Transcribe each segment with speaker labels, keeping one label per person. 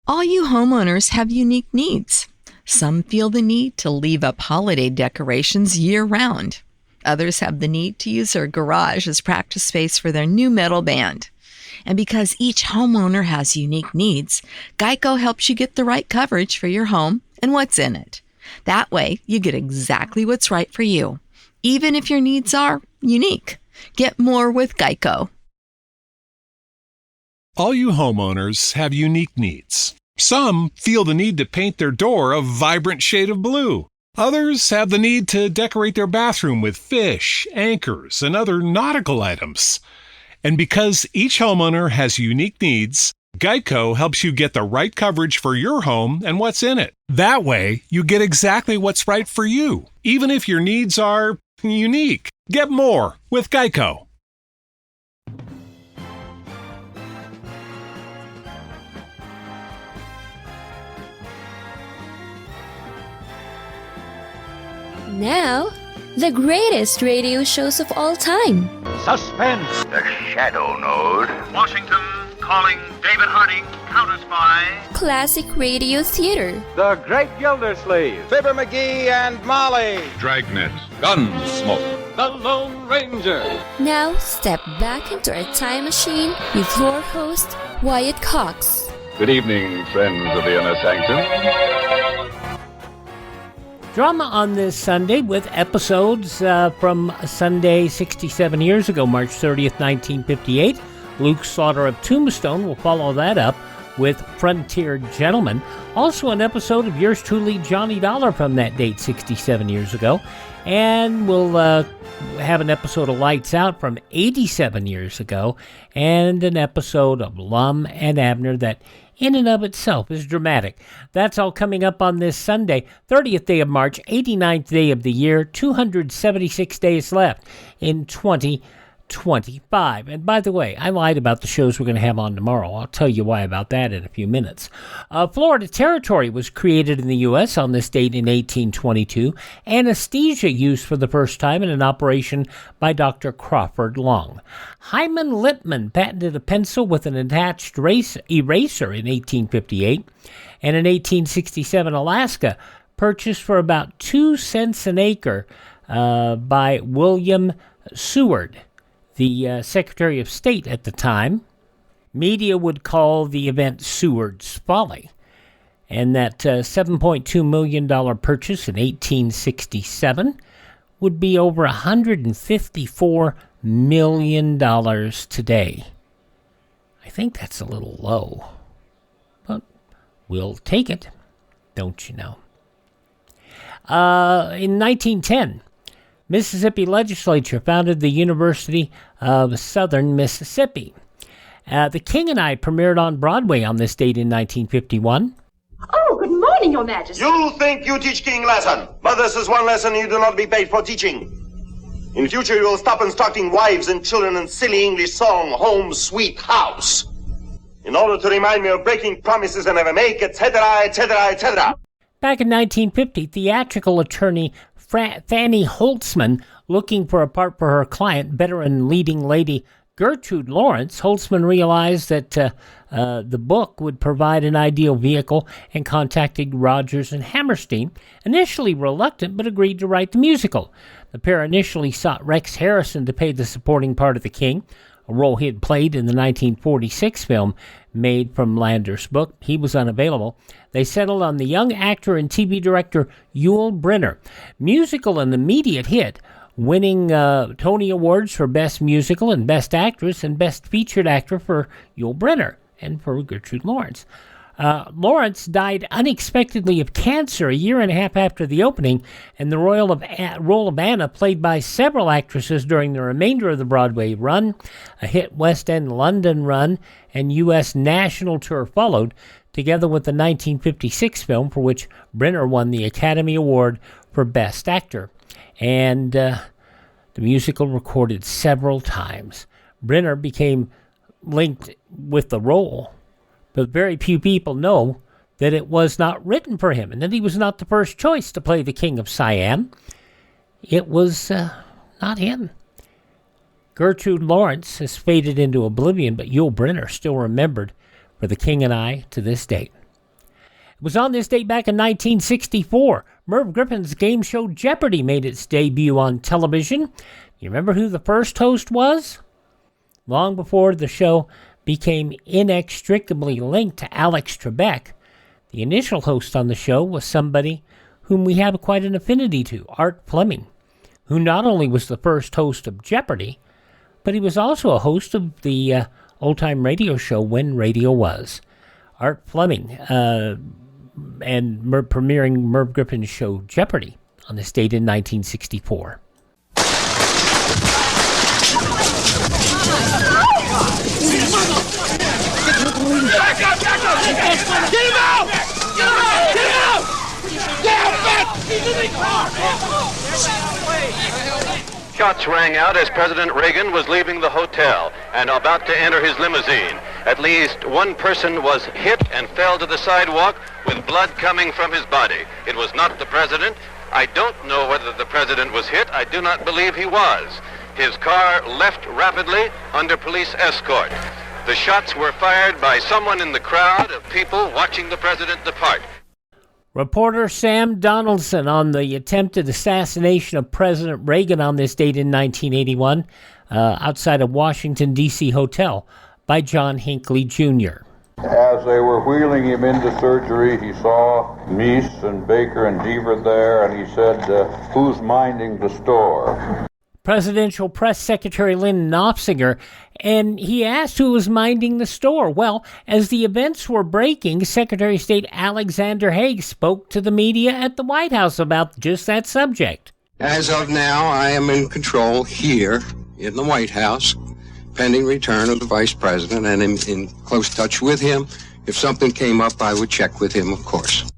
Speaker 1: All you homeowners have unique needs. Some feel the need to leave up holiday decorations year-round. Others have the need to use their garage as practice space for their new metal band. And because each homeowner has unique needs, Geico helps you get the right coverage for your home and what's in it. That way, you get exactly what's right for you, even if your needs are unique. Get more with Geico.
Speaker 2: All you homeowners have unique needs. Some feel the need to paint their door a vibrant shade of blue. Others have the need to decorate their bathroom with fish, anchors, and other nautical items. And because each homeowner has unique needs, Geico helps you get the right coverage for your home and what's in it. That way, you get exactly what's right for you, even if your needs are unique. Get more with Geico.
Speaker 3: Now, the greatest radio shows of all time.
Speaker 4: Suspense.
Speaker 5: The Shadow Node.
Speaker 4: Washington calling David Harding, counter-spy.
Speaker 3: Classic radio theater.
Speaker 4: The Great Gildersleeve.
Speaker 6: Fibber McGee and Molly.
Speaker 7: Dragnet. Gunsmoke.
Speaker 6: The Lone Ranger.
Speaker 3: Now, step back into a time machine with your host, Wyatt Cox.
Speaker 7: Good evening, friends of the Inner Sanctum.
Speaker 8: Drama on this Sunday with episodes from Sunday 67 years ago, March 30th, 1958. Luke Slaughter of Tombstone will follow that up with Frontier Gentleman. Also an episode of yours truly, Johnny Dollar, from that date 67 years ago. And we'll have an episode of Lights Out from 87 years ago. And an episode of Lum and Abner that in and of itself is dramatic. That's all coming up on this Sunday, 30th day of March, 89th day of the year, 276 days left in 2025. And by the way, I lied about the shows we're going to have on tomorrow. I'll tell you why about that in a few minutes. Florida Territory was created in the U.S. on this date in 1822. Anesthesia used for the first time in an operation by Dr. Crawford Long. Hyman Lipman patented a pencil with an attached eraser in 1858. And in 1867, Alaska purchased for about 2 cents an acre by William Seward, the Secretary of State at the time. Media would call the event Seward's Folly. And that $7.2 million purchase in 1867 would be over $154 million today. I think that's a little low, but we'll take it, don't you know? In 1910, Mississippi legislature founded the University of Southern Mississippi. The King and I premiered on Broadway on this date in 1951.
Speaker 9: Oh, good morning, Your Majesty.
Speaker 10: You think you teach King lesson, but this is one lesson you do not be paid for teaching. In future, you will stop instructing wives and children in silly English song, Home Sweet House, in order to remind me of breaking promises I never make, etc., etc., etc.
Speaker 8: Back in 1950, theatrical attorney Fanny Holtzman, looking for a part for her client, veteran leading lady Gertrude Lawrence, Holtzman realized that the book would provide an ideal vehicle and contacted Rodgers and Hammerstein, initially reluctant but agreed to write the musical. The pair initially sought Rex Harrison to play the supporting part of the King, a role he had played in the 1946 film made from Lander's book. He was unavailable. They settled on the young actor and TV director Yul Brynner. Musical and immediate hit, winning Tony Awards for Best Musical and Best Actress and Best Featured Actor for Yul Brynner and for Gertrude Lawrence. Lawrence died unexpectedly of cancer a year and a half after the opening, and the role of Anna, played by several actresses during the remainder of the Broadway run. A hit West End London run and U.S. national tour followed, together with the 1956 film for which Brynner won the Academy Award for Best Actor. And the musical recorded several times. Brynner became linked with the role, but very few people know that it was not written for him and that he was not the first choice to play the King of Siam. It was not him. Gertrude Lawrence has faded into oblivion, but Yul Brynner still remembered for The King and I to this date. It was on this date back in 1964. Merv Griffin's game show Jeopardy made its debut on television. You remember who the first host was? Long before the show became inextricably linked to Alex Trebek, the initial host on the show was somebody whom we have quite an affinity to, Art Fleming, who not only was the first host of Jeopardy, but he was also a host of the old-time radio show When Radio Was. Art Fleming, premiering Merv Griffin's show Jeopardy on this date in 1964.
Speaker 11: Back up! Get him out! Get him out! Get out, back! He's in the car!
Speaker 4: Shots rang out as President Reagan was leaving the hotel and about to enter his limousine. At least one person was hit and fell to the sidewalk with blood coming from his body. It was not the president. I don't know whether the president was hit. I do not believe he was. His car left rapidly under police escort. The shots were fired by someone in the crowd of people watching the president depart.
Speaker 8: Reporter Sam Donaldson on the attempted assassination of President Reagan on this date in 1981 outside a Washington, D.C. hotel by John Hinckley Jr.
Speaker 7: As they were wheeling him into surgery, he saw Meese and Baker and Deaver there, and he said, who's minding the store?
Speaker 8: Presidential Press Secretary Lynn Knopfsinger, and he asked who was minding the store. Well, as the events were breaking, Secretary of State Alexander Haig spoke to the media at the White House about just that subject.
Speaker 12: As of now, I am in control here in the White House, pending return of the Vice President, and in close touch with him. If something came up, I would check with him, of course.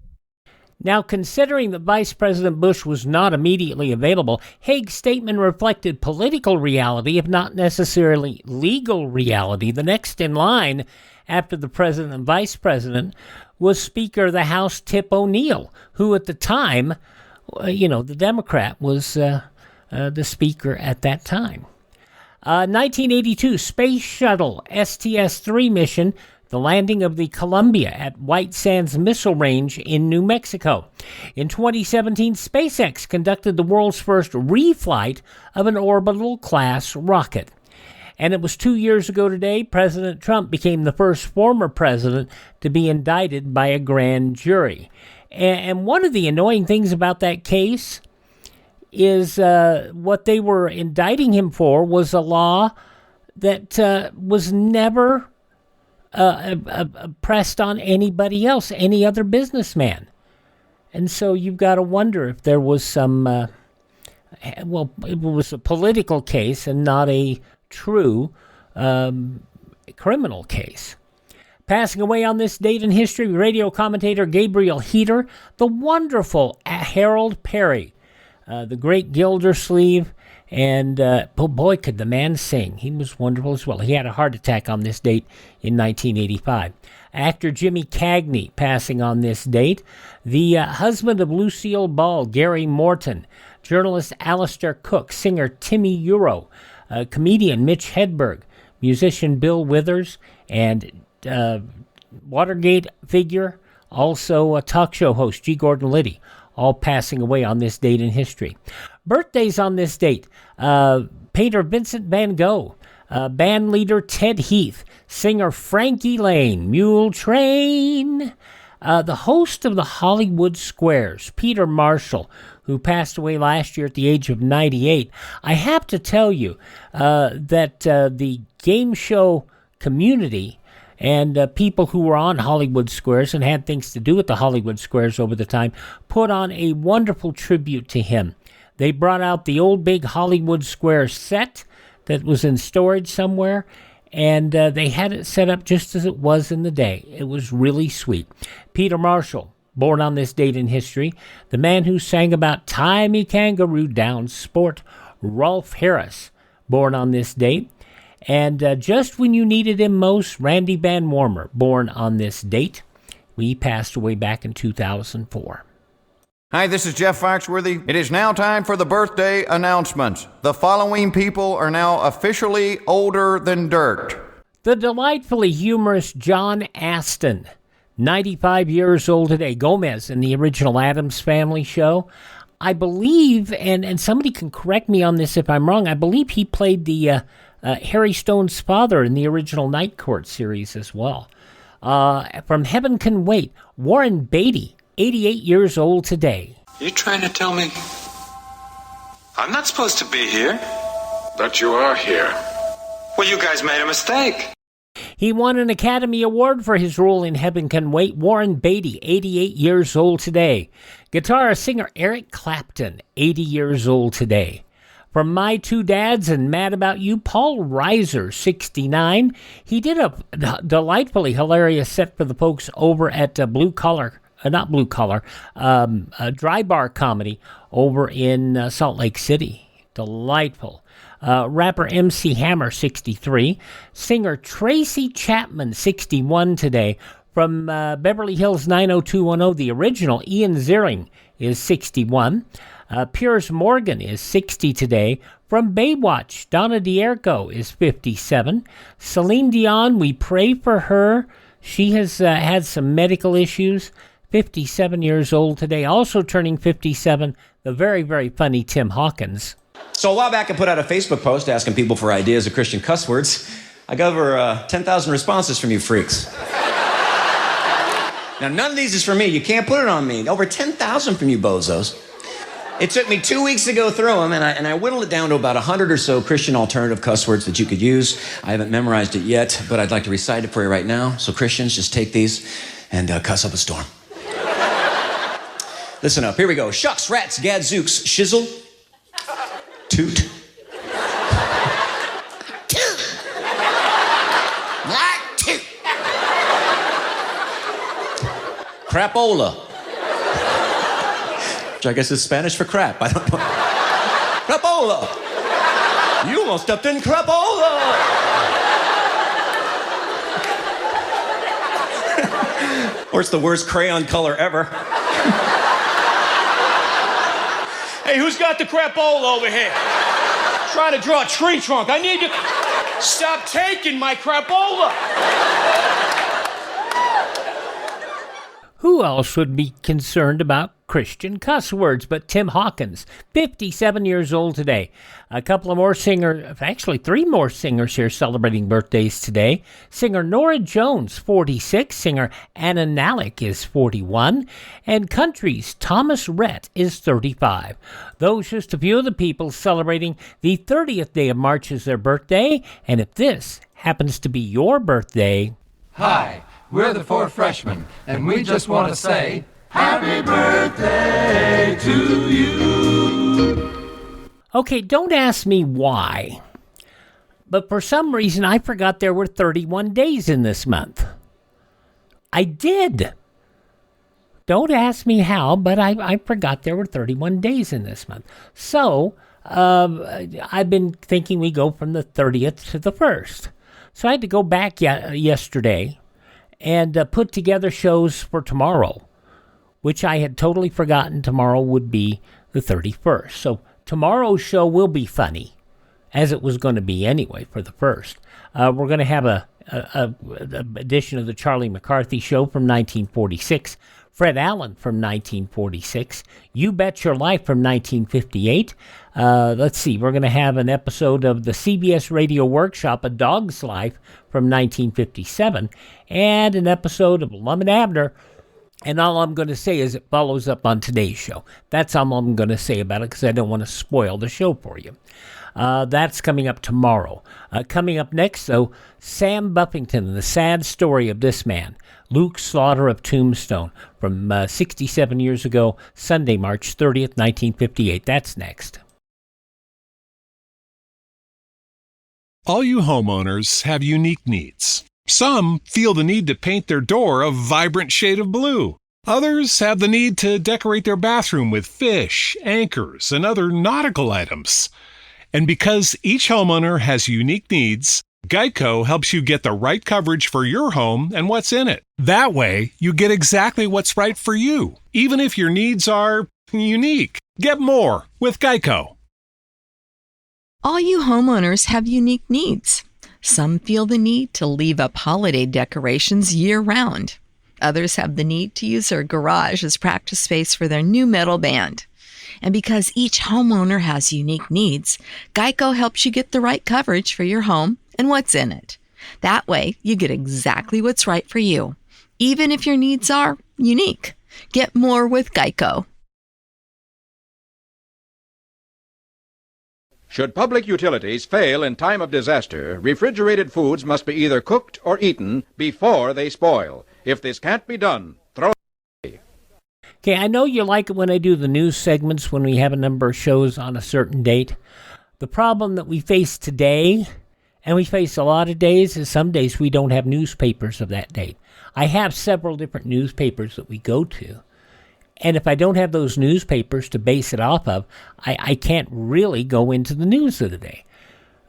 Speaker 8: Now, considering that Vice President Bush was not immediately available, Haig's statement reflected political reality, if not necessarily legal reality. The next in line after the president and vice president was Speaker of the House Tip O'Neill, who at the time, the Democrat, was the speaker at that time. 1982 Space Shuttle STS-3 mission, the landing of the Columbia at White Sands Missile Range in New Mexico. In 2017, SpaceX conducted the world's first reflight of an orbital-class rocket. And it was 2 years ago today, President Trump became the first former president to be indicted by a grand jury. And one of the annoying things about that case is what they were indicting him for was a law that was never pressed on anybody else, any other businessman. And so you've got to wonder if there was some, it was a political case and not a true criminal case. Passing away on this date in history, radio commentator Gabriel Heater, the wonderful Harold Perry, the great Gildersleeve, and boy, could the man sing. He was wonderful as well. He had a heart attack on this date in 1985. Actor Jimmy Cagney passing on this date. The husband of Lucille Ball, Gary Morton. Journalist Alistair Cook. Singer Timmy Euro. Comedian Mitch Hedberg. Musician Bill Withers. And Watergate figure, also a talk show host, G. Gordon Liddy. All passing away on this date in history. Birthdays on this date. Painter Vincent van Gogh. Band leader Ted Heath. Singer Frankie Lane. Mule Train. The host of the Hollywood Squares, Peter Marshall, who passed away last year at the age of 98. I have to tell you that the game show community and people who were on Hollywood Squares and had things to do with the Hollywood Squares over the time put on a wonderful tribute to him. They brought out the old big Hollywood Square set that was in storage somewhere, and they had it set up just as it was in the day. It was really sweet. Peter Marshall, born on this date in history, the man who sang about Tie Me Kangaroo Down Sport. Rolf Harris, born on this date. And just when you needed him most, Randy Van Warmer, born on this date. He passed away back in 2004.
Speaker 13: Hi, this is Jeff Foxworthy. It is now time for the birthday announcements. The following people are now officially older than dirt.
Speaker 8: The delightfully humorous John Aston, 95 years old today. Gomez in the original Addams Family show. I believe, and somebody can correct me on this if I'm wrong, I believe he played the Harry Stone's father in the original Night Court series as well. From Heaven Can Wait, Warren Beatty, 88 years old today.
Speaker 14: You trying to tell me I'm not supposed to be here?
Speaker 15: But you are here.
Speaker 14: Well, you guys made a mistake.
Speaker 8: He won an Academy Award for his role in Heaven Can Wait. Warren Beatty, 88 years old today. Guitarist, singer Eric Clapton, 80 years old today. From My Two Dads and Mad About You, Paul Reiser, 69. He did a delightfully hilarious set for the folks over at Dry Bar Comedy over in Salt Lake City. Delightful. Rapper MC Hammer, 63. Singer Tracy Chapman, 61 today. From Beverly Hills 90210, the original, Ian Ziering is 61. Piers Morgan is 60 today. From Baywatch, Donna D'Erco is 57. Celine Dion, we pray for her. She has had some medical issues. 57 years old today. Also turning 57, the very, very funny Tim Hawkins.
Speaker 16: So a while back, I put out a Facebook post asking people for ideas of Christian cuss words. I got over 10,000 responses from you freaks. Now, none of these is for me. You can't put it on me. Over 10,000 from you bozos. It took me 2 weeks to go through them, and I whittled it down to about 100 or so Christian alternative cuss words that you could use. I haven't memorized it yet, but I'd like to recite it for you right now. So Christians, just take these and cuss up a storm. Listen up. Here we go. Shucks, rats, gadzooks, shizzle, toot. Crapola. Which I guess is Spanish for crap. I don't know. Crapola. You almost stepped in crapola. Or it's the worst crayon color ever.
Speaker 11: Hey, who's got the crapola over here? Trying to draw a tree trunk. I need to stop taking my crapola.
Speaker 8: Who else would be concerned about Christian cuss words but Tim Hawkins, 57 years old today. A couple of more singers, actually 3 more singers here celebrating birthdays today. Singer Norah Jones, 46. Singer Anna Nalick is 41. And country's Thomas Rhett is 35. Those just a few of the people celebrating the 30th day of March as their birthday. And if this happens to be your birthday...
Speaker 17: Hi, we're the 4 freshmen, and we just want to say... Happy birthday to you.
Speaker 8: Okay, don't ask me why, but for some reason I forgot there were 31 days in this month. I did. Don't ask me how, but I forgot there were 31 days in this month. So, I've been thinking we go from the 30th to the 1st. So I had to go back yesterday and put together shows for tomorrow, which I had totally forgotten tomorrow would be the 31st. So tomorrow's show will be funny, as it was going to be anyway for the 1st. We're going to have a edition of the Charlie McCarthy Show from 1946, Fred Allen from 1946, You Bet Your Life from 1958. Let's see, we're going to have an episode of the CBS Radio Workshop, A Dog's Life from 1957, and an episode of Lum and Abner. And all I'm going to say is it follows up on today's show. That's all I'm going to say about it because I don't want to spoil the show for you. That's coming up tomorrow. Coming up next, though, Sam Buffington and the sad story of this man, Luke Slaughter of Tombstone, from 67 years ago, Sunday, March 30th, 1958. That's next.
Speaker 2: All you homeowners have unique needs. Some feel the need to paint their door a vibrant shade of blue. Others have the need to decorate their bathroom with fish, anchors, and other nautical items. And because each homeowner has unique needs, Geico helps you get the right coverage for your home and what's in it. That way, you get exactly what's right for you, even if your needs are unique. Get more with Geico.
Speaker 1: All you homeowners have unique needs. Some feel the need to leave up holiday decorations year-round. Others have the need to use their garage as practice space for their new metal band. And because each homeowner has unique needs, Geico helps you get the right coverage for your home and what's in it. That way, you get exactly what's right for you, even if your needs are unique. Get more with Geico.
Speaker 18: Should public utilities fail in time of disaster, refrigerated foods must be either cooked or eaten before they spoil. If this can't be done, throw it away.
Speaker 8: Okay, I know you like it when I do the news segments when we have a number of shows on a certain date. The problem that we face today, and we face a lot of days, is some days we don't have newspapers of that date. I have several different newspapers that we go to. And if I don't have those newspapers to base it off of, I can't really go into the news of the day.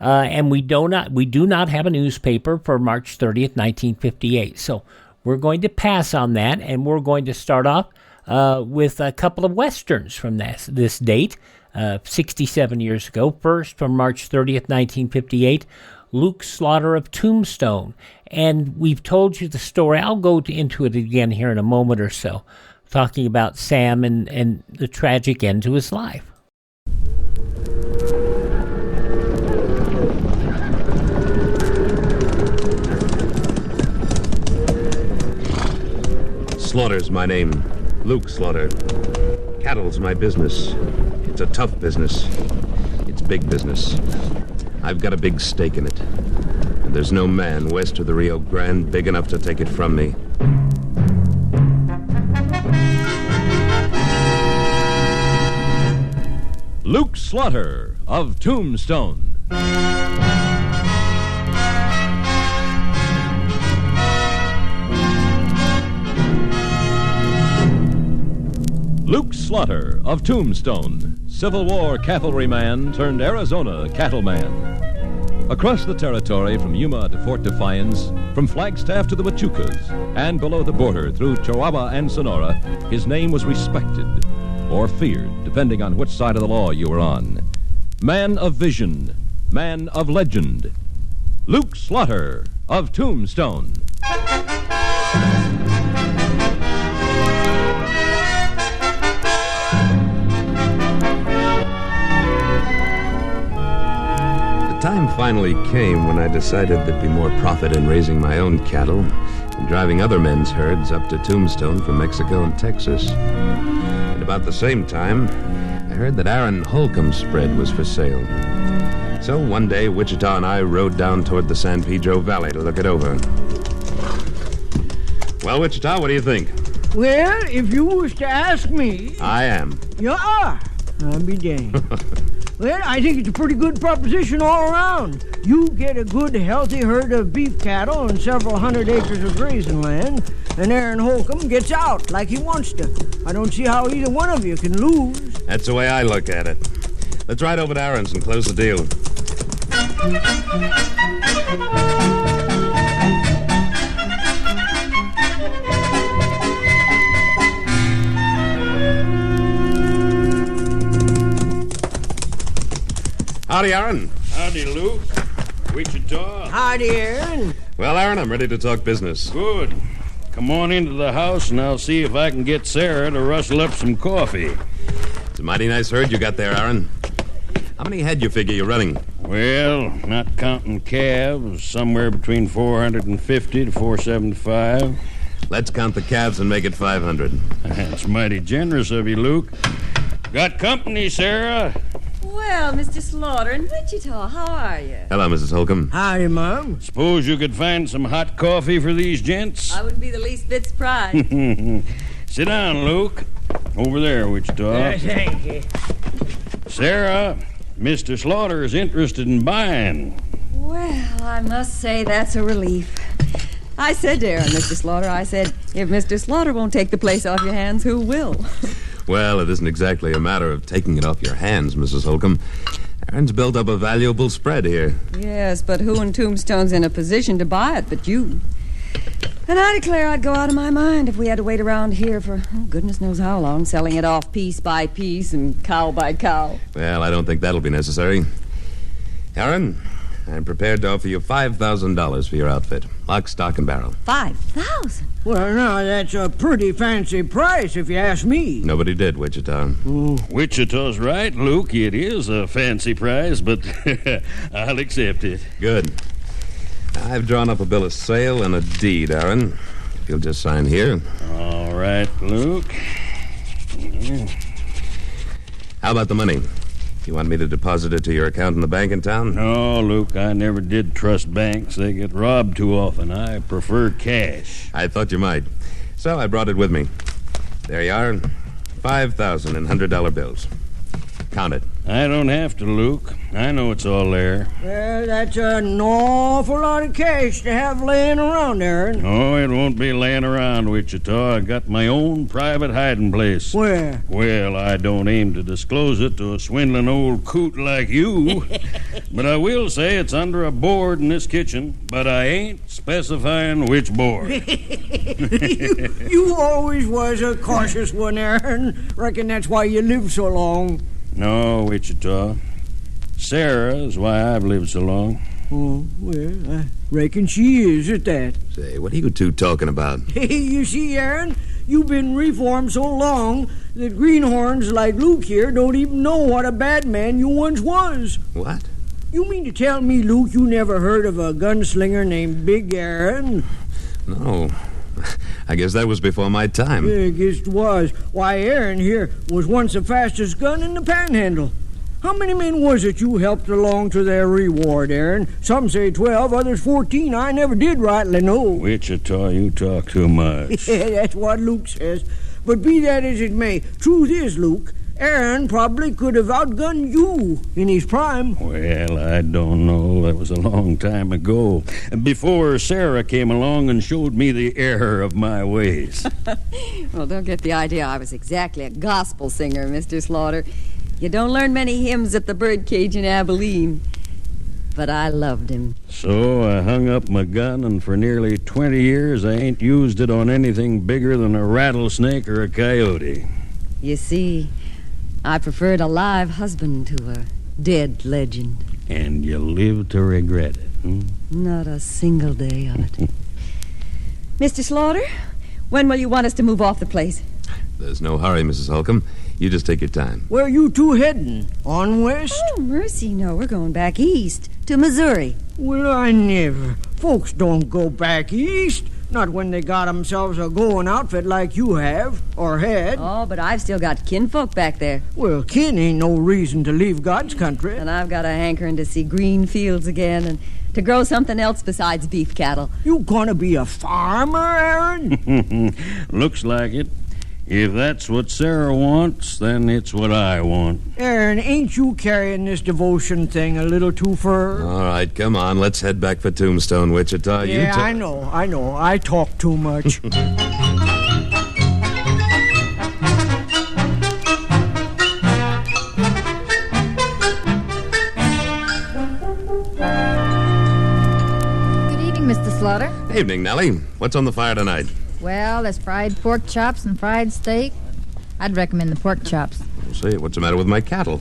Speaker 8: And we do not have a newspaper for March 30th, 1958. So we're going to pass on that, and we're going to start off with a couple of Westerns from this date, 67 years ago. First, from March 30th, 1958, Luke Slaughter of Tombstone. And we've told you the story. I'll go into it again here in a moment or so, talking about Sam and the tragic end to his life.
Speaker 19: Slaughter's my name. Luke Slaughter. Cattle's my business. It's a tough business. It's big business. I've got a big stake in it. And there's no man west of the Rio Grande big enough to take it from me.
Speaker 20: Luke Slaughter of Tombstone. Luke Slaughter of Tombstone, Civil War cavalryman turned Arizona cattleman. Across the territory from Yuma to Fort Defiance, from Flagstaff to the Huachucas, and below the border through Chihuahua and Sonora, his name was respected or feared, depending on which side of the law you were on. Man of vision, man of legend, Luke Slaughter of Tombstone.
Speaker 19: The time finally came when I decided there'd be more profit in raising my own cattle than driving other men's herds up to Tombstone from Mexico and Texas. About the same time, I heard that Aaron Holcomb spread was for sale. So one day, Wichita and I rode down toward the San Pedro Valley to look it over. Well, Wichita, what do you think?
Speaker 21: Well, if you was to ask me...
Speaker 19: I am.
Speaker 21: You are. I'll be danged. Well, I think it's a pretty good proposition all around. You get a good, healthy herd of beef cattle and several hundred acres of grazing land, and Aaron Holcomb gets out like he wants to. I don't see how either one of you can lose.
Speaker 19: That's the way I look at it. Let's ride over to Aaron's and close the deal. Howdy, Aaron.
Speaker 22: Howdy, Luke. Wichita.
Speaker 21: Howdy, Aaron.
Speaker 19: Well, Aaron, I'm ready to talk business.
Speaker 22: Good. Come on into the house, and I'll see if I can get Sarah to rustle up some coffee.
Speaker 19: It's a mighty nice herd you got there, Aaron. How many head you figure you're running?
Speaker 22: Well, not counting calves, somewhere between 450 to 475.
Speaker 19: Let's count the calves and make it 500.
Speaker 22: That's mighty generous of you, Luke. Got company, Sarah?
Speaker 23: Well, Mr. Slaughter in Wichita, how are you?
Speaker 19: Hello, Mrs. Holcomb.
Speaker 21: Howdy, Mom.
Speaker 22: Suppose you could find some hot coffee for these gents?
Speaker 23: I wouldn't be the least bit surprised.
Speaker 22: Sit down, Luke. Over there, Wichita.
Speaker 21: Thank you.
Speaker 22: Sarah, Mr. Slaughter is interested in buying.
Speaker 23: Well, I must say that's a relief. I said to Aaron, Mr. Slaughter, I said, if Mr. Slaughter won't take the place off your hands, who will?
Speaker 19: Well, it isn't exactly a matter of taking it off your hands, Mrs. Holcomb. Aaron's built up a valuable spread here.
Speaker 23: Yes, but who in Tombstone's in a position to buy it but you? And I declare I'd go out of my mind if we had to wait around here for goodness knows how long, selling it off piece by piece and cow by cow.
Speaker 19: Well, I don't think that'll be necessary. Aaron, I'm prepared to offer you $5,000 for your outfit. Lock, stock, and barrel.
Speaker 23: 5,000?
Speaker 21: Well, now, that's a pretty fancy price, if you ask me.
Speaker 19: Nobody did, Wichita.
Speaker 22: Wichita's right, Luke. It is a fancy price, but I'll accept it.
Speaker 19: Good. I've drawn up a bill of sale and a deed, Aaron. If you'll just sign here.
Speaker 22: All right, Luke.
Speaker 19: How about the money? You want me to deposit it to your account in the bank in town?
Speaker 22: No, Luke, I never did trust banks. They get robbed too often. I prefer cash.
Speaker 19: I thought you might. So I brought it with me. There you are. 5,000 in $100 bills. Count it.
Speaker 22: I don't have to, Luke. I know it's all there.
Speaker 21: Well, that's an awful lot of cash to have laying around, Aaron.
Speaker 22: Oh, it won't be laying around, Wichita. I got my own private hiding place.
Speaker 21: Where?
Speaker 22: Well, I don't aim to disclose it to a swindling old coot like you. But I will say it's under a board in this kitchen, but I ain't specifying which board.
Speaker 21: You always was a cautious one, Aaron. Reckon that's why you lived so long.
Speaker 22: No, Wichita. Sarah is why I've lived so long.
Speaker 21: Oh, well, I reckon she is at that.
Speaker 19: Say, what are you two talking about?
Speaker 21: Hey, you see, Aaron, you've been reformed so long that greenhorns like Luke here don't even know what a bad man you once was.
Speaker 19: What?
Speaker 21: You mean to tell me, Luke, you never heard of a gunslinger named Big Aaron?
Speaker 19: No. I guess that was before my time.
Speaker 21: Yeah, I guess it was. Why, Aaron here was once the fastest gun in the Panhandle. How many men was it you helped along to their reward, Aaron? Some say 12, others 14. I never did rightly know.
Speaker 22: Wichita, you talk too much.
Speaker 21: Yeah, that's what Luke says. But be that as it may, truth is, Luke, Aaron probably could have outgunned you in his prime.
Speaker 22: Well, I don't know. That was a long time ago. Before Sarah came along and showed me the error of my ways.
Speaker 23: Well, don't get the idea I was exactly a gospel singer, Mr. Slaughter. You don't learn many hymns at the birdcage in Abilene. But I loved him.
Speaker 22: So I hung up my gun, and for nearly 20 years I ain't used it on anything bigger than a rattlesnake or a coyote.
Speaker 23: You see, I preferred a live husband to a dead legend.
Speaker 22: And you live to regret it, hmm?
Speaker 23: Not a single day of it. Mr. Slaughter, when will you want us to move off the place?
Speaker 19: There's no hurry, Mrs. Holcomb. You just take your time.
Speaker 21: Where are you two heading? On west?
Speaker 23: Oh, mercy, no. We're going back east to Missouri.
Speaker 21: Well, I never. Folks don't go back east. Not when they got themselves a going outfit like you have, or had.
Speaker 23: Oh, but I've still got kinfolk back there.
Speaker 21: Well, kin ain't no reason to leave God's country.
Speaker 23: And I've got a hankering to see green fields again and to grow something else besides beef cattle.
Speaker 21: You gonna be a farmer, Aaron?
Speaker 22: Looks like it. If that's what Sarah wants, then it's what I want.
Speaker 21: Aaron, ain't you carrying this devotion thing a little too far?
Speaker 19: All right, come on. Let's head back for Tombstone, Wichita.
Speaker 21: Yeah, I know. I talk too much.
Speaker 3: Good evening, Mr. Slaughter.
Speaker 19: Evening, Nellie. What's on the fire tonight?
Speaker 3: Well, there's fried pork chops and fried steak. I'd recommend the pork chops.
Speaker 19: We'll see. What's the matter with my cattle?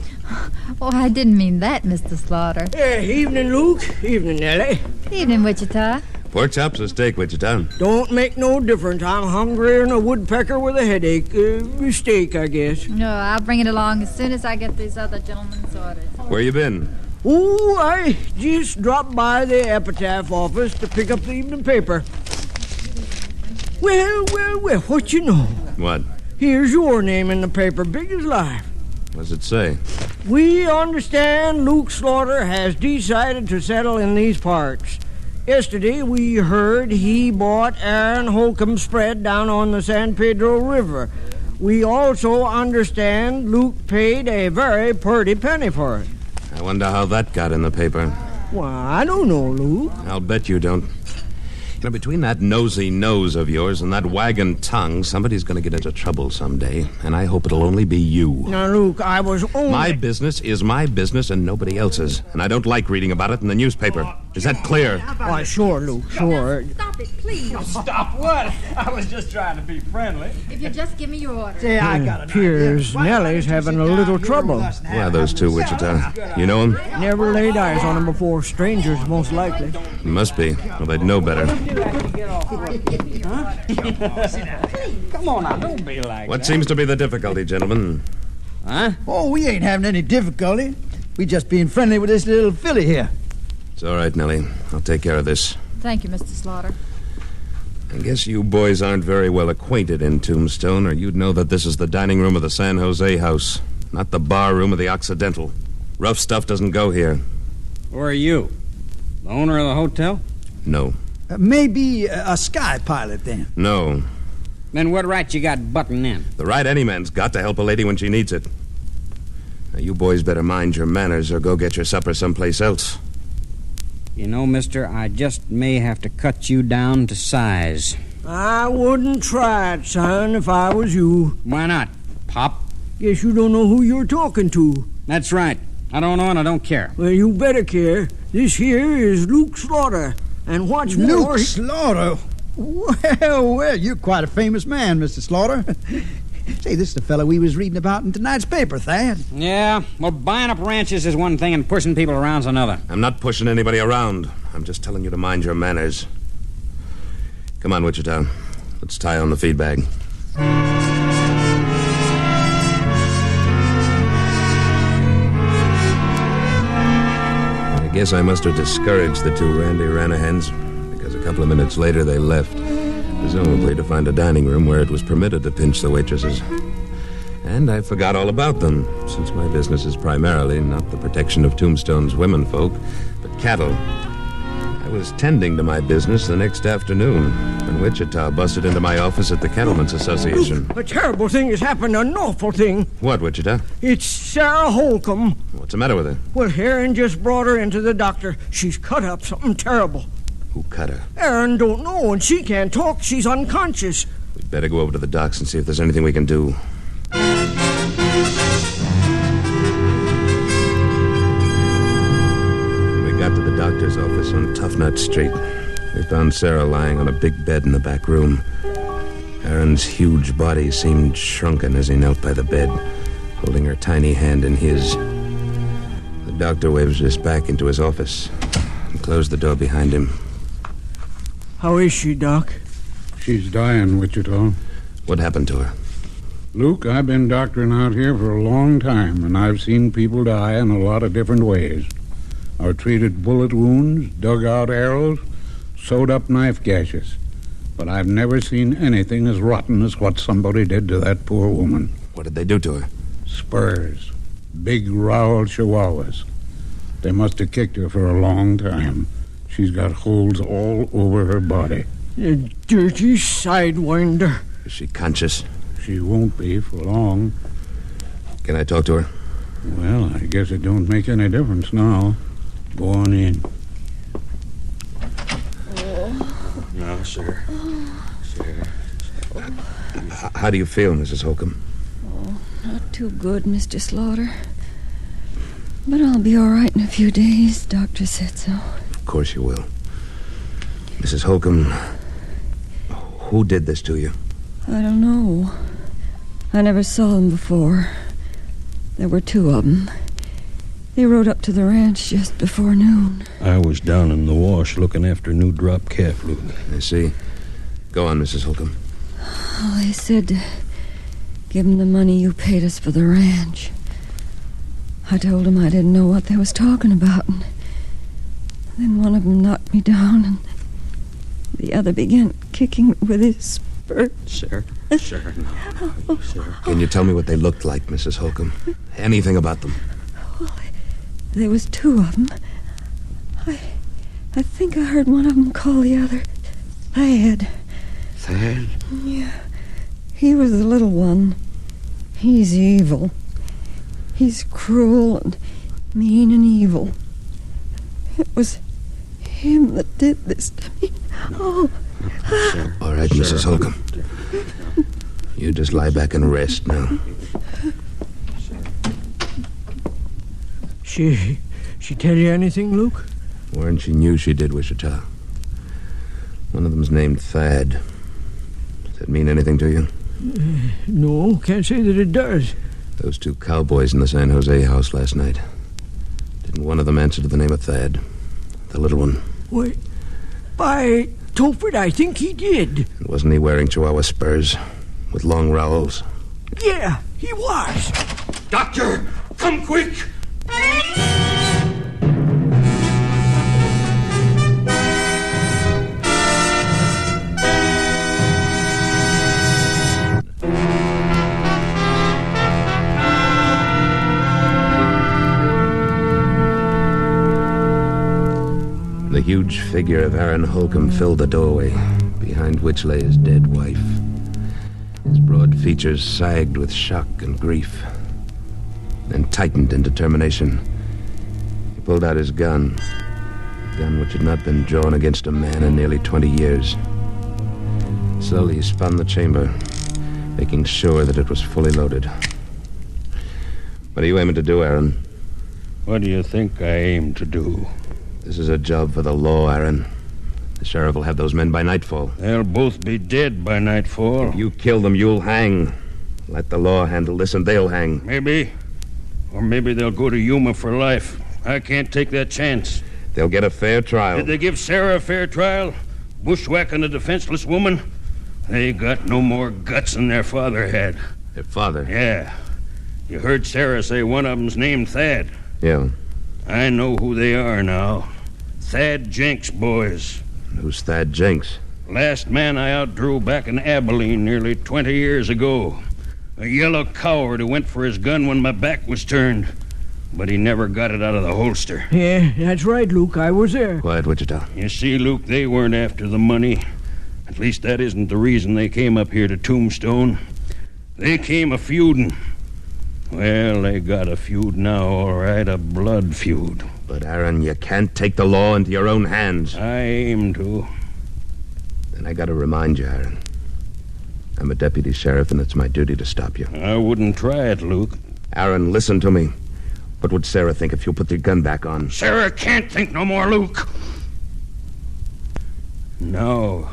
Speaker 3: Oh, I didn't mean that, Mr. Slaughter.
Speaker 21: Evening, Luke. Evening, Nellie.
Speaker 3: Evening, Wichita.
Speaker 19: Pork chops or steak, Wichita?
Speaker 21: Don't make no difference. I'm hungrier than a woodpecker with a headache. Steak, I guess.
Speaker 3: No, I'll bring it along as soon as I get these other gentlemen's orders.
Speaker 19: Where you been?
Speaker 21: Oh, I just dropped by the epitaph office to pick up the evening paper. Well, what you know?
Speaker 19: What?
Speaker 21: Here's your name in the paper, big as life.
Speaker 19: What's it say?
Speaker 21: We understand Luke Slaughter has decided to settle in these parts. Yesterday we heard he bought Aaron Holcomb's spread down on the San Pedro River. We also understand Luke paid a very pretty penny for it.
Speaker 19: I wonder how that got in the paper.
Speaker 21: Well, I don't know, Luke.
Speaker 19: I'll bet you don't. You know, between that nosy nose of yours and that wagon tongue, somebody's going to get into trouble someday, and I hope it'll only be you.
Speaker 21: Now, Luke, I was only...
Speaker 19: My business is my business and nobody else's, and I don't like reading about it in the newspaper. Is that clear?
Speaker 21: Why, sure, Luke, sure.
Speaker 9: Stop it, please. Please.
Speaker 5: Stop what? I was just trying to be friendly.
Speaker 9: If you just give me your order.
Speaker 21: Say, I got an appears Nellie's having a little trouble.
Speaker 19: Who are those two, Wichita? You know them?
Speaker 21: Never laid eyes on them before. Strangers, most likely.
Speaker 19: Must be. Well, they'd know better.
Speaker 5: Come on now, don't be like
Speaker 19: What
Speaker 5: that.
Speaker 19: seems to be the difficulty, gentlemen?
Speaker 5: Huh?
Speaker 6: Oh, we ain't having any difficulty. We just being friendly with this little filly here.
Speaker 19: It's all right, Nellie. I'll take care of this.
Speaker 3: Thank you, Mr. Slaughter.
Speaker 19: I guess you boys aren't very well acquainted in Tombstone, or you'd know that this is the dining room of the San Jose House, not the bar room of the Occidental. Rough stuff doesn't go here.
Speaker 5: Who are you? The owner of the hotel?
Speaker 19: No.
Speaker 6: Maybe a sky pilot, then.
Speaker 19: No.
Speaker 5: Then what right you got butting in?
Speaker 19: The right any man's got to help a lady when she needs it. Now, you boys better mind your manners or go get your supper someplace else.
Speaker 5: You know, mister, I just may have to cut you down to size.
Speaker 21: I wouldn't try it, son, if I was you.
Speaker 5: Why not, Pop?
Speaker 21: Guess you don't know who you're talking to.
Speaker 5: That's right. I don't know and I don't care.
Speaker 21: Well, you better care. This here is Luke Slaughter. And what's more...
Speaker 6: Luke Slaughter? Well, you're quite a famous man, Mr. Slaughter. Say, this is the fellow we was reading about in tonight's paper, Thad.
Speaker 5: Yeah, well, buying up ranches is one thing and pushing people around's another.
Speaker 19: I'm not pushing anybody around. I'm just telling you to mind your manners. Come on, Wichita. Let's tie on the feed bag. I guess I must have discouraged the two Randy Ranahans, because a couple of minutes later they left, presumably to find a dining room where it was permitted to pinch the waitresses. And I forgot all about them, since my business is primarily not the protection of Tombstone's womenfolk, but cattle. I was tending to my business the next afternoon when Wichita busted into my office at the Cattlemen's Association.
Speaker 21: A terrible thing has happened, an awful thing.
Speaker 19: What, Wichita?
Speaker 21: It's Sarah Holcomb.
Speaker 19: What's the matter with her?
Speaker 21: Well, Aaron just brought her into the doctor. She's cut up something terrible.
Speaker 19: Who cut her?
Speaker 21: Aaron don't know, and she can't talk. She's unconscious.
Speaker 19: We'd better go over to the docks and see if there's anything we can do. Got to the doctor's office on Tough Nut Street. We found Sarah lying on a big bed in the back room. Aaron's huge body seemed shrunken as he knelt by the bed, holding her tiny hand in his. The doctor waved us back into his office and closed the door behind him.
Speaker 21: How is she, Doc?
Speaker 22: She's dying, Wichita.
Speaker 19: What happened to her?
Speaker 22: Luke, I've been doctoring out here for a long time, and I've seen people die in a lot of different ways. I've treated bullet wounds, dug out arrows, sewed up knife gashes. But I've never seen anything as rotten as what somebody did to that poor woman.
Speaker 19: What did they do to her?
Speaker 22: Spurs. Big rowel chihuahuas. They must have kicked her for a long time. She's got holes all over her body.
Speaker 21: You dirty sidewinder.
Speaker 19: Is she conscious?
Speaker 22: She won't be for long.
Speaker 19: Can I talk to her?
Speaker 22: Well, I guess it don't make any difference now. Go on in.
Speaker 5: No, sir.
Speaker 19: How do you feel, Mrs. Holcomb?
Speaker 23: Oh, not too good, Mr. Slaughter. But I'll be all right in a few days. Doctor said so.
Speaker 19: Of course you will. Mrs. Holcomb, who did this to you?
Speaker 23: I don't know. I never saw them before. There were two of them. They rode up to the ranch just before noon.
Speaker 22: I was down in the wash looking after new drop calf, Luke.
Speaker 19: I see. Go on, Mrs. Holcomb.
Speaker 23: Oh, they said to give them the money you paid us for the ranch. I told them I didn't know what they was talking about. And then one of them knocked me down, and the other began kicking with his spurs.
Speaker 5: Sure. Sure.
Speaker 19: Can you tell me what they looked like, Mrs. Holcomb? Anything about them?
Speaker 23: Well, there was two of them. I think I heard one of them call the other Thad.
Speaker 19: Thad?
Speaker 23: Yeah. He was the little one. He's evil. He's cruel and mean and evil. It was him that did this to me. Oh.
Speaker 5: Sure.
Speaker 19: All right,
Speaker 5: Sure.
Speaker 19: Mrs. Holcomb. You just lie back and rest now.
Speaker 21: She tell you anything, Luke?
Speaker 19: Warren, she knew she did, Wichita. One of them's named Thad. Does that mean anything to you?
Speaker 21: No, can't say that it does.
Speaker 19: Those two cowboys in the San Jose house last night. Didn't one of them answer to the name of Thad? The little one.
Speaker 21: What? By Tophet, I think he did.
Speaker 19: And wasn't he wearing Chihuahua spurs with long rowels?
Speaker 21: Yeah, he was.
Speaker 11: Doctor, come quick!
Speaker 19: The huge figure of Aaron Holcomb filled the doorway, behind which lay his dead wife. His broad features sagged with shock and grief, then tightened in determination. He pulled out his gun, a gun which had not been drawn against a man in nearly 20 years. Slowly he spun the chamber, making sure that it was fully loaded. What are you aiming to do, Aaron?
Speaker 4: What do you think I aim to do?
Speaker 19: This is a job for the law, Aaron. The sheriff will have those men by nightfall.
Speaker 4: They'll both be dead by nightfall.
Speaker 19: If you kill them, you'll hang. Let the law handle this and they'll hang.
Speaker 4: Maybe. Or maybe they'll go to Yuma for life. I can't take that chance.
Speaker 19: They'll get a fair trial.
Speaker 4: Did they give Sarah a fair trial? Bushwhacking a defenseless woman? They got no more guts than their father had.
Speaker 19: Their father?
Speaker 4: Yeah. You heard Sarah say one of them's named Thad.
Speaker 19: Yeah.
Speaker 4: I know who they are now. Thad Jenks boys.
Speaker 19: Who's Thad Jenks?
Speaker 4: Last man I outdrew back in Abilene nearly 20 years ago. A yellow coward who went for his gun when my back was turned. But he never got it out of the holster.
Speaker 21: Yeah, that's right, Luke. I was there.
Speaker 19: Quiet, Wichita.
Speaker 4: You see, Luke, they weren't after the money. At least that isn't the reason they came up here to Tombstone. They came a-feuding. Well, they got a feud now, all right, a blood feud.
Speaker 19: But, Aaron, you can't take the law into your own hands.
Speaker 4: I aim to.
Speaker 19: Then I gotta remind you, Aaron. I'm a deputy sheriff, and it's my duty to stop you.
Speaker 4: I wouldn't try it, Luke.
Speaker 19: Aaron, listen to me. What would Sarah think if you put your gun back on?
Speaker 4: Sarah can't think no more, Luke. Now,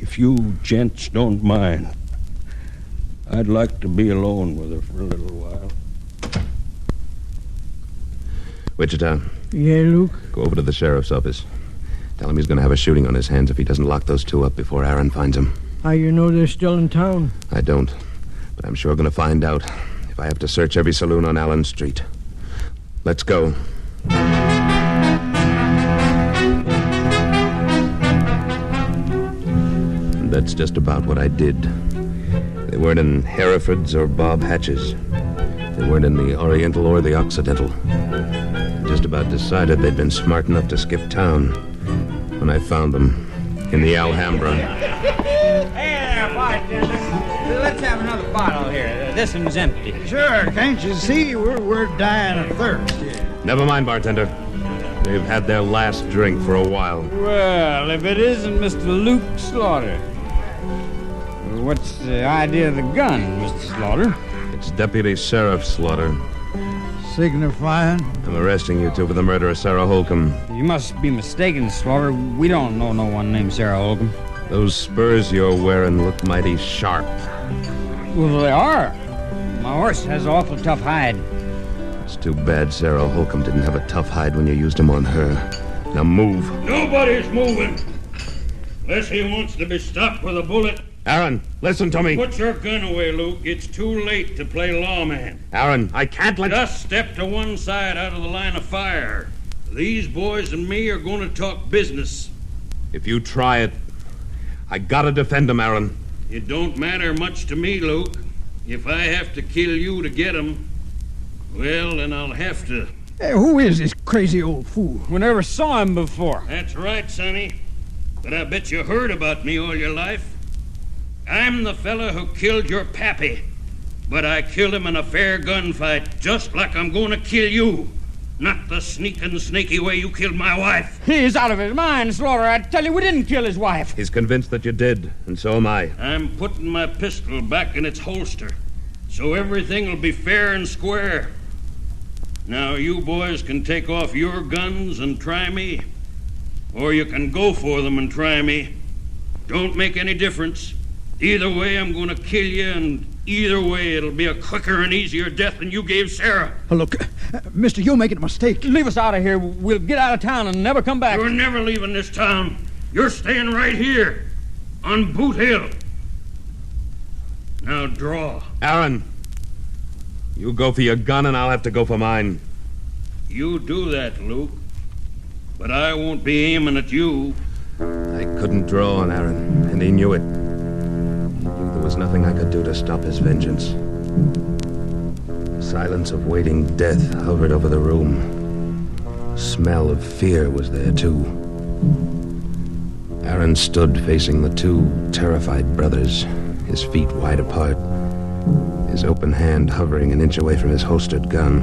Speaker 4: if you gents don't mind, I'd like to be alone with her for a little while.
Speaker 19: Wichita.
Speaker 21: Yeah, Luke?
Speaker 19: Go over to the sheriff's office. Tell him he's going to have a shooting on his hands if he doesn't lock those two up before Aaron finds them.
Speaker 21: How you know they're still in town?
Speaker 19: I don't. But I'm sure going to find out if I have to search every saloon on Allen Street. Let's go. And that's just about what I did. They weren't in Hereford's or Bob Hatch's. They weren't in the Oriental or the Occidental. I just about decided they'd been smart enough to skip town when I found them in the Alhambra.
Speaker 5: Hey, bartender. Let's have another bottle here. This one's empty.
Speaker 6: Sure, can't you see? We're dying of thirst here.
Speaker 19: Never mind, bartender. They've had their last drink for a while.
Speaker 5: Well, if it isn't Mr. Luke Slaughter. What's the idea of the gun, Mr. Slaughter?
Speaker 19: It's Deputy Sheriff Slaughter.
Speaker 6: Signifying?
Speaker 19: I'm arresting you two for the murder of Sarah Holcomb.
Speaker 5: You must be mistaken, Slaughter. We don't know no one named Sarah Holcomb.
Speaker 19: Those spurs you're wearing look mighty sharp.
Speaker 5: Well, they are. My horse has an awful tough hide.
Speaker 19: It's too bad Sarah Holcomb didn't have a tough hide when you used him on her. Now move.
Speaker 4: Nobody's moving. Unless he wants to be stopped with a bullet.
Speaker 19: Aaron, listen to me.
Speaker 4: Put your gun away, Luke. It's too late to play lawman.
Speaker 19: Aaron, I can't let...
Speaker 4: Just step to one side out of the line of fire. These boys and me are going to talk business.
Speaker 19: If you try it, I gotta defend him, Aaron.
Speaker 4: It don't matter much to me, Luke. If I have to kill you to get him, well, then I'll have to.
Speaker 21: Hey, who is this crazy old fool?
Speaker 5: We never saw him before.
Speaker 4: That's right, Sonny. But I bet you heard about me all your life. I'm the fella who killed your pappy. But I killed him in a fair gunfight, just like I'm going to kill you. Not the sneaking, snaky way you killed my wife.
Speaker 5: He's out of his mind, Slaughter. I tell you, we didn't kill his wife.
Speaker 19: He's convinced that you did, and so am I.
Speaker 4: I'm putting my pistol back in its holster, so everything will be fair and square. Now, you boys can take off your guns and try me, or you can go for them and try me, Don't make any difference. Either way, I'm going to kill you, and either way, it'll be a quicker and easier death than you gave Sarah.
Speaker 6: Look, mister, you're making a mistake.
Speaker 5: Leave us out of here. We'll get out of town and never come back.
Speaker 4: You're never leaving this town. You're staying right here, on Boot Hill. Now draw.
Speaker 19: Aaron, you go for your gun and I'll have to go for mine.
Speaker 4: You do that, Luke. But I won't be aiming at you.
Speaker 19: I couldn't draw on Aaron, and he knew it. He knew there was nothing I could do to stop his vengeance. The silence of waiting death hovered over the room. The smell of fear was there, too. Aaron stood facing the two terrified brothers, his feet wide apart, his open hand hovering an inch away from his holstered gun.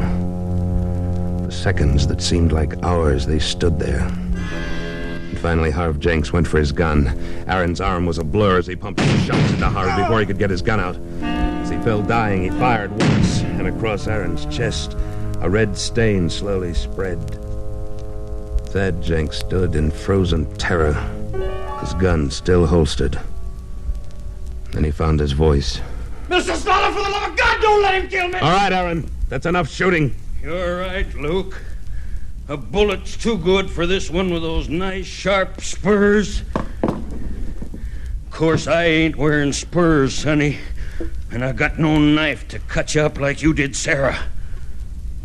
Speaker 19: For seconds that seemed like hours, they stood there. And finally, Harv Jenks went for his gun. Aaron's arm was a blur as he pumped his shots into Harv before he could get his gun out. As he fell dying, he fired once, and across Aaron's chest, a red stain slowly spread. Thad Jenks stood in frozen terror, his gun still holstered. Then he found his voice.
Speaker 11: Mr. Slaughter, for the love of God, don't let him kill me!
Speaker 19: All right, Aaron. That's enough shooting.
Speaker 4: You're right, Luke. A bullet's too good for this one with those nice, sharp spurs. Of course, I ain't wearing spurs, sonny, and I got no knife to cut you up like you did Sarah.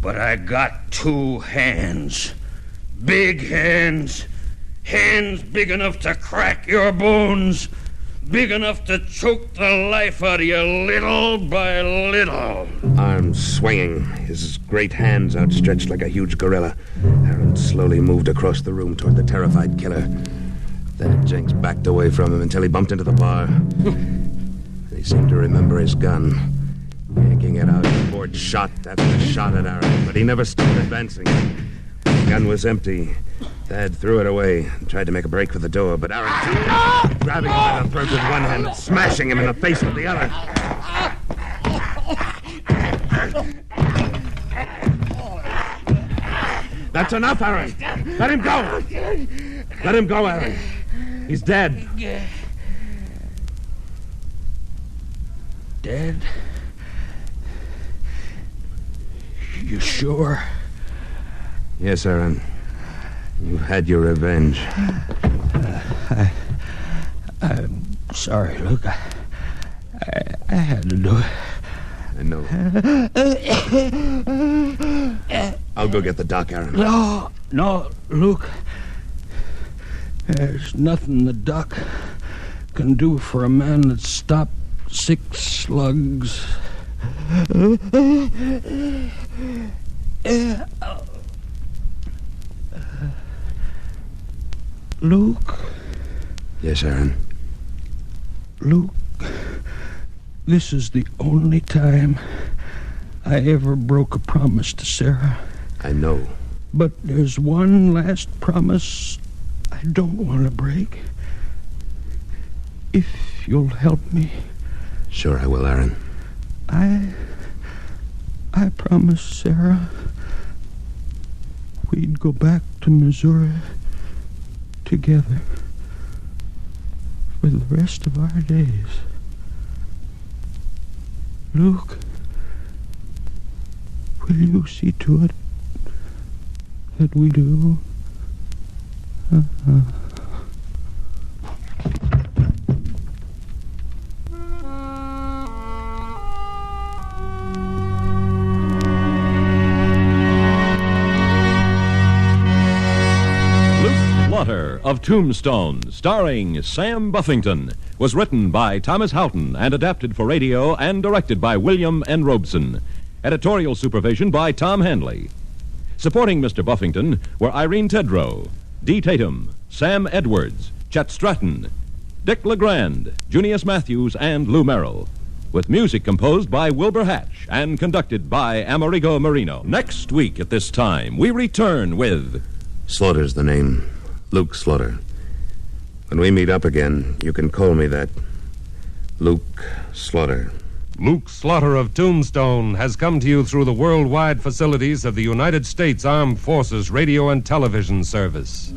Speaker 4: But I got two hands. Big hands. Hands big enough to crack your bones. Big enough to choke the life out of you little by little.
Speaker 19: Arms swinging, his great hands outstretched like a huge gorilla, Aaron slowly moved across the room toward the terrified killer. Then Jenks backed away from him until he bumped into the bar. He seemed to remember his gun. Yanking it out, he poured shot after shot at Aaron, but he never stopped advancing. The gun was empty. Thad threw it away and tried to make a break for the door, but Aaron grabbing him by the throat with one hand and smashing him in the face with the other. That's enough, Aaron. Let him go. Let him go, Aaron. He's dead.
Speaker 4: Dead? You sure?
Speaker 19: Yes, Aaron. You've had your revenge.
Speaker 4: I'm sorry, Luke. I had to do it.
Speaker 19: I know. I'll go get the doc, Aaron.
Speaker 4: No, Luke. There's nothing the doc can do for a man that's stopped 6 slugs. Luke?
Speaker 19: Yes, Aaron.
Speaker 4: Luke, this is the only time I ever broke a promise to Sarah.
Speaker 19: I know.
Speaker 4: But there's one last promise I don't want to break. If you'll help me.
Speaker 19: Sure I will, Aaron.
Speaker 4: I promised Sarah we'd go back to Missouri together for the rest of our days. Luke, will you see to it that we do?
Speaker 20: Slaughter of Tombstone, starring Sam Buffington, was written by Thomas Houghton and adapted for radio and directed by William N. Robeson. Editorial supervision by Tom Handley. Supporting Mr. Buffington were Irene Tedrow, Dee Tatum, Sam Edwards, Chet Stratton, Dick LeGrand, Junius Matthews, and Lou Merrill. With music composed by Wilbur Hatch and conducted by Amerigo Marino. Next week at this time, we return with...
Speaker 19: Slaughter's the name. Luke Slaughter. When we meet up again, you can call me that. Luke Slaughter.
Speaker 7: Luke Slaughter of Tombstone has come to you through the worldwide facilities of the United States Armed Forces Radio and Television Service.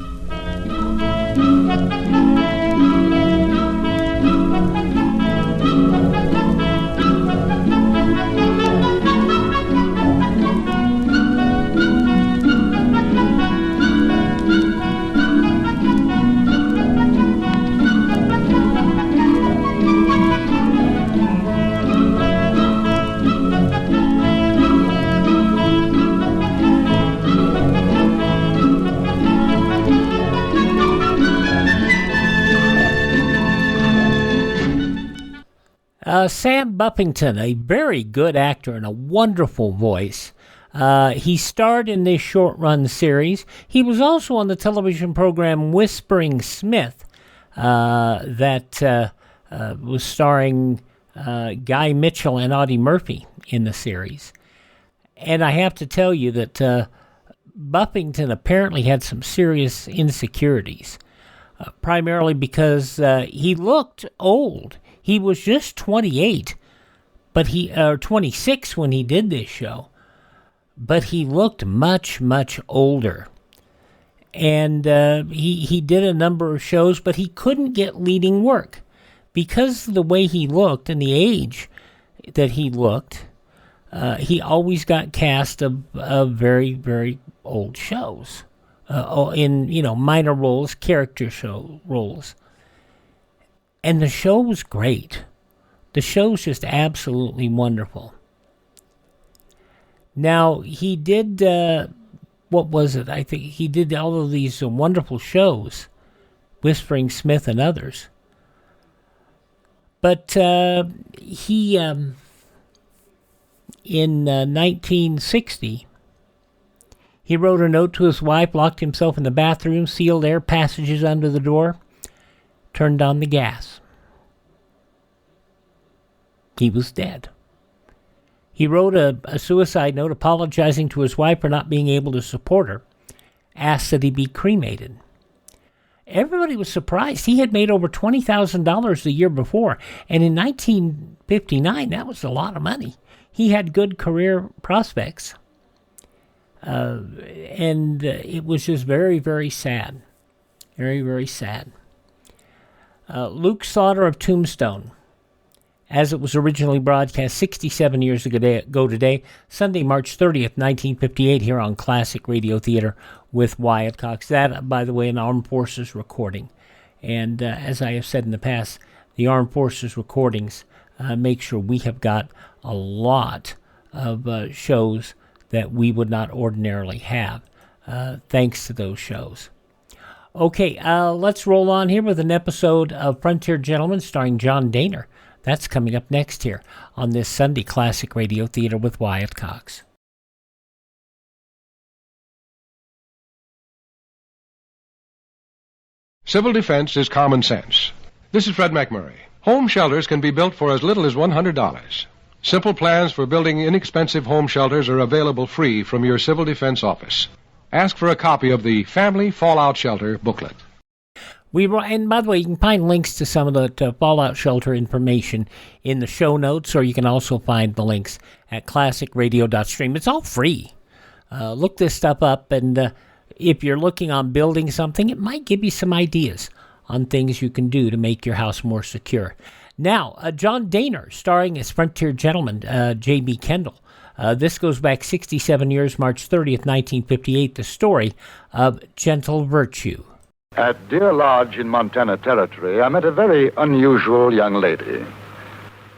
Speaker 8: Sam Buffington, a very good actor and a wonderful voice. He starred in this short-run series. He was also on the television program Whispering Smith that was starring Guy Mitchell and Audie Murphy in the series. And I have to tell you that Buffington apparently had some serious insecurities, primarily because he looked old. He was just 28, or 26 when he did this show, but he looked much, much older. And he did a number of shows, but he couldn't get leading work because of the way he looked and the age that he looked. He always got cast of very, very old shows in minor roles, character show roles. And the show was great. The show's just absolutely wonderful. Now, he did, what was it? I think he did all of these wonderful shows, Whispering Smith and others. But he, in 1960, he wrote a note to his wife, locked himself in the bathroom, sealed air passages under the door, turned on the gas. He was dead. He wrote a suicide note apologizing to his wife for not being able to support her, asked that he be cremated. Everybody was surprised. He had made over $20,000 the year before, and in 1959, that was a lot of money. He had good career prospects, and it was just very, very sad. Very, very sad. Luke Slaughter of Tombstone, as it was originally broadcast 67 years ago today, Sunday, March 30th, 1958, here on Classic Radio Theater with Wyatt Cox. That, by the way, an Armed Forces recording. And as I have said in the past, the Armed Forces recordings make sure we have got a lot of shows that we would not ordinarily have, thanks to those shows. Okay, let's roll on here with an episode of Frontier Gentlemen starring John Dehner. That's coming up next here on this Sunday Classic Radio Theater with Wyatt Cox.
Speaker 10: Civil defense is common sense. This is Fred McMurray. Home shelters can be built for as little as $100. Simple plans for building inexpensive home shelters are available free from your Civil Defense office. Ask for a copy of the Family Fallout Shelter booklet.
Speaker 8: And by the way, you can find links to some of the Fallout Shelter information in the show notes, or you can also find the links at classicradio.stream. It's all free. Look this stuff up, and if you're looking on building something, it might give you some ideas on things you can do to make your house more secure. Now, John Dehner, starring as Frontier Gentleman, J.B. Kendall. This goes back 67 years, March 30th, 1958, the story of Gentle Virtue.
Speaker 12: At Deer Lodge in Montana Territory, I met a very unusual young lady.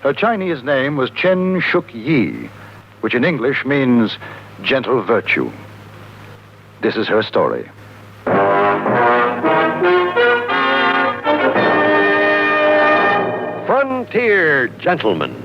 Speaker 12: Her Chinese name was Chen Shuk Yi, which in English means gentle virtue. This is her story.
Speaker 13: Frontier Gentlemen.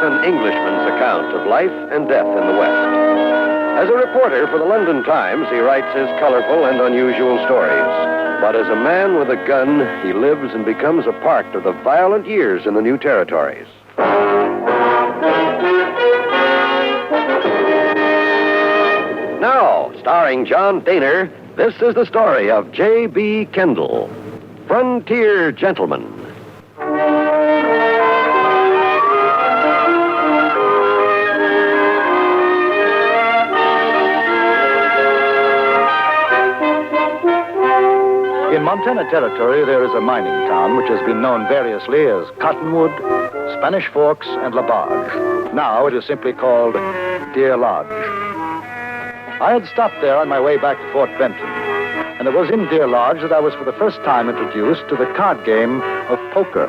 Speaker 13: An Englishman's account of life and death in the West. As a reporter for the London Times, he writes his colorful and unusual stories. But as a man with a gun, he lives and becomes a part of the violent years in the new territories. Now, starring John Dehner, this is the story of J.B. Kendall, Frontier Gentleman.
Speaker 12: In Montana Territory, there is a mining town which has been known variously as Cottonwood, Spanish Forks, and La Barge. Now it is simply called Deer Lodge. I had stopped there on my way back to Fort Benton, and it was in Deer Lodge that I was for the first time introduced to the card game of poker.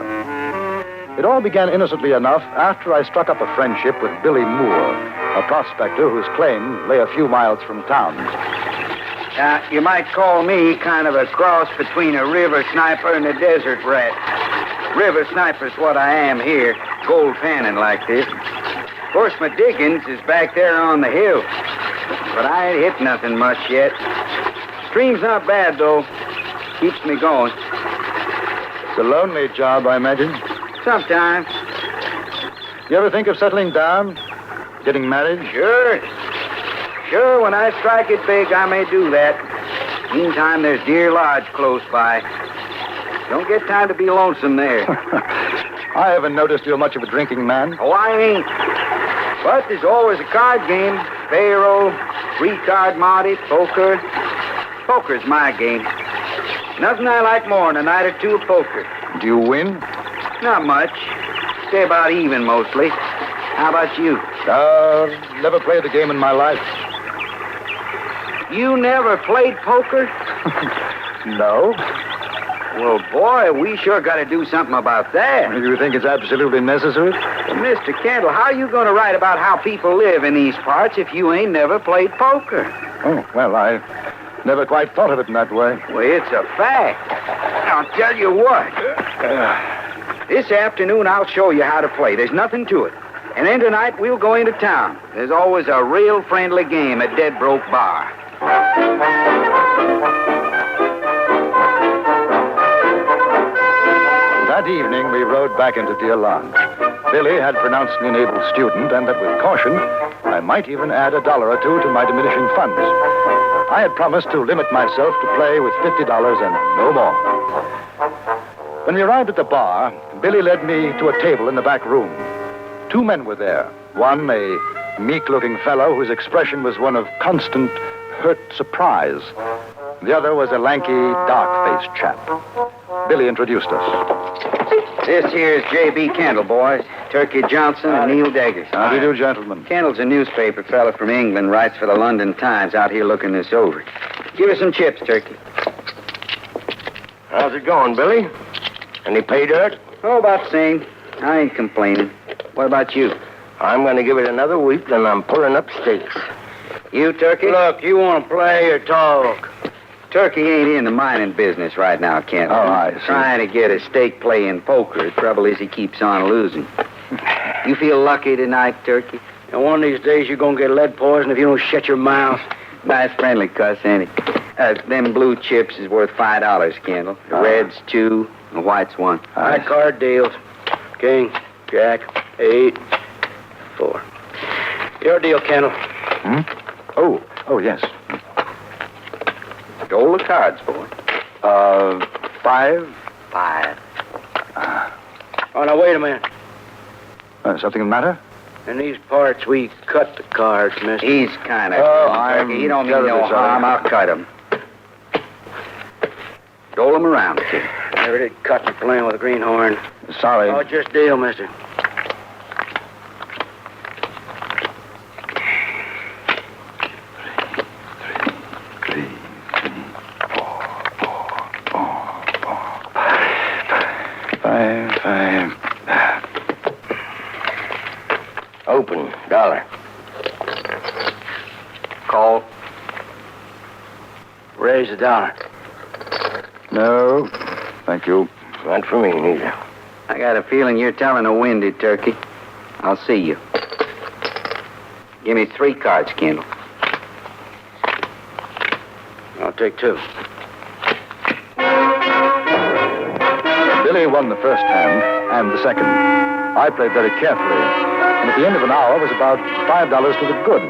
Speaker 12: It all began innocently enough after I struck up a friendship with Billy Moore, a prospector whose claim lay a few miles from town.
Speaker 14: You might call me kind of a cross between a river sniper and a desert rat. River sniper's what I am here, gold panning like this. Of course, my diggings is back there on the hill, but I ain't hit nothing much yet. Stream's not bad, though. Keeps me going.
Speaker 12: It's a lonely job, I imagine.
Speaker 14: Sometimes.
Speaker 12: You ever think of settling down? Getting married?
Speaker 14: Sure. Sure, when I strike it big, I may do that. Meantime, there's Deer Lodge close by. Don't get time to be lonesome there.
Speaker 12: I haven't noticed you're much of a drinking man.
Speaker 14: Oh, I ain't. But there's always a card game. Faro, three-card Monte, poker. Poker's my game. Nothing I like more than a night or two of poker.
Speaker 12: Do you win?
Speaker 14: Not much. Stay about even, mostly. How about you?
Speaker 12: Never played the game in my life.
Speaker 14: You never played poker?
Speaker 12: No.
Speaker 14: Well, boy, we sure got to do something about that.
Speaker 12: You think it's absolutely necessary?
Speaker 14: Well, Mr. Kendall, how are you going to write about how people live in these parts if you ain't never played poker?
Speaker 12: Oh, well, I never quite thought of it in that way.
Speaker 14: Well, it's a fact. I'll tell you what. This afternoon, I'll show you how to play. There's nothing to it. And then tonight, we'll go into town. There's always a real friendly game at Dead Broke Bar.
Speaker 12: That evening, we rode back into Deer Lodge. Billy had pronounced me an able student, and that with caution, I might even add $1 or $2 to my diminishing funds. I had promised to limit myself to play with $50 and no more. When we arrived at the bar, Billy led me to a table in the back room. 2 men were there. One, a meek-looking fellow whose expression was one of constant, hurt surprise. The other was a lanky, dark-faced chap. Billy introduced us.
Speaker 14: This here's J.B. Kendall, boys. Turkey Johnson and Neil Daggers.
Speaker 12: How do you do, gentlemen?
Speaker 14: Kendall's a newspaper fella from England, writes for the London Times, out here looking this over. Give us some chips, Turkey.
Speaker 15: How's it going, Billy? Any pay dirt?
Speaker 14: Oh, about the same. I ain't complaining. What about you?
Speaker 15: I'm going to give it another week, then I'm pulling up stakes.
Speaker 14: You, Turkey?
Speaker 15: Look, you want to play or talk?
Speaker 14: Turkey ain't in the mining business right now, Kendall.
Speaker 12: Oh, I see.
Speaker 14: Trying to get a stake play in poker. The trouble is he keeps on losing. You feel lucky tonight, Turkey?
Speaker 15: And one of these days you're going to get lead poison if you don't shut your mouth.
Speaker 14: Nice friendly cuss, ain't he? Them blue chips is worth $5, Kendall. The red's 2, the white's 1.
Speaker 15: High card deals. King, Jack, 8, 4. Your deal, Kendall.
Speaker 12: Oh, yes.
Speaker 14: Roll the cards, boy.
Speaker 12: 5.
Speaker 14: 5.
Speaker 15: Oh, now, wait a minute.
Speaker 12: Something the matter?
Speaker 15: In these parts, we cut the cards, mister.
Speaker 14: He's kind of...
Speaker 12: He
Speaker 14: don't mean no harm. I'll cut him. Roll him around, kid.
Speaker 15: Never did cut me playing with a greenhorn.
Speaker 12: Sorry.
Speaker 15: Oh, just deal, mister. Open. $1.
Speaker 14: Call.
Speaker 15: Raise $1.
Speaker 12: No, thank you.
Speaker 15: Not for me, neither.
Speaker 14: I got a feeling you're telling a windy, Turkey. I'll see you. Give me 3 cards, Kendall.
Speaker 15: I'll take 2.
Speaker 12: Billy won the first hand and the second. I played very carefully, and at the end of an hour was about $5 to the good.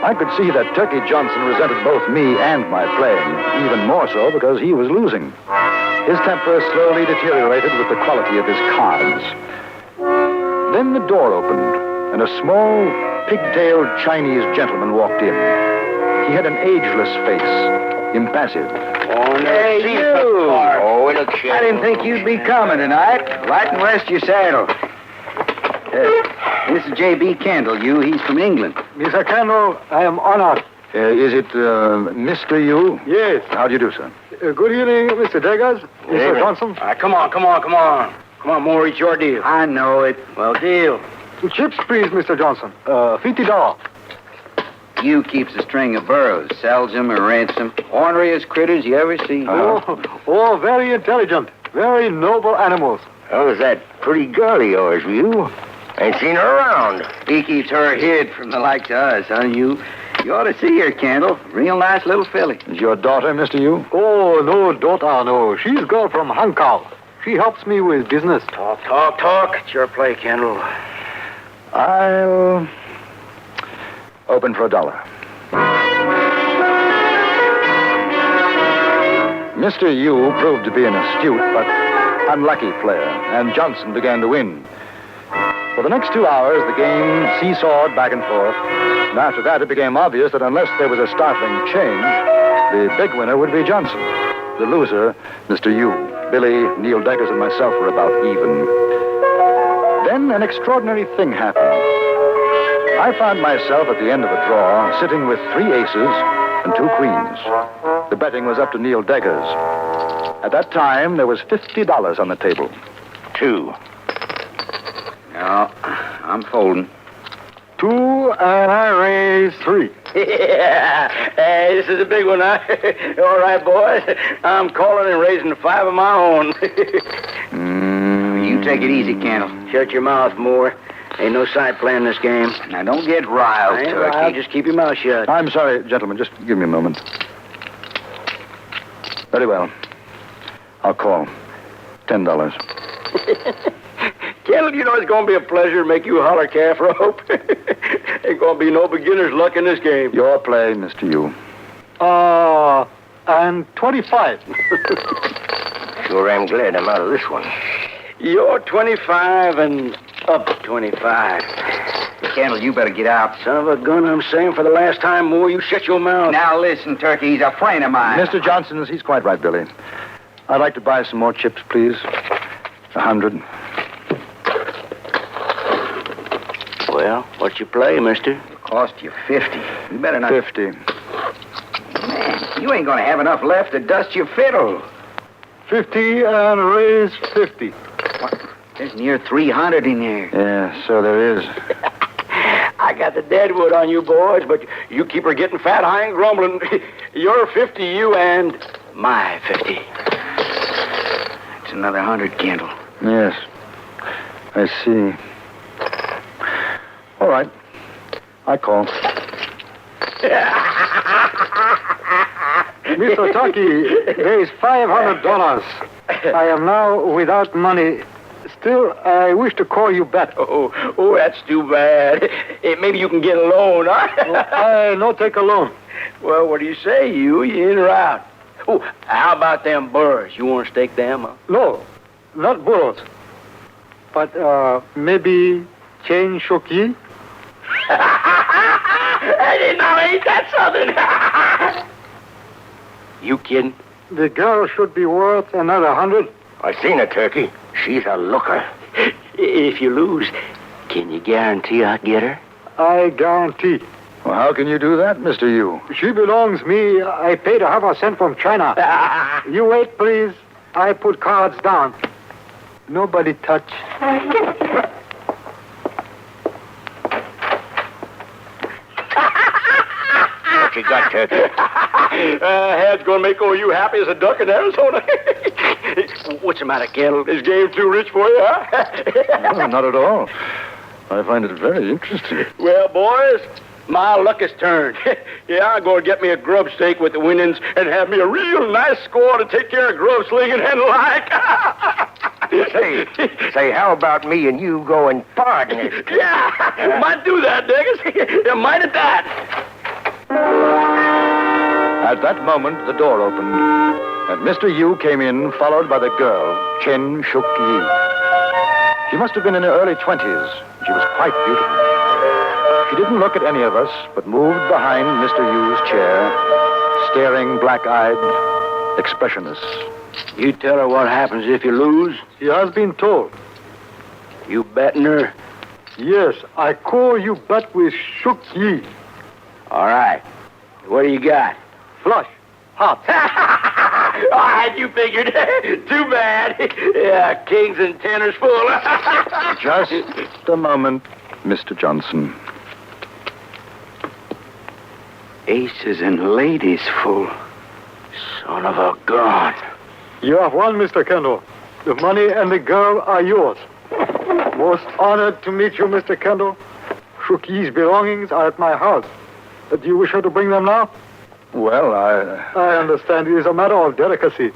Speaker 12: I could see that Turkey Johnson resented both me and my playing, even more so because he was losing. His temper slowly deteriorated with the quality of his cards. Then the door opened, and a small, pigtailed Chinese gentleman walked in. He had an ageless face, impassive.
Speaker 14: Hey, you!
Speaker 15: Oh, it looks shit.
Speaker 14: I didn't think you'd be coming tonight. Light and rest your saddle. This is J.B. Kendall. He's from England.
Speaker 12: Mr. Kendall, I am honored. Is it Mr. Yu?
Speaker 16: Yes.
Speaker 12: How do you do, sir?
Speaker 16: Good evening, Mr. Daggers, Mr. Johnson.
Speaker 15: Come on. Come on, Moore, it's your deal.
Speaker 14: I know it.
Speaker 15: Well, deal.
Speaker 2: Chips, please, Mr. Johnson. $50.
Speaker 14: You keeps a string of burros, sells them or rents them. Orneriest critters you ever see.
Speaker 2: Oh, very intelligent. Very noble animals.
Speaker 15: Oh, is that pretty girl of yours, you? Ain't seen her around.
Speaker 14: He keeps her hid from the likes of us, huh? You ought to see her, Kendall. Real nice little filly.
Speaker 12: Is your daughter, Mr. Yu?
Speaker 2: Oh, no, daughter, no. She's girl from Hong Kong. She helps me with business.
Speaker 15: Talk. It's your play, Kendall.
Speaker 12: I'll open for $1. Mr. Yu proved to be an astute but unlucky player, and Johnson began to win. For the next 2 hours, the game seesawed back and forth, and after that it became obvious that unless there was a startling change, the big winner would be Johnson. The loser, Mr. Yu. Billy, Neil Deckers, and myself were about even. Then an extraordinary thing happened. I found myself at the end of a draw, sitting with 3 aces and 2 queens. The betting was up to Neil Deckers. At that time, there was $50 on the table.
Speaker 14: 2. No, I'm folding.
Speaker 2: 2, and I raise 3.
Speaker 15: Yeah. Hey, this is a big one, huh? All right, boys. I'm calling and raising 5 of my own.
Speaker 14: You take it easy, Kendall.
Speaker 15: Shut your mouth, Moore. Ain't no side playing this game.
Speaker 14: Now, don't get riled,
Speaker 15: I ain't
Speaker 14: Turkey.
Speaker 15: riled. Just keep your mouth shut.
Speaker 12: I'm sorry, gentlemen. Just give me a moment. Very well. I'll call. $10.
Speaker 15: Kendall, you know it's going to be a pleasure to make you holler calf rope. Ain't going to be no beginner's luck in this game.
Speaker 12: Your play, Mr. Yu.
Speaker 2: And 25.
Speaker 15: Sure am glad I'm out of this one. You're 25 and up 25.
Speaker 14: Kendall, you better get out.
Speaker 15: Son of a gun, I'm saying for the last time, Moore, you shut your mouth.
Speaker 14: Now listen, Turkey, he's a friend of mine.
Speaker 12: Mr. Johnson, he's quite right, Billy. I'd like to buy some more chips, please. 100.
Speaker 15: Well, what's your play, mister?
Speaker 14: It'll cost you 50. You better not...
Speaker 12: 50.
Speaker 14: Man, you ain't gonna have enough left to dust your fiddle.
Speaker 2: 50 and raise 50.
Speaker 14: What? There's near 300 in there.
Speaker 12: Yeah, so there is.
Speaker 15: I got the deadwood on you boys, but you keep her getting fat, I ain't grumbling. You're 50, you, and my 50.
Speaker 14: It's another 100, Kendall.
Speaker 12: Yes. I see. All right. I call.
Speaker 2: Mr. Turkey, there is $500. I am now without money. Still, I wish to call you back.
Speaker 15: Oh, that's too bad. Maybe you can get a loan, huh?
Speaker 2: I no take a loan.
Speaker 15: Well, what do you say, you? You in or out? Oh, how about them burrs? You want to stake them, huh?
Speaker 2: No, not burros. But, maybe chain shoki?
Speaker 15: Ain't that something? You kidding?
Speaker 2: The girl should be worth another 100.
Speaker 15: I seen her, Turkey. She's a looker. If you lose, can you guarantee I'll get her?
Speaker 2: I guarantee.
Speaker 12: Well, how can you do that, Mr. Yu?
Speaker 2: She belongs me. I paid her half a cent from China. You wait, please. I put cards down. Nobody touch.
Speaker 15: What you got, Turkey? Head's gonna make all you happy as a duck in Arizona. What's the matter, Kendall? This game too rich for you, huh?
Speaker 12: No, not at all. I find it very interesting.
Speaker 15: Well, boys, my luck has turned. Yeah, I'm going to get me a grub steak with the winnings and have me a real nice score to take care of grub slinging and like. Say, how about me and you going partners? Yeah, might do that, Diggers. Yeah, might at that.
Speaker 12: At that moment, the door opened, and Mr. Yu came in, followed by the girl, Chen Shuk Yi. She must have been in her early 20s. She was quite beautiful. She didn't look at any of us, but moved behind Mr. Yu's chair, staring black-eyed, expressionless.
Speaker 15: You tell her what happens if you lose?
Speaker 2: She has been told.
Speaker 15: You betting her?
Speaker 2: Yes, I call you bet with Shuk Yi.
Speaker 15: All right. What do you got?
Speaker 2: Flush. Hot.
Speaker 15: I had you figured. Too bad. Yeah, kings and tenors full.
Speaker 12: Just a moment, Mr. Johnson.
Speaker 14: Aces and ladies full. Son of a gun.
Speaker 2: You have won, Mr. Kendall. The money and the girl are yours. Most honored to meet you, Mr. Kendall. Shookie's belongings are at my house. Do you wish her to bring them now?
Speaker 12: Well,
Speaker 2: I understand. It is a matter of delicacy.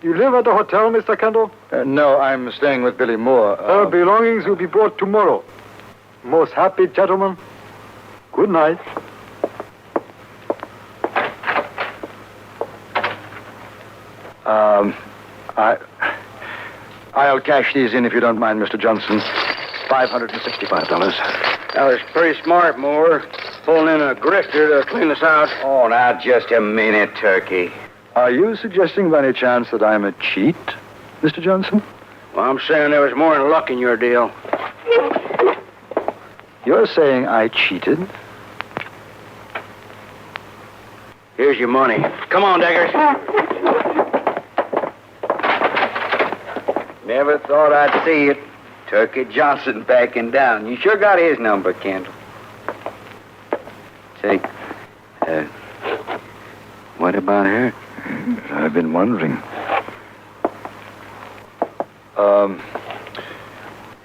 Speaker 2: You live at the hotel, Mr. Kendall?
Speaker 12: No, I'm staying with Billy Moore.
Speaker 2: Her belongings will be brought tomorrow. Most happy gentlemen. Good night.
Speaker 12: I'll cash these in if you don't mind, Mr. Johnson. $565.
Speaker 14: That was pretty smart, Moore. Pulling in a grifter to clean us out. Oh, now, just a minute, Turkey.
Speaker 12: Are you suggesting by any chance that I'm a cheat, Mr. Johnson?
Speaker 14: Well, I'm saying there was more than luck in your deal.
Speaker 12: You're saying I cheated?
Speaker 14: Here's your money. Come on, Deggers. Never thought I'd see it. Turkey Johnson backing down. You sure got his number, Kendall. Say, what about her?
Speaker 12: I've been wondering.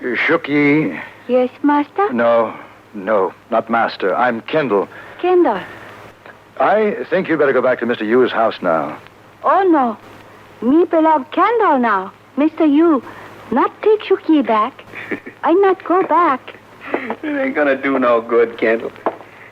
Speaker 12: Shookie?
Speaker 1: Yes, master?
Speaker 12: No, not master. I'm Kendall.
Speaker 1: Kendall.
Speaker 12: I think you'd better go back to Mr. Yu's house now.
Speaker 1: Oh, no. Me beloved Kendall now. Mr. Yu, not take Shookie back. I not go back.
Speaker 14: It ain't gonna do no good, Kendall.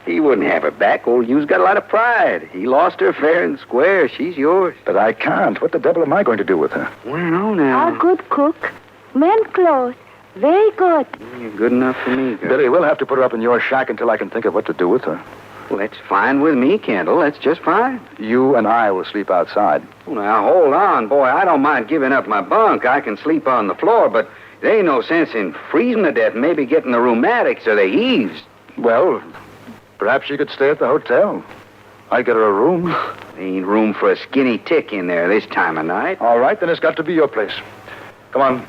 Speaker 14: He wouldn't have her back. Old Yu's got a lot of pride. He lost her fair and square. She's yours.
Speaker 12: But I can't. What the devil am I going to do with her?
Speaker 14: Well, now.
Speaker 1: A good cook. Men clothes. Very good.
Speaker 14: You're good enough for me, girl.
Speaker 12: Billy, we'll have to put her up in your shack until I can think of what to do with her.
Speaker 14: Well, that's fine with me, Kendall. That's just fine.
Speaker 12: You and I will sleep outside.
Speaker 14: Well, now, hold on, boy. I don't mind giving up my bunk. I can sleep on the floor, but there ain't no sense in freezing to death and maybe getting the rheumatics or the heaves.
Speaker 12: Well, perhaps she could stay at the hotel. I get her a room.
Speaker 14: There ain't room for a skinny tick in there this time of night.
Speaker 12: All right, then it's got to be your place. Come on.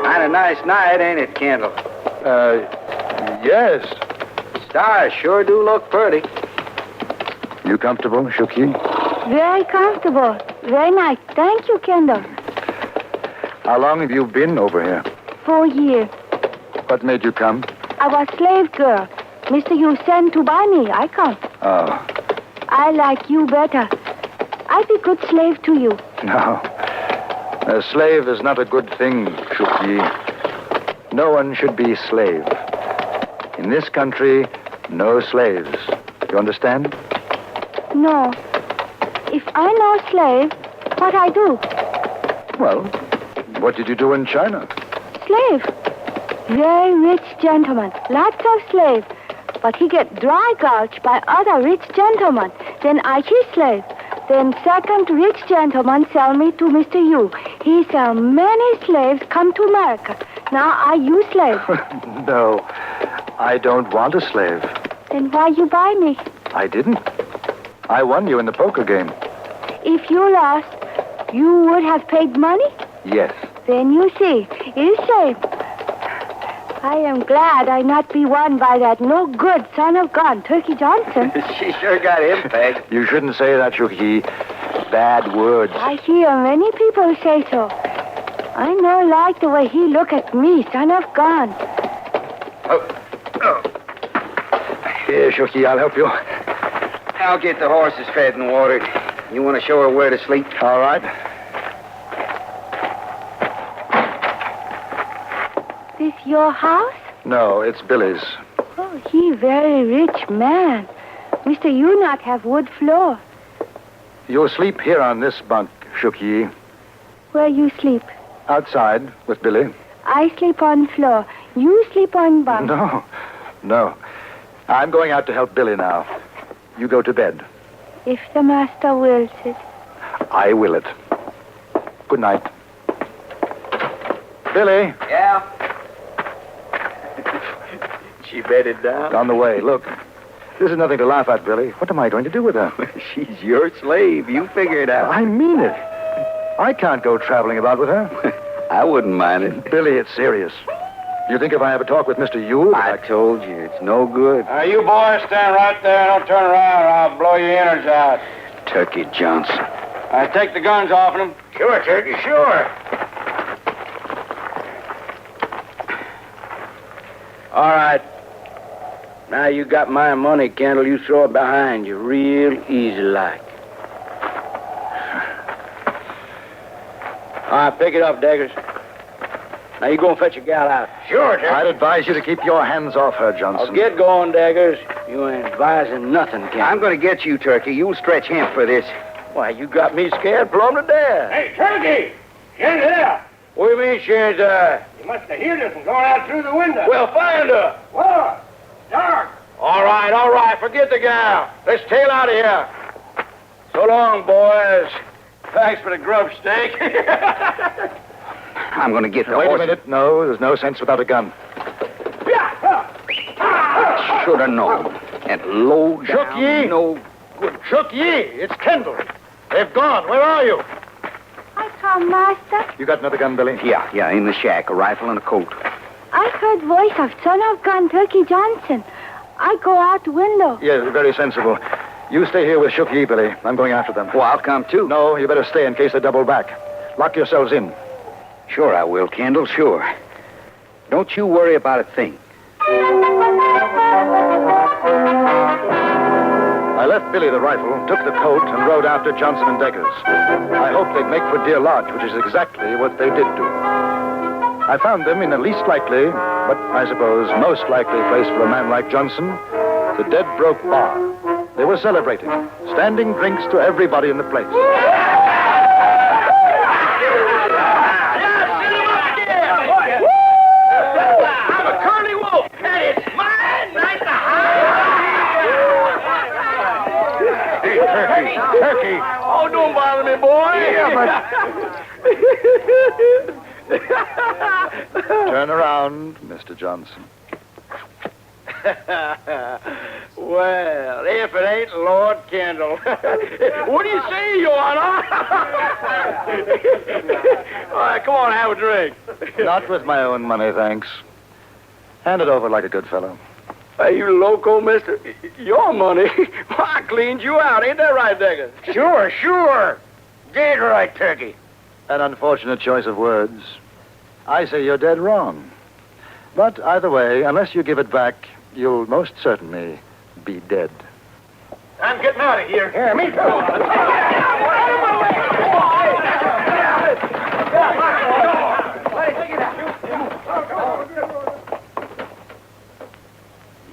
Speaker 14: Kind of nice night, ain't it, Kendall?
Speaker 12: Yes.
Speaker 14: Stars sure do look pretty.
Speaker 12: You comfortable, Shookie?
Speaker 1: Very comfortable. Very nice. Thank you, Kendall.
Speaker 12: How long have you been over here?
Speaker 1: 4 years.
Speaker 12: What made you come?
Speaker 1: I was slave girl. Mr. Yu sent to buy me. I come.
Speaker 12: Oh.
Speaker 1: I like you better. I be good slave to you.
Speaker 12: No. A slave is not a good thing, Shookie. No one should be slave. In this country, no slaves. You understand?
Speaker 1: No. If I no slave, what I do?
Speaker 12: Well, what did you do in China?
Speaker 1: Slave. Very rich gentleman. Lots of slave. But he get dry gulch by other rich gentlemen. Then I his slave. Then second rich gentleman sell me to Mr. Yu. He sell many slaves come to America. Now I you slave.
Speaker 12: No, I don't want a slave.
Speaker 1: Then why you buy me?
Speaker 12: I didn't. I won you in the poker game.
Speaker 1: If you lost, you would have paid money?
Speaker 12: Yes.
Speaker 1: Then you see, it is safe. I am glad I not be won by that no good son of gun, Turkey Johnson.
Speaker 14: She sure got him pegged.
Speaker 12: You shouldn't say that, Shookie. Bad words.
Speaker 1: I hear many people say so. I no like the way he look at me, son of gun.
Speaker 12: Here, Shookie, I'll help you.
Speaker 14: I'll get the horses fed and watered. You want to show her where to sleep?
Speaker 12: All right.
Speaker 1: This your house?
Speaker 12: No, it's Billy's.
Speaker 1: Oh, he very rich man. Mr. You not have wood floor.
Speaker 12: You'll sleep here on this bunk, Shookie.
Speaker 1: Where you sleep?
Speaker 12: Outside with Billy.
Speaker 1: I sleep on floor. You sleep on bunk.
Speaker 12: No. I'm going out to help Billy now. You go to bed.
Speaker 1: If the master wills it.
Speaker 12: I will it. Good night. Billy.
Speaker 14: Yeah? She bedded down?
Speaker 12: On the way. Look, this is nothing to laugh at, Billy. What am I going to do with her?
Speaker 14: She's your slave. You figure it out.
Speaker 12: I mean it. I can't go traveling about with her.
Speaker 14: I wouldn't mind it.
Speaker 12: Billy, it's serious. You think if I have a talk with Mr. Yule...
Speaker 14: I told you, it's no good.
Speaker 5: You boys stand right there. Don't turn around or I'll blow your innards out.
Speaker 14: Turkey Johnson.
Speaker 5: Take the guns off of them.
Speaker 14: Sure, Turkey, sure. All right. Now you got my money, Kendall. You throw it behind you real easy like. All right, pick it up, Daggers. Now you go and fetch your gal out. Sure, Turkey.
Speaker 12: I'd advise you to keep your hands off her, Johnson.
Speaker 14: Oh, get going, Daggers. You ain't advising nothing, Kendall. I'm going to get you, Turkey. You'll stretch him for this. Why, you got me scared plumb to death.
Speaker 5: Hey, Turkey! She's there!
Speaker 14: What do you mean, she's
Speaker 5: You must have heard us from going out through the window.
Speaker 14: Well, find her.
Speaker 5: What? Dark.
Speaker 14: All right. Forget the gal. Let's tail out of here. So long, boys. Thanks for the grub steak. I'm going to get the
Speaker 12: Wait
Speaker 14: horse.
Speaker 12: a minute. No, there's no sense without a gun.
Speaker 14: Should have known. And low down.
Speaker 12: Shook Ye!
Speaker 14: No.
Speaker 12: Shook Ye! It's Kendall. They've gone. Where are you?
Speaker 1: I come, Master.
Speaker 12: You got another gun, Billy?
Speaker 14: Yeah, in the shack. A rifle and a coat.
Speaker 1: I heard voice of son of gun Turkey Johnson. I go out the window.
Speaker 12: Yes, very sensible. You stay here with Shook Ye, Billy. I'm going after them.
Speaker 14: Well, I'll come too.
Speaker 12: No, you better stay in case they double back. Lock yourselves in.
Speaker 14: Sure I will, Kendall, sure. Don't you worry about a thing.
Speaker 12: I left Billy the rifle, took the coat, and rode after Johnson and Deckers. I hoped they'd make for Deer Lodge, which is exactly what they did do. I found them in the least likely, but I suppose most likely place for a man like Johnson, the Dead Broke Bar. They were celebrating, standing drinks to everybody in the place.
Speaker 14: Turkey. Oh, don't bother me, boy.
Speaker 12: Turn around, Mr. Johnson.
Speaker 14: Well, if it ain't Lord Kendall. What do you say, Your Honor? All right, come on, have a drink.
Speaker 12: Not with my own money, thanks. Hand it over like a good fellow.
Speaker 14: Are you loco, mister? Your money? I cleaned you out. Ain't that right, Decker? Sure. Dead right, Turkey.
Speaker 12: An unfortunate choice of words. I say you're dead wrong. But either way, unless you give it back, you'll most certainly be dead.
Speaker 5: I'm getting out of here.
Speaker 14: Yeah, me too.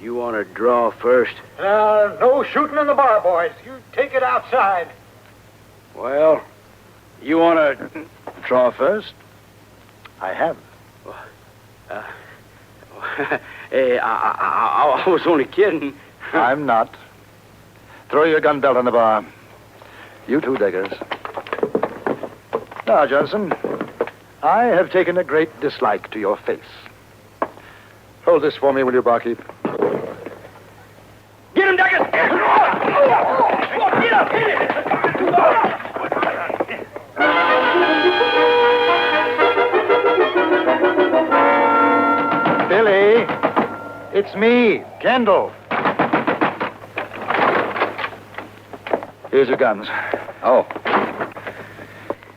Speaker 14: You want to draw first?
Speaker 5: No shooting in the bar, boys. You take it outside.
Speaker 14: Well, you want to...
Speaker 12: Draw first? I have.
Speaker 14: Hey, I was only kidding.
Speaker 12: I'm not. Throw your gun belt on the bar. You too, Deckers. Now, Johnson, I have taken a great dislike to your face. Hold this for me, will you, barkeep?
Speaker 14: Get him, Deckers! Get up! Hit it!
Speaker 12: Billy, it's me, Kendall. Here's your guns.
Speaker 14: Oh.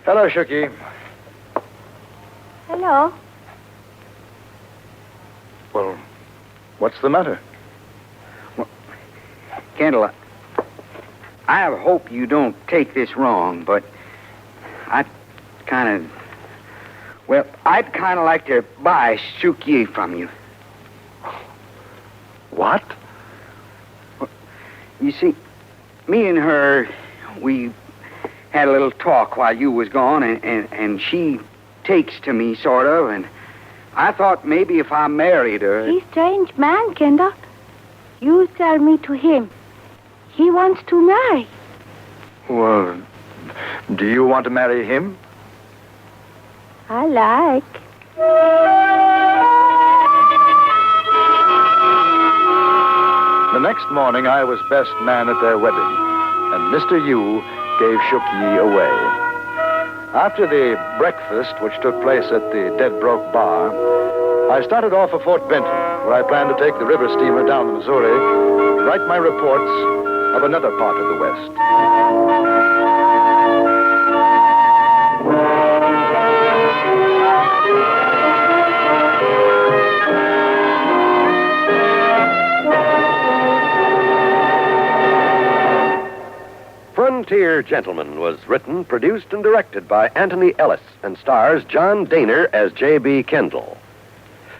Speaker 12: Hello, Shooky.
Speaker 1: Hello.
Speaker 12: Well, what's the matter?
Speaker 14: Kendall, I hope you don't take this wrong, but I'd kind of like to buy Shook Ye from you.
Speaker 12: What?
Speaker 14: You see, me and her, we had a little talk while you was gone, and she takes to me, sort of, and I thought maybe if I married her...
Speaker 1: He's a strange man, Kendall. You sell me to him. He wants to marry.
Speaker 12: Well, do you want to marry him?
Speaker 1: I like.
Speaker 12: next morning I was best man at their wedding, and Mr. Yu gave Shook Yi away. After the breakfast, which took place at the Dead Broke Bar, I started off for Fort Benton, where I planned to take the river steamer down the Missouri and write my reports of another part of the West.
Speaker 13: Frontier Gentleman was written, produced, and directed by Anthony Ellis and stars John Dehner as J.B. Kendall.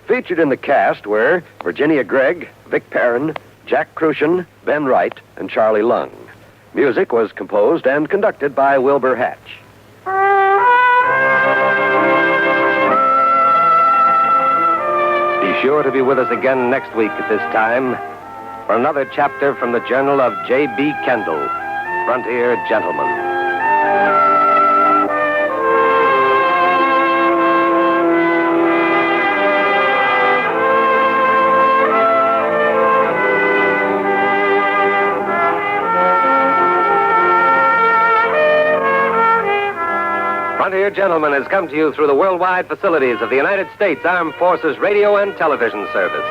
Speaker 13: Featured in the cast were Virginia Gregg, Vic Perrin, Jack Crucian, Ben Wright, and Charlie Lung. Music was composed and conducted by Wilbur Hatch. Be sure to be with us again next week at this time for another chapter from the Journal of J.B. Kendall, Frontier Gentleman. Frontier Gentleman has come to you through the worldwide facilities of the United States Armed Forces Radio and Television Service.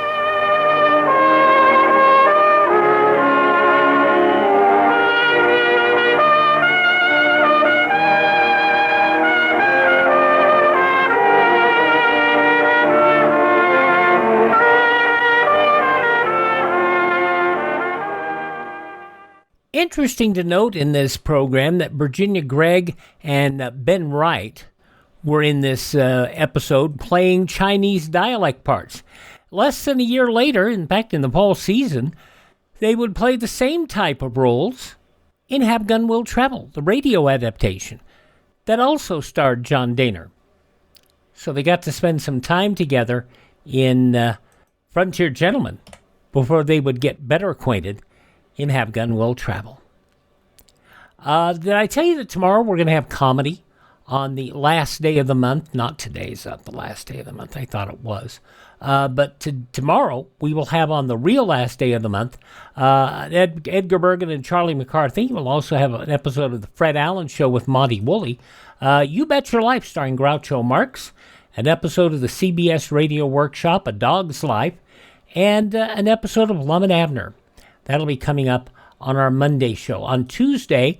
Speaker 8: Interesting to note in this program that Virginia Gregg and Ben Wright were in this episode playing Chinese dialect parts. Less than a year later, in fact, in the fall season, they would play the same type of roles in Have Gun Will Travel, the radio adaptation, that also starred John Dehner. So they got to spend some time together in Frontier Gentleman before they would get better acquainted in Have Gun Will Travel. Did I tell you that tomorrow we're going to have comedy on the last day of the month? Not today's not the last day of the month. I thought it was. But tomorrow we will have on the real last day of the month Edgar Bergen and Charlie McCarthy. We'll also have an episode of the Fred Allen Show with Monty Woolley. You Bet Your Life starring Groucho Marx. An episode of the CBS Radio Workshop, A Dog's Life. And an episode of Lum and Abner. That'll be coming up on our Monday show. On Tuesday,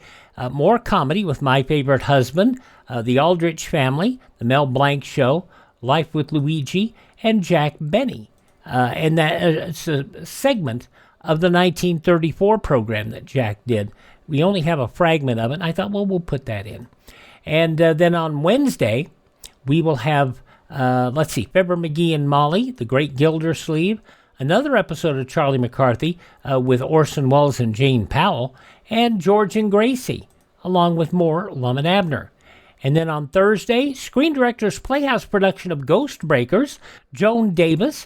Speaker 8: more comedy with My Favorite Husband, The Aldrich Family, The Mel Blanc Show, Life with Luigi, and Jack Benny. And that it's a segment of the 1934 program that Jack did. We only have a fragment of it, and I thought, well, we'll put that in. And then on Wednesday, we will have, Fibber McGee and Molly, The Great Gildersleeve, another episode of Charlie McCarthy with Orson Welles and Jane Powell, and George and Gracie, along with more Lum and Abner. And then on Thursday, Screen Directors Playhouse production of Ghost Breakers, Joan Davis,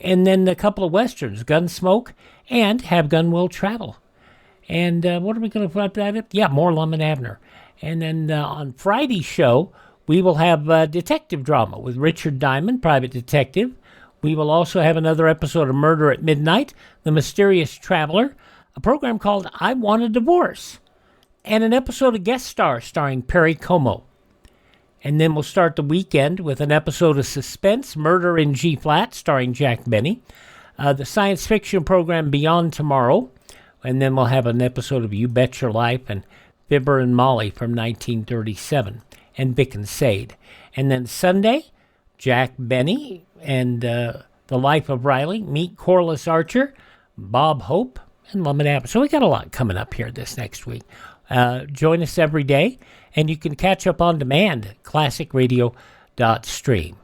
Speaker 8: and then a couple of westerns, Gunsmoke and Have Gun Will Travel. And what are we going to put that up? Yeah, more Lum and Abner. And then on Friday's show, we will have detective drama with Richard Diamond, Private Detective. We will also have another episode of Murder at Midnight, The Mysterious Traveler, a program called I Want a Divorce, and an episode of Guest Star starring Perry Como. And then we'll start the weekend with an episode of Suspense, Murder in G-Flat, starring Jack Benny, the science fiction program Beyond Tomorrow, and then we'll have an episode of You Bet Your Life and Fibber and Molly from 1937, and Vic and Sade. And then Sunday, Jack Benny and The Life of Riley, Meet Corliss Archer, Bob Hope, and Lum and Abner. So we got a lot coming up here this next week. Join us every day, and you can catch up on demand at classicradio.stream.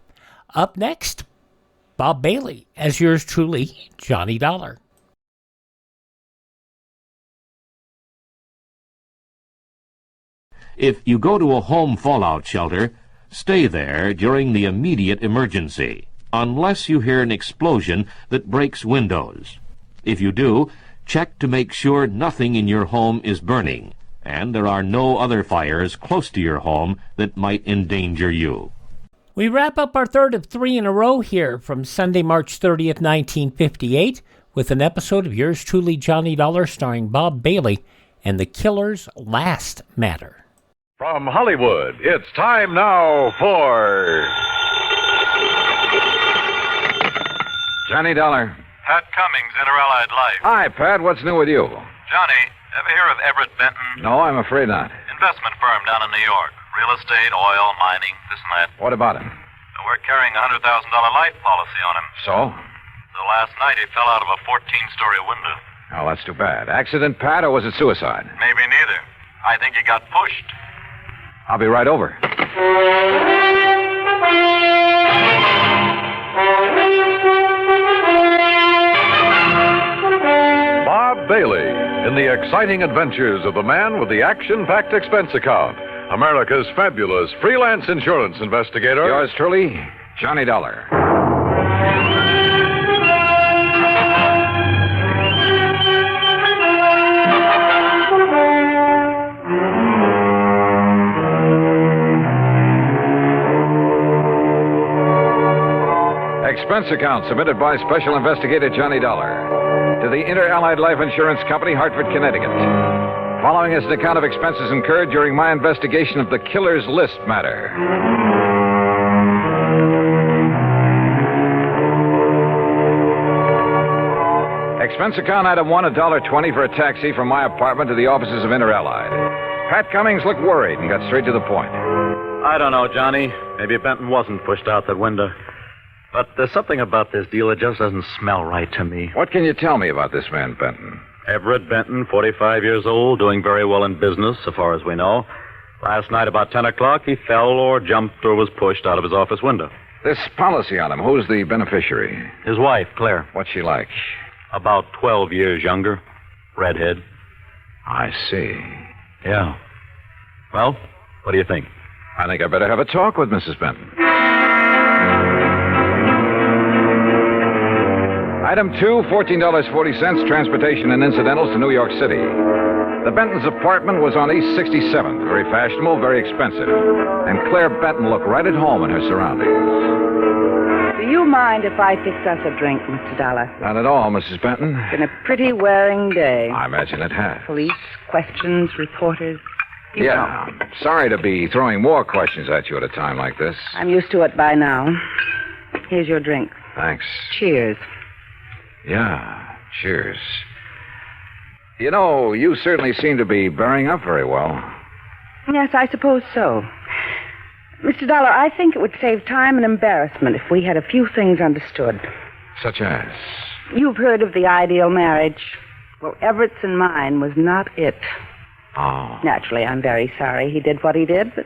Speaker 8: Up next, Bob Bailey, as yours truly, Johnny Dollar.
Speaker 16: If you go to a home fallout shelter, stay there during the immediate emergency, unless you hear an explosion that breaks windows. If you do, check to make sure nothing in your home is burning, and there are no other fires close to your home that might endanger you.
Speaker 8: We wrap up our third of three in a row here from Sunday, March 30th, 1958, with an episode of Yours Truly, Johnny Dollar, starring Bob Bailey and The Killer's Last Matter.
Speaker 9: From Hollywood, it's time now for...
Speaker 17: Johnny Dollar.
Speaker 9: Pat Cummings, Inter-Allied Life.
Speaker 17: Hi, Pat. What's new with you?
Speaker 9: Johnny, ever hear of Everett Benton?
Speaker 17: No, I'm afraid not.
Speaker 9: Investment firm down in New York. Real estate, oil, mining, this and that.
Speaker 17: What about him?
Speaker 9: We're carrying a $100,000 life policy on him.
Speaker 17: So?
Speaker 9: So last night he fell out of a 14-story window.
Speaker 17: Oh, that's too bad. Accident, Pat, or was it suicide?
Speaker 9: Maybe neither. I think he got pushed.
Speaker 17: I'll be right over.
Speaker 9: Bob Bailey in the exciting adventures of the man with the action-packed expense account. America's fabulous freelance insurance investigator.
Speaker 17: Yours truly, Johnny Dollar. Expense account submitted by Special Investigator Johnny Dollar to the Inter-Allied Life Insurance Company, Hartford, Connecticut. Following is an account of expenses incurred during my investigation of the Killer's List matter. Expense account item 1, $1.20 for a taxi from my apartment to the offices of Inter-Allied. Pat Cummings looked worried and got straight to the point.
Speaker 18: I don't know, Johnny. Maybe Benton wasn't pushed out that window. But there's something about this deal that just doesn't smell right to me.
Speaker 17: What can you tell me about this man, Benton?
Speaker 18: Everett Benton, 45 years old, doing very well in business, so far as we know. Last night about 10 o'clock, he fell or jumped or was pushed out of his office window.
Speaker 17: This policy on him, who's the beneficiary?
Speaker 18: His wife, Claire.
Speaker 17: What's she like?
Speaker 18: About 12 years younger. Redhead.
Speaker 17: I see.
Speaker 18: Yeah. Well, what do you think?
Speaker 17: I think I better have a talk with Mrs. Benton. Item 2, $14.40, transportation and incidentals to New York City. The Benton's apartment was on East 67th, very fashionable, very expensive. And Claire Benton looked right at home in her surroundings.
Speaker 24: Do you mind if I fix us a drink, Mr. Dollar?
Speaker 17: Not at all, Mrs. Benton.
Speaker 24: It's been a pretty wearing day.
Speaker 17: I imagine it has.
Speaker 24: Police, questions, reporters.
Speaker 17: Yeah. Sorry to be throwing more questions at you at a time like this.
Speaker 24: I'm used to it by now. Here's your drink.
Speaker 17: Thanks.
Speaker 24: Cheers.
Speaker 17: Yeah, cheers. You know, you certainly seem to be bearing up very well.
Speaker 24: Yes, I suppose so. Mr. Dollar, I think it would save time and embarrassment if we had a few things understood.
Speaker 17: Such as?
Speaker 24: You've heard of the ideal marriage. Well, Everett's and mine was not it.
Speaker 17: Oh.
Speaker 24: Naturally, I'm very sorry he did what he did, but...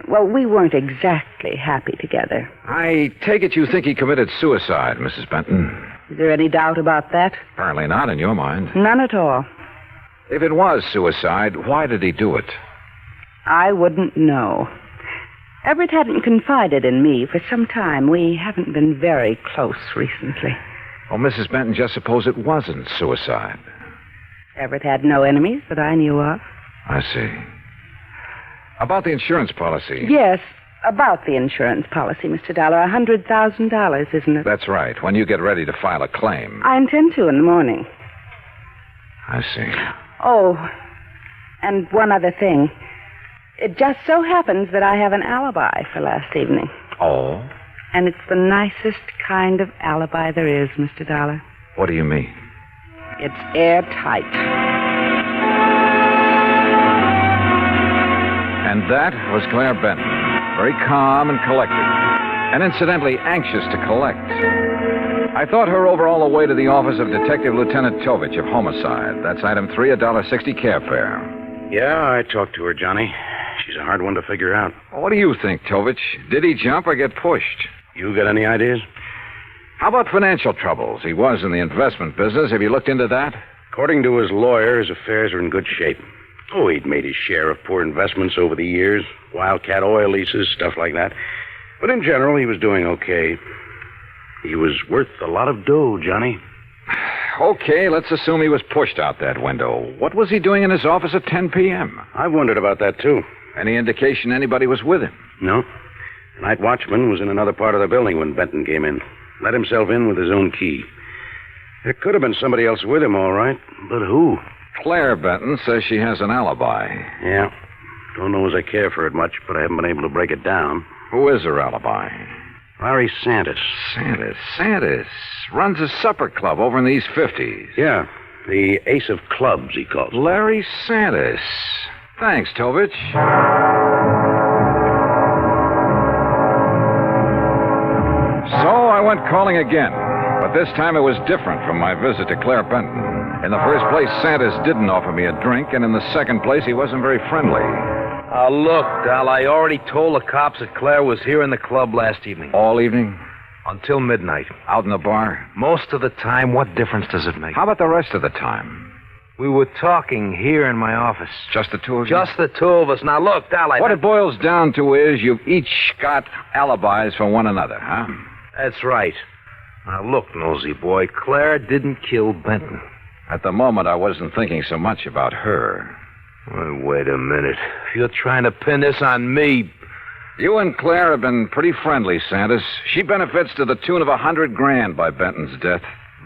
Speaker 24: Well, we weren't exactly happy together.
Speaker 17: I take it you think he committed suicide, Mrs. Benton.
Speaker 24: Is there any doubt about that?
Speaker 17: Apparently not in your mind.
Speaker 24: None at all.
Speaker 17: If it was suicide, why did he do it?
Speaker 24: I wouldn't know. Everett hadn't confided in me for some time. We haven't been very close recently.
Speaker 17: Well, Mrs. Benton, just suppose it wasn't suicide.
Speaker 24: Everett had no enemies that I knew of.
Speaker 17: I see. About the insurance policy.
Speaker 24: Yes, about the insurance policy, Mr. Dollar. $100,000, isn't it?
Speaker 17: That's right. When you get ready to file a claim.
Speaker 24: I intend to in the morning.
Speaker 17: I see.
Speaker 24: Oh, and one other thing. It just so happens that I have an alibi for last evening.
Speaker 17: Oh?
Speaker 24: And it's the nicest kind of alibi there is, Mr. Dollar.
Speaker 17: What do you mean?
Speaker 24: It's airtight.
Speaker 17: And that was Claire Benton, very calm and collected, and incidentally anxious to collect. I thought her over all the way to the office of Detective Lieutenant Tovich of Homicide. That's item 3, $1.60 cab fare.
Speaker 25: Yeah, I talked to her, Johnny. She's a hard one to figure out.
Speaker 17: What do you think, Tovich? Did he jump or get pushed?
Speaker 25: You got any ideas?
Speaker 17: How about financial troubles? He was in the investment business. Have you looked into that?
Speaker 25: According to his lawyer, his affairs are in good shape. Oh, he'd made his share of poor investments over the years. Wildcat oil leases, stuff like that. But in general, he was doing okay. He was worth a lot of dough, Johnny.
Speaker 17: Okay, let's assume he was pushed out that window. What was he doing in his office at 10 p.m.?
Speaker 25: I've wondered about that, too.
Speaker 17: Any indication anybody was with him?
Speaker 25: No. The night watchman was in another part of the building when Benton came in. Let himself in with his own key. There could have been somebody else with him, all right. But who?
Speaker 17: Claire Benton says she has an alibi.
Speaker 25: Yeah. Don't know as I care for it much, but I haven't been able to break it down.
Speaker 17: Who is her alibi?
Speaker 25: Larry Santis.
Speaker 17: Santis. Runs a supper club over in the East 50s.
Speaker 25: Yeah. The Ace of Clubs, he calls it.
Speaker 17: Larry Santis. Thanks, Tovich. So I went calling again, but this time it was different from my visit to Claire Benton. In the first place, Santis didn't offer me a drink, and in the second place, he wasn't very friendly.
Speaker 3: Look, Dal, I already told the cops that Claire was here in the club last evening.
Speaker 17: All evening?
Speaker 3: Until midnight.
Speaker 17: Out in the bar?
Speaker 3: Most of the time. What difference does it make?
Speaker 17: How about the rest of the time?
Speaker 3: We were talking here in my office.
Speaker 17: Just the two of you?
Speaker 3: Just the two of us. Now, look, Dal,
Speaker 17: What it boils down to is you've each got alibis for one another, huh?
Speaker 3: That's right. Now, look, nosy boy, Claire didn't kill Benton.
Speaker 17: At the moment, I wasn't thinking so much about her.
Speaker 3: Well, wait a minute. If you're trying to pin this on me...
Speaker 17: You and Claire have been pretty friendly, Santis. She benefits to the tune of $100,000 by Benton's death.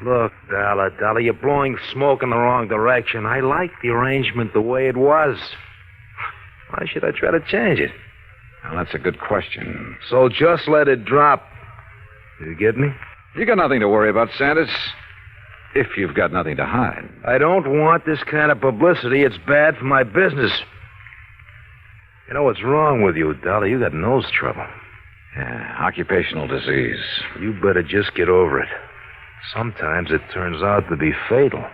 Speaker 3: Look, Dollar, you're blowing smoke in the wrong direction. I like the arrangement the way it was. Why should I try to change it?
Speaker 17: Well, that's a good question.
Speaker 3: So just let it drop. You get me?
Speaker 17: You got nothing to worry about, Santis. If you've got nothing to hide.
Speaker 3: I don't want this kind of publicity. It's bad for my business. You know what's wrong with you, Dollar? You got nose trouble.
Speaker 17: Yeah, occupational disease.
Speaker 3: You better just get over it. Sometimes it turns out to be fatal.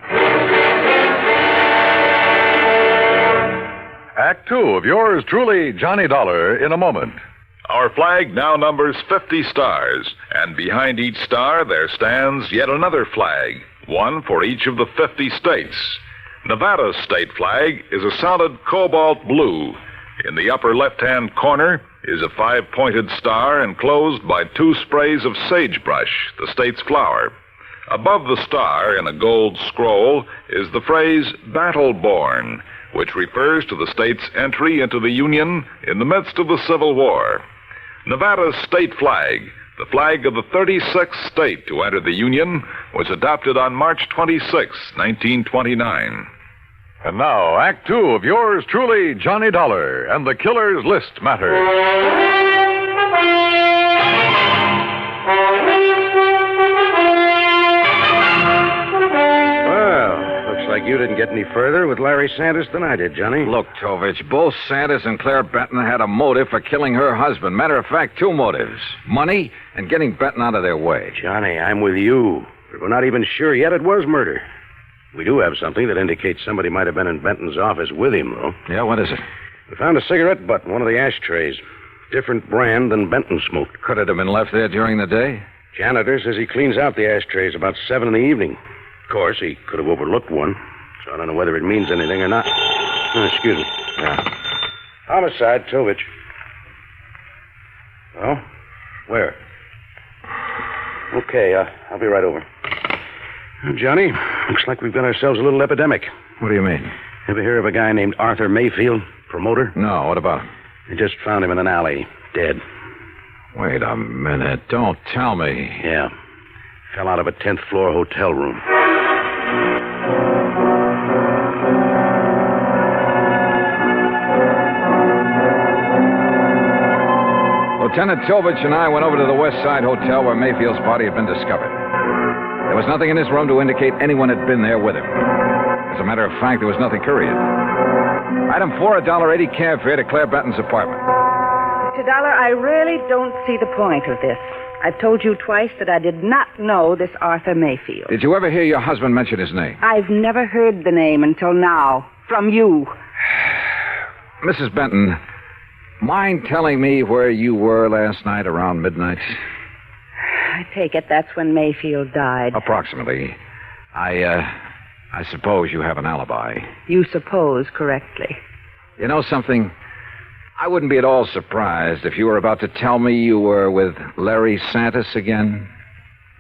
Speaker 9: Act 2 of yours truly, Johnny Dollar, in a moment.
Speaker 6: Our flag now numbers 50 stars, and behind each star there stands yet another flag, one for each of the 50 states. Nevada's state flag is a solid cobalt blue. In the upper left-hand corner is a 5-pointed star enclosed by 2 sprays of sagebrush, the state's flower. Above the star in a gold scroll is the phrase Battle-Born, which refers to the state's entry into the Union in the midst of the Civil War. Nevada's state flag, the flag of the 36th state to enter the Union, was adopted on March 26, 1929.
Speaker 9: And now, Act 2 of yours truly, Johnny Dollar, and the Killer's List Matter.
Speaker 25: Well, looks like you didn't get any further with Larry Santis than I did, Johnny.
Speaker 17: Look, Tovich, both Santis and Claire Benton had a motive for killing her husband. Matter of fact, 2 motives. Money and getting Benton out of their way.
Speaker 25: Johnny, I'm with you. But we're not even sure yet it was murder. We do have something that indicates somebody might have been in Benton's office with him, though.
Speaker 17: Yeah, what is it?
Speaker 25: We found a cigarette butt in one of the ashtrays. Different brand than Benton smoked.
Speaker 17: Could it have been left there during the day?
Speaker 25: Janitor says he cleans out the ashtrays about 7 in the evening. Of course, he could have overlooked one, so I don't know whether it means anything or not. Oh, excuse me.
Speaker 17: Yeah.
Speaker 25: Homicide, Tovich. Oh? Where? Okay, I'll be right over. Johnny, looks like we've got ourselves a little epidemic.
Speaker 17: What do you mean?
Speaker 25: Ever hear of a guy named Arthur Mayfield, promoter?
Speaker 17: No, what about him?
Speaker 25: They just found him in an alley, dead.
Speaker 17: Wait a minute. Don't tell me.
Speaker 25: Yeah. Fell out of a 10th floor hotel room.
Speaker 17: Lieutenant Tovich and I went over to the West Side Hotel where Mayfield's body had been discovered. There was nothing in his room to indicate anyone had been there with him. As a matter of fact, there was nothing couriered. Item 4, $1.80 cab fare to Claire Benton's apartment.
Speaker 24: Mr. Dollar, I really don't see the point of this. I've told you twice that I did not know this Arthur Mayfield.
Speaker 17: Did you ever hear your husband mention his name?
Speaker 24: I've never heard the name until now. From you.
Speaker 17: Mrs. Benton, mind telling me where you were last night around midnight?
Speaker 24: I take it that's when Mayfield died.
Speaker 17: Approximately. I suppose you have an alibi.
Speaker 24: You suppose correctly.
Speaker 17: You know something? I wouldn't be at all surprised if you were about to tell me you were with Larry Santis again.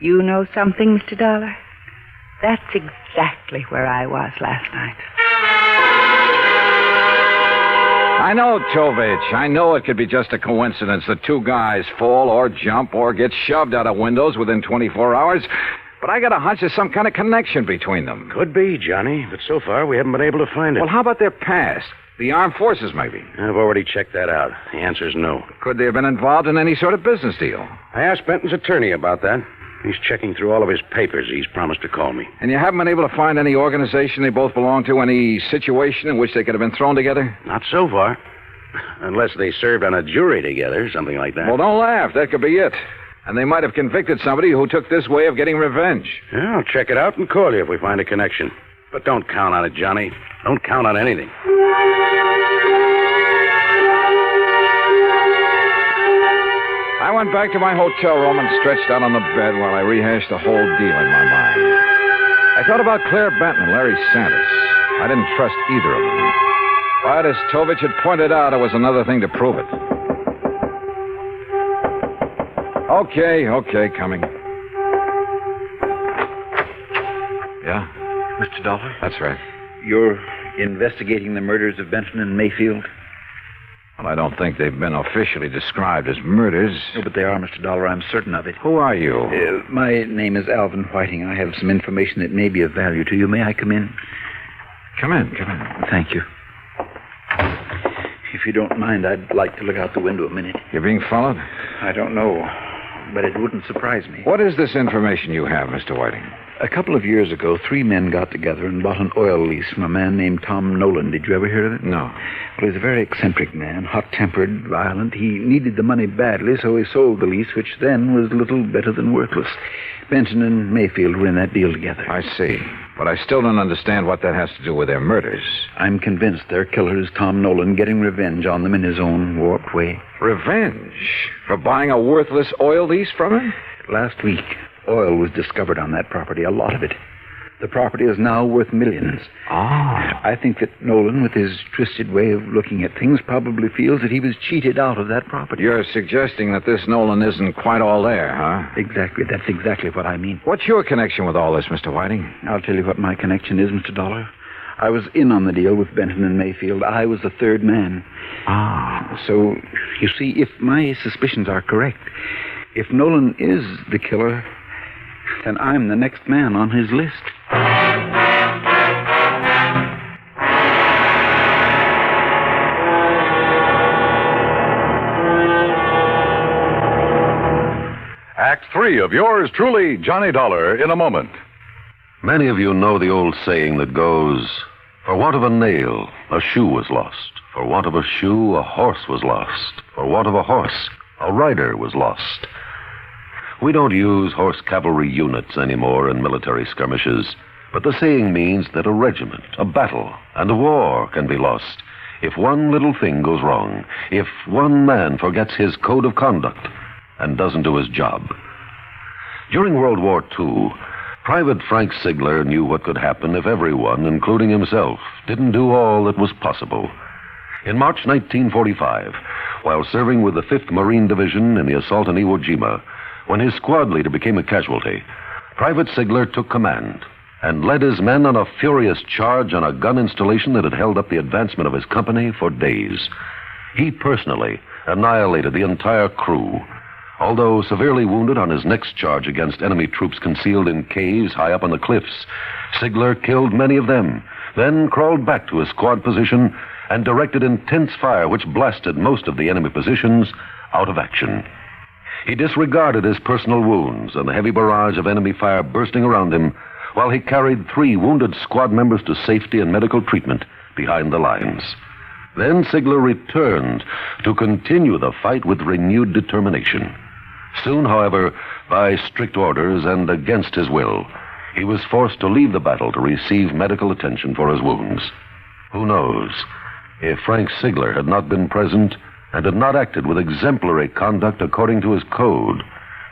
Speaker 24: You know something, Mr. Dollar? That's exactly where I was last night.
Speaker 17: I know, Tovich. I know it could be just a coincidence that 2 guys fall or jump or get shoved out of windows within 24 hours. But I got a hunch there's some kind of connection between them.
Speaker 25: Could be, Johnny, but so far we haven't been able to find it.
Speaker 17: Well, how about their past? The armed forces, maybe.
Speaker 25: I've already checked that out. The answer's no.
Speaker 17: Could they have been involved in any sort of business deal?
Speaker 25: I asked Benton's attorney about that. He's checking through all of his papers. He's promised to call me.
Speaker 17: And you haven't been able to find any organization they both belong to, any situation in which they could have been thrown together?
Speaker 25: Not so far. Unless they served on a jury together, something like that.
Speaker 17: Well, don't laugh. That could be it. And they might have convicted somebody who took this way of getting revenge.
Speaker 25: Yeah, I'll check it out and call you if we find a connection. But don't count on it, Johnny. Don't count on anything.
Speaker 17: I went back to my hotel room and stretched out on the bed while I rehashed the whole deal in my mind. I thought about Claire Benton and Larry Santis. I didn't trust either of them. But as Tovich had pointed out, it was another thing to prove it. Okay, coming. Yeah?
Speaker 4: Mr. Dollar?
Speaker 17: That's right.
Speaker 4: You're investigating the murders of Benton and Mayfield?
Speaker 17: Well, I don't think they've been officially described as murders.
Speaker 4: No, but they are, Mr. Dollar. I'm certain of it.
Speaker 17: Who are you?
Speaker 4: My name is Alvin Whiting. I have some information that may be of value to you. May I come in?
Speaker 17: Come in.
Speaker 4: Thank you. If you don't mind, I'd like to look out the window a minute.
Speaker 17: You're being followed?
Speaker 4: I don't know, but it wouldn't surprise me.
Speaker 17: What is this information you have, Mr. Whiting?
Speaker 4: A couple of years ago, 3 men got together and bought an oil lease from a man named Tom Nolan. Did you ever hear of it?
Speaker 17: No.
Speaker 4: Well, he's a very eccentric man, hot-tempered, violent. He needed the money badly, so he sold the lease, which then was little better than worthless. Benton and Mayfield were in that deal together.
Speaker 17: I see. But I still don't understand what that has to do with their murders.
Speaker 4: I'm convinced their killer is Tom Nolan, getting revenge on them in his own warped way.
Speaker 17: Revenge? For buying a worthless oil lease from him?
Speaker 4: Last week, oil was discovered on that property, a lot of it. The property is now worth millions.
Speaker 17: Ah.
Speaker 4: I think that Nolan, with his twisted way of looking at things, probably feels that he was cheated out of that property.
Speaker 17: You're suggesting that this Nolan isn't quite all there, huh?
Speaker 4: Exactly. That's exactly what I mean.
Speaker 17: What's your connection with all this, Mr. Whiting?
Speaker 4: I'll tell you what my connection is, Mr. Dollar. I was in on the deal with Benton and Mayfield. I was the third man.
Speaker 17: Ah.
Speaker 4: So, you see, if my suspicions are correct, if Nolan is the killer, then I'm the next man on his list.
Speaker 9: Act 3 of yours truly, Johnny Dollar, in a moment.
Speaker 11: Many of you know the old saying that goes, for want of a nail, a shoe was lost. For want of a shoe, a horse was lost. For want of a horse, a rider was lost. We don't use horse cavalry units anymore in military skirmishes, but the saying means that a regiment, a battle, and a war can be lost if one little thing goes wrong, if one man forgets his code of conduct and doesn't do his job. During World War II, Private Frank Sigler knew what could happen if everyone, including himself, didn't do all that was possible. In March 1945, while serving with the 5th Marine Division in the assault on Iwo Jima, when his squad leader became a casualty, Private Sigler took command and led his men on a furious charge on a gun installation that had held up the advancement of his company for days. He personally annihilated the entire crew. Although severely wounded on his next charge against enemy troops concealed in caves high up on the cliffs, Sigler killed many of them, then crawled back to his squad position and directed intense fire which blasted most of the enemy positions out of action. He disregarded his personal wounds and the heavy barrage of enemy fire bursting around him while he carried 3 wounded squad members to safety and medical treatment behind the lines. Then Sigler returned to continue the fight with renewed determination. Soon, however, by strict orders and against his will, he was forced to leave the battle to receive medical attention for his wounds. Who knows? If Frank Sigler had not been present and had not acted with exemplary conduct according to his code,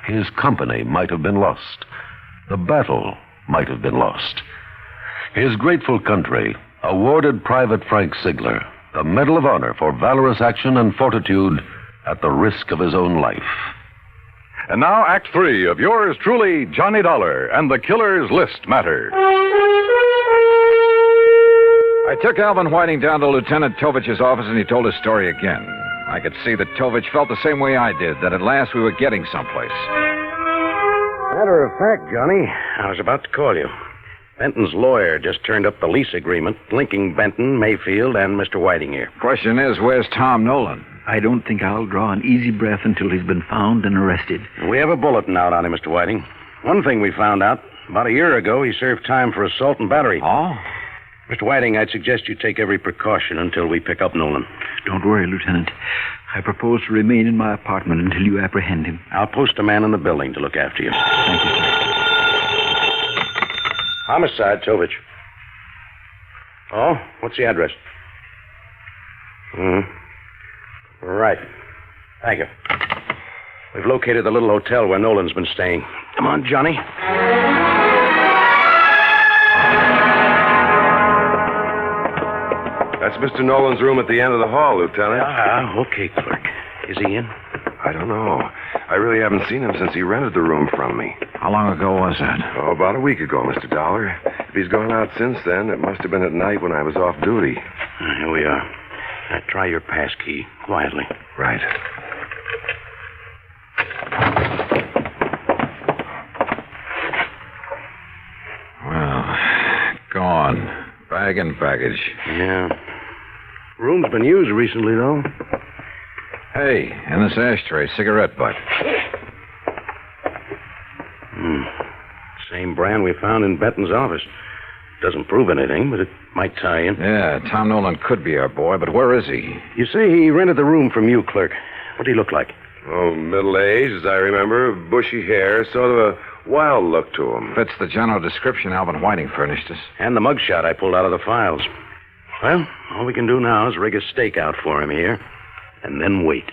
Speaker 11: his company might have been lost. The battle might have been lost. His grateful country awarded Private Frank Sigler the Medal of Honor for valorous action and fortitude at the risk of his own life.
Speaker 9: And now, Act 3 of yours truly, Johnny Dollar, and the Killer's List matter.
Speaker 17: I took Alvin Whiting down to Lieutenant Tovich's office, and he told his story again. I could see that Tovich felt the same way I did, that at last we were getting someplace.
Speaker 25: Matter of fact, Johnny, I was about to call you. Benton's lawyer just turned up the lease agreement linking Benton, Mayfield, and Mr. Whiting here.
Speaker 4: Question is, where's Tom Nolan? I don't think I'll draw an easy breath until he's been found and arrested.
Speaker 25: We have a bulletin out on him, Mr. Whiting. One thing we found out, about a year ago, he served time for assault and battery.
Speaker 4: Oh?
Speaker 25: Mr. Whiting, I'd suggest you take every precaution until we pick up Nolan.
Speaker 4: Don't worry, Lieutenant. I propose to remain in my apartment until you apprehend him.
Speaker 25: I'll post a man in the building to look after you.
Speaker 4: Thank you, sir.
Speaker 25: Homicide, Tovich. Oh, what's the address? Right. Thank you. We've located the little hotel where Nolan's been staying. Come on, Johnny.
Speaker 19: That's Mr. Nolan's room at the end of the hall, Lieutenant.
Speaker 25: Okay, clerk. Is he in?
Speaker 19: I don't know. I really haven't seen him since he rented the room from me.
Speaker 4: How long ago was that?
Speaker 19: Oh, about a week ago, Mr. Dollar. If he's gone out since then, it must have been at night when I was off duty.
Speaker 25: Here we are. Now, try your pass key, quietly.
Speaker 19: Right.
Speaker 17: Well, gone. Bag and baggage.
Speaker 25: Yeah. Room's been used recently, though.
Speaker 17: Hey, in this ashtray, cigarette butt.
Speaker 25: Same brand we found in Benton's office. Doesn't prove anything, but it might tie in.
Speaker 17: Yeah, Tom Nolan could be our boy, but where is he?
Speaker 25: You say he rented the room from you, clerk. What did he look like?
Speaker 19: Oh, middle-aged, as I remember. Bushy hair, sort of a wild look to him.
Speaker 17: Fits the general description Alvin Whiting furnished us.
Speaker 25: And the mugshot I pulled out of the files. Well, all we can do now is rig a stake out for him here, and then wait.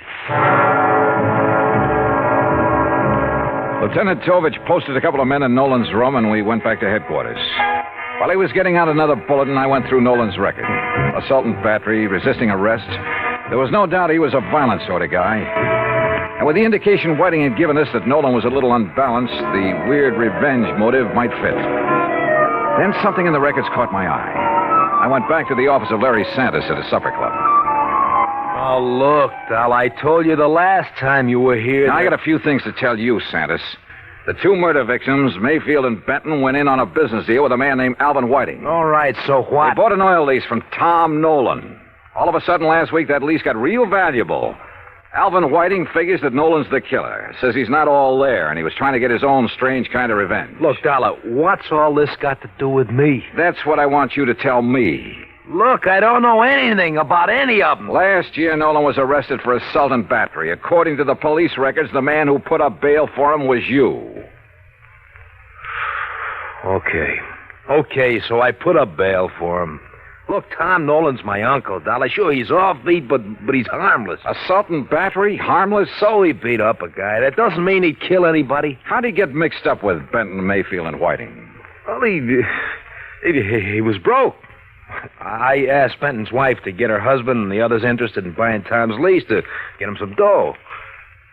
Speaker 17: Lieutenant Tovich posted a couple of men in Nolan's room, and we went back to headquarters. While he was getting out another bulletin, I went through Nolan's record. Assault and battery, resisting arrest. There was no doubt he was a violent sort of guy. And with the indication Whiting had given us that Nolan was a little unbalanced, the weird revenge motive might fit. Then something in the records caught my eye. I went back to the office of Larry Santis at a supper club.
Speaker 3: Oh, look, Dal, I told you the last time you were here.
Speaker 17: Now, I got a few things to tell you, Santis. The two murder victims, Mayfield and Benton, went in on a business deal with a man named Alvin Whiting.
Speaker 3: All right, so what?
Speaker 17: They bought an oil lease from Tom Nolan. All of a sudden last week, that lease got real valuable. Alvin Whiting figures that Nolan's the killer. Says he's not all there, and he was trying to get his own strange kind of revenge.
Speaker 3: Look, Dollar, what's all this got to do with me?
Speaker 17: That's what I want you to tell me.
Speaker 3: Look, I don't know anything about any of them.
Speaker 17: Last year, Nolan was arrested for assault and battery. According to the police records, the man who put up bail for him was you.
Speaker 3: Okay, so I put up bail for him. Look, Tom Nolan's my uncle, Dollar. Sure, he's offbeat, but he's harmless.
Speaker 17: Assault and battery? Harmless?
Speaker 3: So he beat up a guy. That doesn't mean he'd kill anybody.
Speaker 17: How'd he get mixed up with Benton, Mayfield, and Whiting?
Speaker 3: Well, he was broke. I asked Benton's wife to get her husband and the others interested in buying Tom's lease to get him some dough.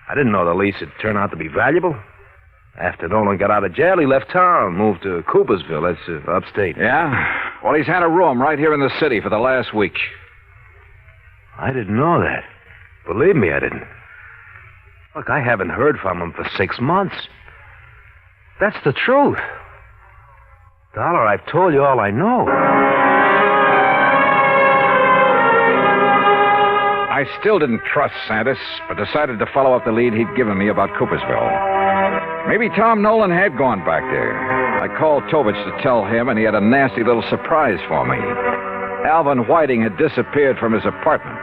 Speaker 3: I didn't know the lease would turn out to be valuable. After Nolan got out of jail, he left town, moved to Coopersville. That's upstate.
Speaker 17: Yeah? Well, he's had a room right here in the city for the last week.
Speaker 3: I didn't know that. Believe me, I didn't. Look, I haven't heard from him for 6 months. That's the truth. Dollar, I've told you all I know.
Speaker 17: I still didn't trust Santis, but decided to follow up the lead he'd given me about Coopersville. Maybe Tom Nolan had gone back there. I called Tovich to tell him, and he had a nasty little surprise for me. Alvin Whiting had disappeared from his apartment.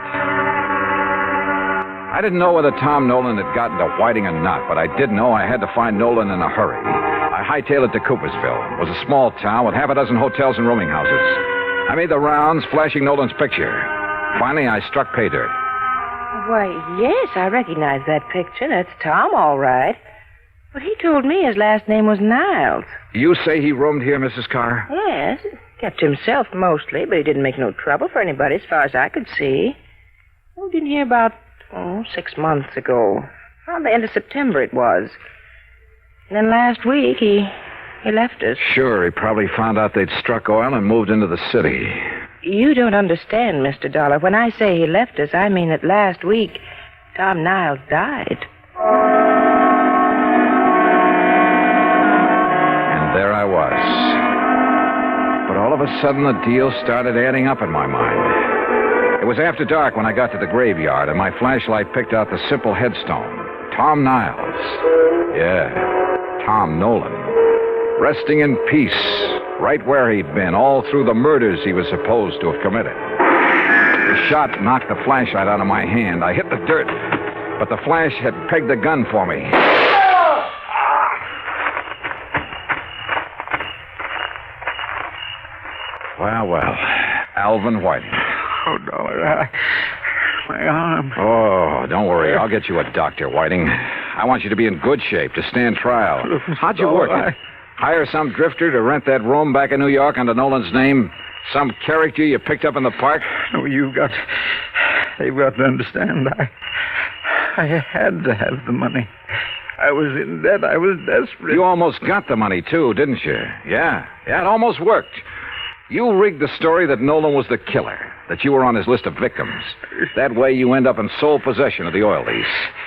Speaker 17: I didn't know whether Tom Nolan had gotten to Whiting or not, but I did know I had to find Nolan in a hurry. I hightailed it to Coopersville. It was a small town with half a dozen hotels and rooming houses. I made the rounds, flashing Nolan's picture. Finally, I struck pay dirt.
Speaker 20: Why, yes, I recognize that picture. That's Tom, all right. But he told me his last name was Niles.
Speaker 17: You say he roamed here, Mrs. Carr?
Speaker 20: Yes, kept to himself mostly, but he didn't make no trouble for anybody as far as I could see. Moved in here about, 6 months ago. Around the end of September it was. And then last week he left us.
Speaker 17: Sure, he probably found out they'd struck oil and moved into the city.
Speaker 20: You don't understand, Mr. Dollar. When I say he left us, I mean that last week Tom Niles died.
Speaker 17: was. But all of a sudden, the deal started adding up in my mind. It was after dark when I got to the graveyard, and my flashlight picked out the simple headstone. Tom Niles. Yeah, Tom Nolan. Resting in peace, right where he'd been, all through the murders he was supposed to have committed. The shot knocked the flashlight out of my hand. I hit the dirt, but the flash had pegged the gun for me. Well, Alvin Whiting.
Speaker 25: Oh, Dollar, my arm.
Speaker 17: Oh, don't worry. I'll get you a doctor, Whiting. I want you to be in good shape to stand trial. How'd you work it? Hire some drifter to rent that room back in New York under Nolan's name? Some character you picked up in the park?
Speaker 25: No, they've got to understand. I had to have the money. I was in debt. I was desperate.
Speaker 17: You almost got the money, too, didn't you? Yeah, it almost worked. You rigged the story that Nolan was the killer, that you were on his list of victims. That way you end up in sole possession of the oil lease.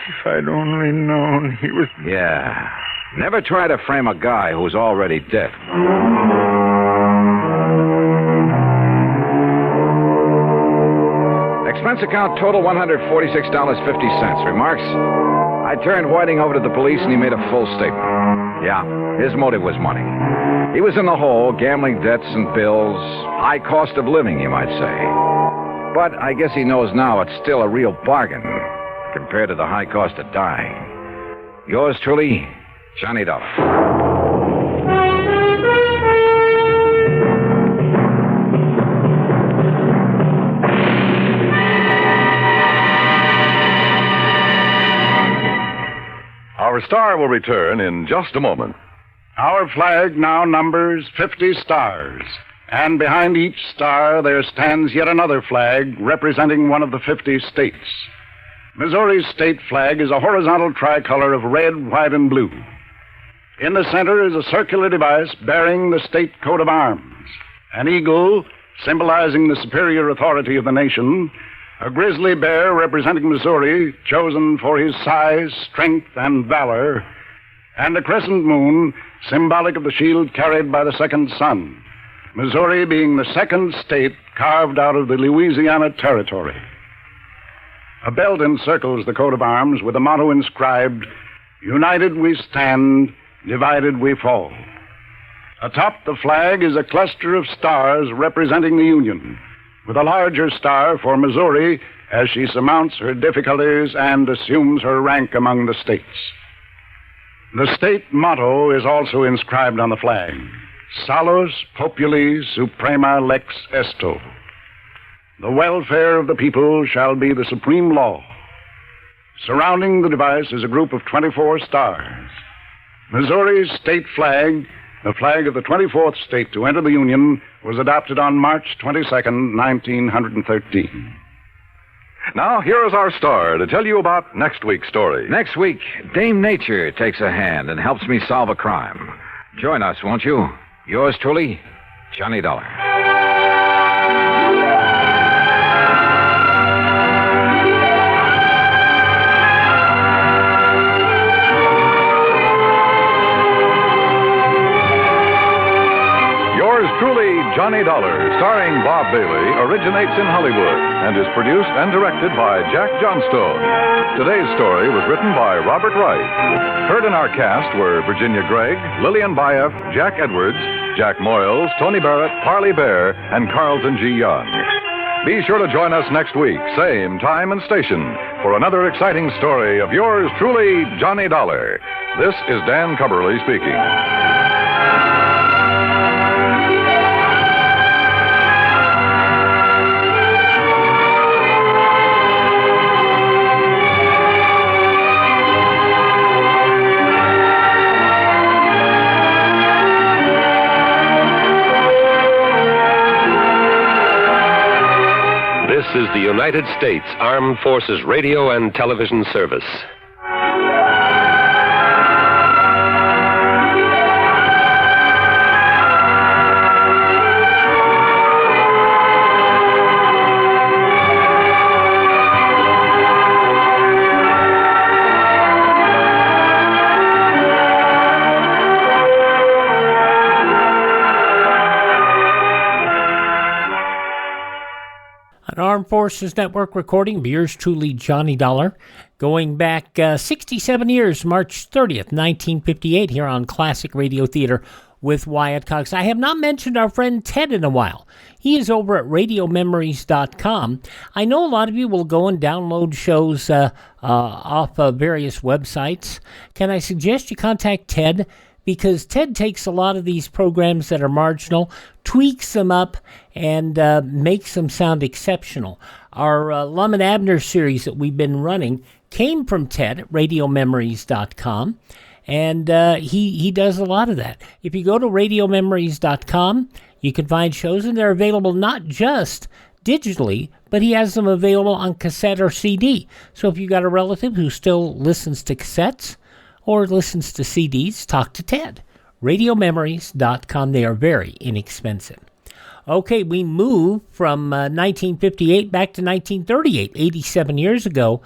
Speaker 25: If I'd only known he was...
Speaker 17: Yeah. Never try to frame a guy who's already dead. Expense account total $146.50. Remarks? I turned Whiting over to the police and he made a full statement. Yeah, his motive was money. He was in the hole, gambling debts and bills, high cost of living, you might say. But I guess he knows now it's still a real bargain compared to the high cost of dying. Yours truly, Johnny Dollar.
Speaker 9: Our star will return in just a moment.
Speaker 25: Our flag now numbers 50 stars, and behind each star there stands yet another flag representing one of the 50 states. Missouri's state flag is a horizontal tricolor of red, white, and blue. In the center is a circular device bearing the state coat of arms, an eagle symbolizing the superior authority of the nation, a grizzly bear representing Missouri, chosen for his size, strength, and valor, and a crescent moon symbolic of the shield carried by the second son, Missouri being the second state carved out of the Louisiana Territory. A belt encircles the coat of arms with a motto inscribed, "United we stand, divided we fall." Atop the flag is a cluster of stars representing the Union, with a larger star for Missouri as she surmounts her difficulties and assumes her rank among the states. The state motto is also inscribed on the flag, Salus Populi Suprema Lex Esto. The welfare of the people shall be the supreme law. Surrounding the device is a group of 24 stars. Missouri's state flag, the flag of the 24th state to enter the Union, was adopted on March 22nd, 1913.
Speaker 9: Now, here is our star to tell you about next week's story.
Speaker 17: Next week, Dame Nature takes a hand and helps me solve a crime. Join us, won't you? Yours truly, Johnny Dollar.
Speaker 9: Truly, Johnny Dollar, starring Bob Bailey, originates in Hollywood and is produced and directed by Jack Johnstone. Today's story was written by Robert Wright. Heard in our cast were Virginia Gregg, Lillian Bayef, Jack Edwards, Jack Moyles, Tony Barrett, Parley Bear, and Carlton G. Young. Be sure to join us next week, same time and station, for another exciting story of yours truly, Johnny Dollar. This is Dan Cubberly speaking.
Speaker 7: This is the United States Armed Forces Radio and Television Service.
Speaker 8: Forces Network recording of yours truly, Johnny Dollar, going back 67 years, March 30th, 1958, here on Classic Radio Theater with Wyatt Cox. I have not mentioned our friend Ted in a while. He is over at radiomemories.com. I know a lot of you will go and download shows off various websites. Can I suggest you contact Ted? Because Ted takes a lot of these programs that are marginal, tweaks them up, and makes them sound exceptional. Our Lum and Abner series that we've been running came from Ted at radiomemories.com, and he does a lot of that. If you go to radiomemories.com, you can find shows, and they're available not just digitally, but he has them available on cassette or CD. So if you've got a relative who still listens to cassettes or listens to CDs, talk to Ted. Radiomemories.com. They are very inexpensive. Okay, we move from 1958 back to 1938, 87 years ago,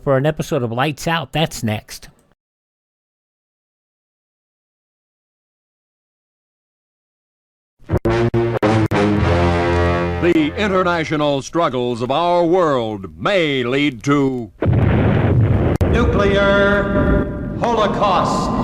Speaker 8: for an episode of Lights Out. That's next.
Speaker 10: The international struggles of our world may lead to nuclear holocaust.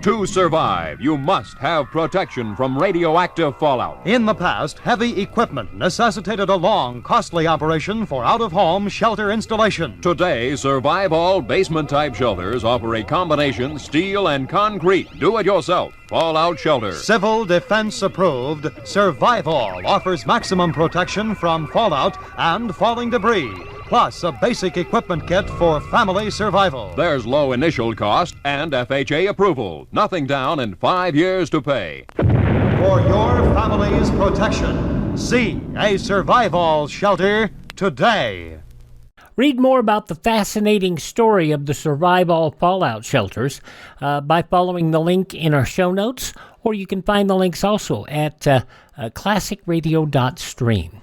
Speaker 10: To survive, you must have protection from radioactive fallout.
Speaker 15: In the past, heavy equipment necessitated a long, costly operation for out-of-home shelter installation.
Speaker 10: Today, Survival basement-type shelters offer a combination steel and concrete do-it-yourself fallout shelter.
Speaker 15: Civil Defense approved, Survival offers maximum protection from fallout and falling debris, plus a basic equipment kit for family survival.
Speaker 10: There's low initial cost and FHA approval. Nothing down and 5 years to pay.
Speaker 15: For your family's protection, see a Survival shelter today.
Speaker 8: Read more about the fascinating story of the Survival fallout shelters by following the link in our show notes, or you can find the links also at classicradio.stream.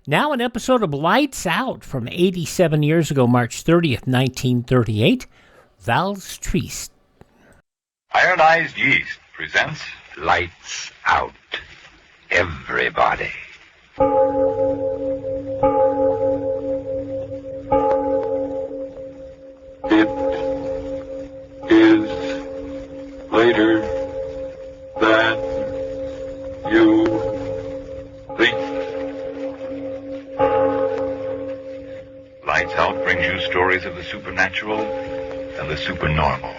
Speaker 8: Now an episode of Lights Out from 87 years ago, March 30th, 1938. Val's Triste.
Speaker 21: Ironized Yeast presents Lights Out. Everybody.
Speaker 22: It is later than you think.
Speaker 21: Lights Out brings you stories of the supernatural and the supernormal,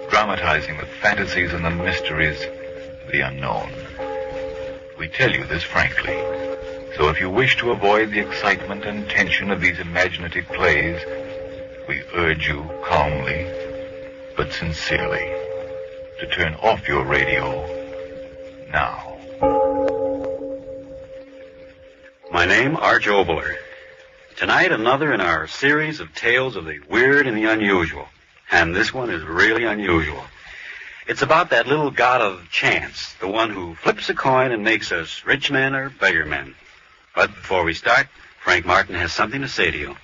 Speaker 21: dramatizing the fantasies and the mysteries of the unknown. We tell you this frankly, so if you wish to avoid the excitement and tension of these imaginative plays, we urge you calmly, but sincerely, to turn off your radio now.
Speaker 23: My name, Arch Obler. Tonight, another in our series of tales of the weird and the unusual. And this one is really unusual. It's about that little god of chance, the one who flips a coin and makes us rich men or beggar men. But before we start, Frank Martin has something to say to you.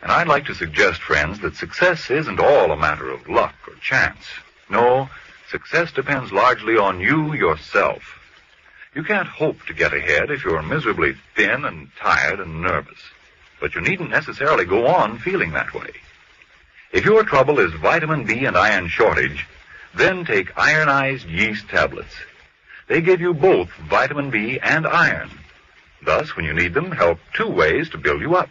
Speaker 21: And I'd like to suggest, friends, that success isn't all a matter of luck or chance. No, success depends largely on you yourself. You can't hope to get ahead if you're miserably thin and tired and nervous. But you needn't necessarily go on feeling that way. If your trouble is vitamin B and iron shortage, then take ironized yeast tablets. They give you both vitamin B and iron. Thus, when you need them, help 2 ways to build you up.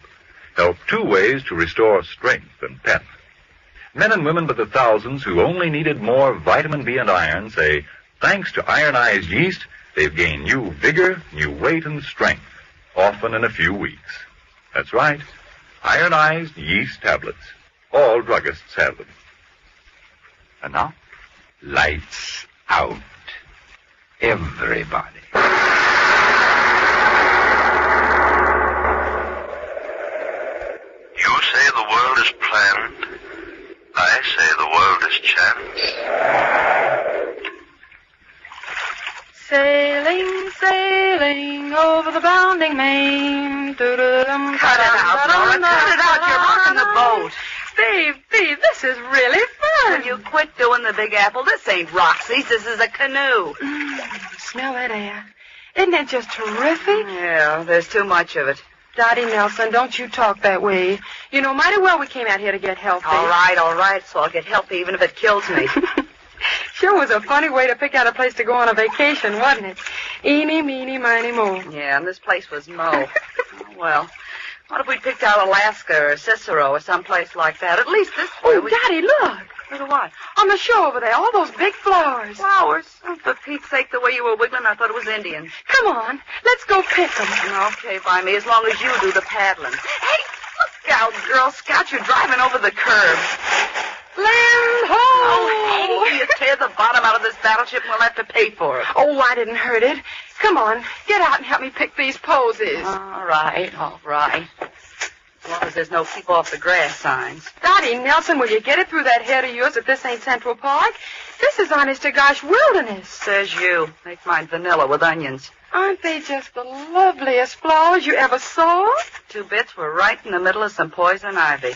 Speaker 21: Help 2 ways to restore strength and pep. Men and women by the thousands who only needed more vitamin B and iron say, thanks to ironized yeast, they've gained new vigor, new weight, and strength, often in a few weeks. That's right, ironized yeast tablets. All druggists have them. And now, lights out. Everybody. You say the world is planned. I say the world is chance.
Speaker 26: Sailing, sailing over the bounding main.
Speaker 27: Cut it out, Laura. Cut it out. You're rocking the boat.
Speaker 26: Steve, this is really fun.
Speaker 27: Will you quit doing the Big Apple? This ain't Roxy's. This is a canoe.
Speaker 26: Smell that air. Isn't it just terrific?
Speaker 27: Yeah, there's too much of it.
Speaker 26: Dottie Nelson, don't you talk that way. You know mighty well we came out here to get healthy.
Speaker 27: All right, so I'll get healthy even if it kills me.
Speaker 26: Sure was a funny way to pick out a place to go on a vacation, wasn't it? Eeny, meeny, miny, mo.
Speaker 27: Yeah, and this place was Mo. Oh, well, what if we picked out Alaska or Cicero or someplace like that? At least this way
Speaker 26: Oh, Dottie, look.
Speaker 27: Look at what?
Speaker 26: On the shore over there, all those big flowers.
Speaker 27: Flowers? Oh, for Pete's sake, the way you were wiggling, I thought it was Indians.
Speaker 26: Come on, let's go pick them.
Speaker 27: Okay, by me, as long as you do the paddling. Hey, look out, Girl Scout, you're driving over the curb.
Speaker 26: Land ho!
Speaker 27: Oh, hey, you tear the bottom out of this battleship and we'll have to pay for it.
Speaker 26: Oh, I didn't hurt it. Come on, get out and help me pick these posies.
Speaker 27: All right. As long as there's no keep off the grass signs.
Speaker 26: Dottie Nelson, will you get it through that head of yours if this ain't Central Park? This is honest to gosh wilderness.
Speaker 27: Says you. Make mine vanilla with onions.
Speaker 26: Aren't they just the loveliest flowers you ever saw?
Speaker 27: 2 bits were right in the middle of some poison ivy.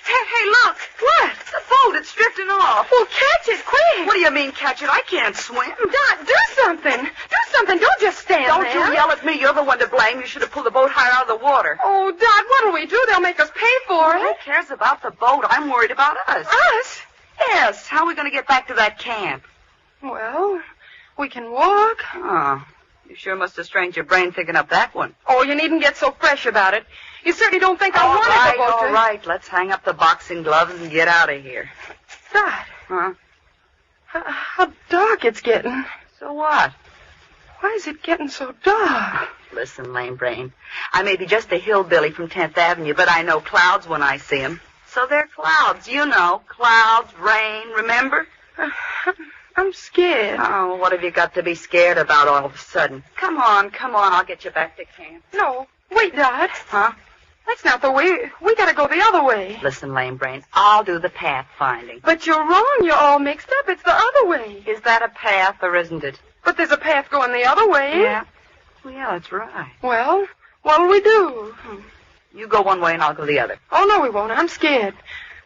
Speaker 27: Hey, look!
Speaker 26: What?
Speaker 27: The boat, it's drifting off.
Speaker 26: Well, catch it, quick!
Speaker 27: What do you mean, catch it? I can't swim.
Speaker 26: Dot, do something! Do something! Don't just stand
Speaker 27: Don't
Speaker 26: there!
Speaker 27: you yell at me. You're the one to blame. You should have pulled the boat higher out of the water.
Speaker 26: Oh, Dot, what'll we do? They'll make us pay for
Speaker 27: Who
Speaker 26: it.
Speaker 27: cares about the boat? I'm worried about us.
Speaker 26: Us?
Speaker 27: Yes. How are we going to get back to that camp?
Speaker 26: Well, we can walk.
Speaker 27: Oh, you sure must have strained your brain thinking up that one.
Speaker 26: Oh, you needn't get so fresh about it. You certainly don't think I want to go
Speaker 27: All right. Let's hang up the boxing gloves and get out of here.
Speaker 26: Dot.
Speaker 27: Huh?
Speaker 26: How dark it's getting.
Speaker 27: So what?
Speaker 26: Why is it getting so dark?
Speaker 27: Listen, lame brain. I may be just a hillbilly from 10th Avenue, but I know clouds when I see 'em. So they're clouds, you know. Clouds, rain, remember?
Speaker 26: I'm scared.
Speaker 27: Oh, what have you got to be scared about all of a sudden? Come on. I'll get you back to camp.
Speaker 26: No. Wait, Dot.
Speaker 27: Huh?
Speaker 26: That's not the way. We gotta go the other way.
Speaker 27: Listen, lame brain, I'll do the path finding.
Speaker 26: But you're wrong. You're all mixed up. It's the other way.
Speaker 27: Is that a path or isn't it?
Speaker 26: But there's a path going the other way.
Speaker 27: Yeah. Well, yeah, that's right.
Speaker 26: Well, what'll we do?
Speaker 27: You go one way and I'll go the other.
Speaker 26: Oh, no, we won't. I'm scared.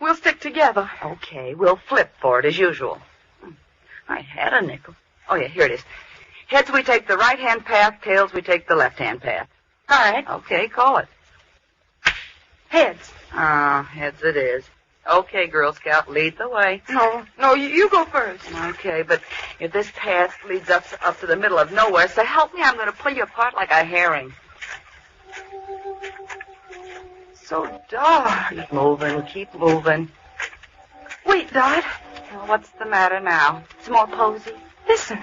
Speaker 26: We'll stick together.
Speaker 27: Okay, we'll flip for it as usual. I had a nickel. Oh, yeah, here it is. Heads, we take the right-hand path. Tails, we take the left-hand path.
Speaker 26: All right.
Speaker 27: Okay, call it.
Speaker 26: Heads.
Speaker 27: Heads it is. Okay, Girl Scout, lead the way.
Speaker 26: No, you go first.
Speaker 27: Okay, but if this path leads up to the middle of nowhere, so help me, I'm going to pull you apart like a herring.
Speaker 26: So dark.
Speaker 27: Keep moving.
Speaker 26: Wait, Dot.
Speaker 27: Well, what's the matter now? Some more posy?
Speaker 26: Listen.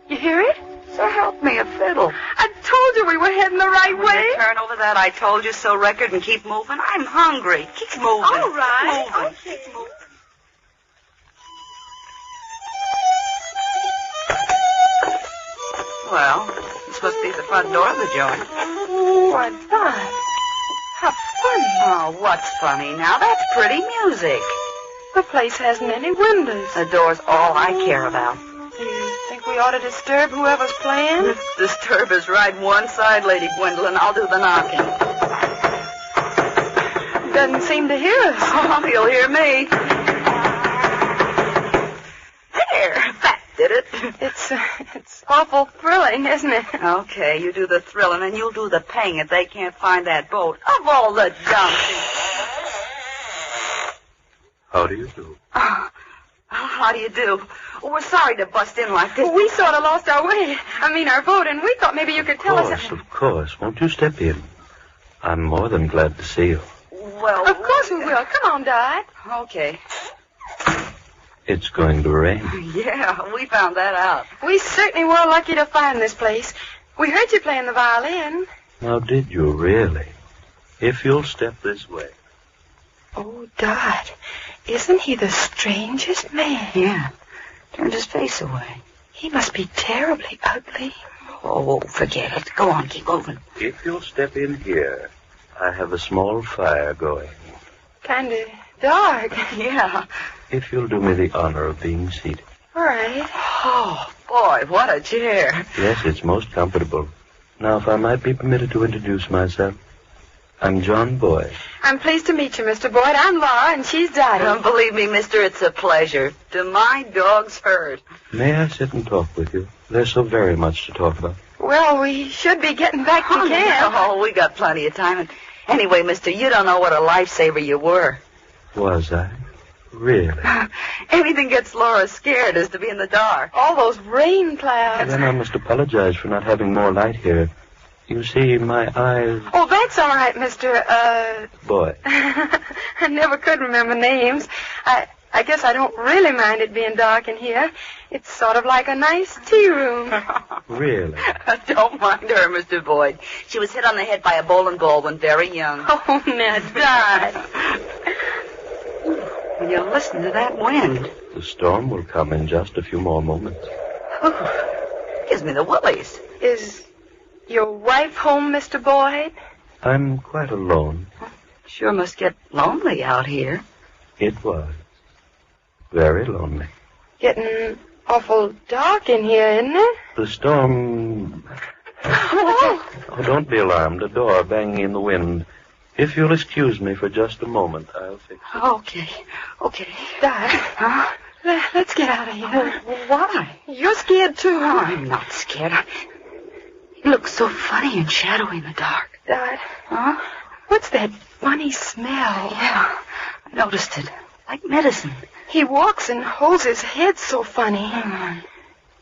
Speaker 26: You hear it?
Speaker 27: So help me, a fiddle.
Speaker 26: I told you we were heading the right way.
Speaker 27: Turn over that I told you so record and keep moving. I'm hungry. Keep moving.
Speaker 26: All right.
Speaker 27: Keep moving.
Speaker 26: Okay.
Speaker 27: Keep moving. Well, this must be the front door of the joint.
Speaker 26: Why, Dot. How funny.
Speaker 27: Oh, what's funny now? That's pretty music.
Speaker 26: The place hasn't any windows.
Speaker 27: The door's all I care about.
Speaker 26: Do you think we ought to disturb whoever's playing?
Speaker 27: Disturb is right one side, Lady Gwendolyn. I'll do the knocking.
Speaker 26: Doesn't seem to hear us.
Speaker 27: Oh, he'll hear me. There, that did it.
Speaker 26: It's awful thrilling, isn't it?
Speaker 27: Okay, you do the thrilling and you'll do the paying if they can't find that boat. Of all the dumb things.
Speaker 1: How do you do?
Speaker 27: How do you do? Well, we're sorry to bust in like this.
Speaker 26: We sort of lost our way. Our boat, and we thought maybe you could tell us.
Speaker 1: Of course. Won't you step in? I'm more than glad to see you.
Speaker 27: Well,
Speaker 26: of course we will. Come on, Dot.
Speaker 27: Okay.
Speaker 1: It's going to rain.
Speaker 27: Yeah, we found that out.
Speaker 26: We certainly were lucky to find this place. We heard you playing the violin.
Speaker 1: Now, did you really? If you'll step this way.
Speaker 26: Oh, Dot, isn't he the strangest man?
Speaker 27: Yeah. Turned his face away.
Speaker 26: He must be terribly ugly.
Speaker 27: Oh, forget it. Go on, keep moving.
Speaker 1: If you'll step in here, I have a small fire going.
Speaker 26: Kind of dark.
Speaker 27: Yeah.
Speaker 1: If you'll do me the honor of being seated.
Speaker 26: All right.
Speaker 27: Oh, boy, what a chair.
Speaker 1: Yes, it's most comfortable. Now, if I might be permitted to introduce myself. I'm John Boyd.
Speaker 26: I'm pleased to meet you, Mr. Boyd. I'm Laura, and she's Dottie.
Speaker 27: Believe me, mister, it's a pleasure. Do my dogs hurt?
Speaker 1: May I sit and talk with you? There's so very much to talk about.
Speaker 26: Well, we should be getting back to camp.
Speaker 27: Oh, we got plenty of time. And anyway, mister, you don't know what a lifesaver you were.
Speaker 1: Was I? Really?
Speaker 27: Anything gets Laura scared is to be in the dark.
Speaker 26: All those rain clouds.
Speaker 1: Then I must apologize for not having more light here. You see, my eyes...
Speaker 26: Oh, that's all right, Mr.
Speaker 1: Boy.
Speaker 26: I never could remember names. I guess I don't really mind it being dark in here. It's sort of like a nice tea room.
Speaker 1: Really?
Speaker 27: Don't mind her, Mr. Boyd. She was hit on the head by a bowling ball when very young.
Speaker 26: Oh, now, Dot.
Speaker 27: Will you listen to that wind?
Speaker 1: The storm will come in just a few more moments.
Speaker 27: Oh, gives me the willies.
Speaker 26: Is your wife home, Mr. Boyd?
Speaker 1: I'm quite alone.
Speaker 27: Sure must get lonely out here.
Speaker 1: It was. Very lonely.
Speaker 26: Getting awful dark in here, isn't it?
Speaker 1: The storm...
Speaker 26: Oh,
Speaker 1: Oh, don't be alarmed. A door banging in the wind. If you'll excuse me for just a moment, I'll fix it.
Speaker 27: Okay.
Speaker 26: Dad.
Speaker 27: Huh?
Speaker 26: Let's get out of here.
Speaker 27: Why?
Speaker 26: You're scared, too.
Speaker 27: Oh, I'm not scared. It looks so funny and shadowy in the dark.
Speaker 26: Dad.
Speaker 27: Huh?
Speaker 26: What's that funny smell?
Speaker 27: Yeah, I noticed it. Like medicine.
Speaker 26: He walks and holds his head so funny.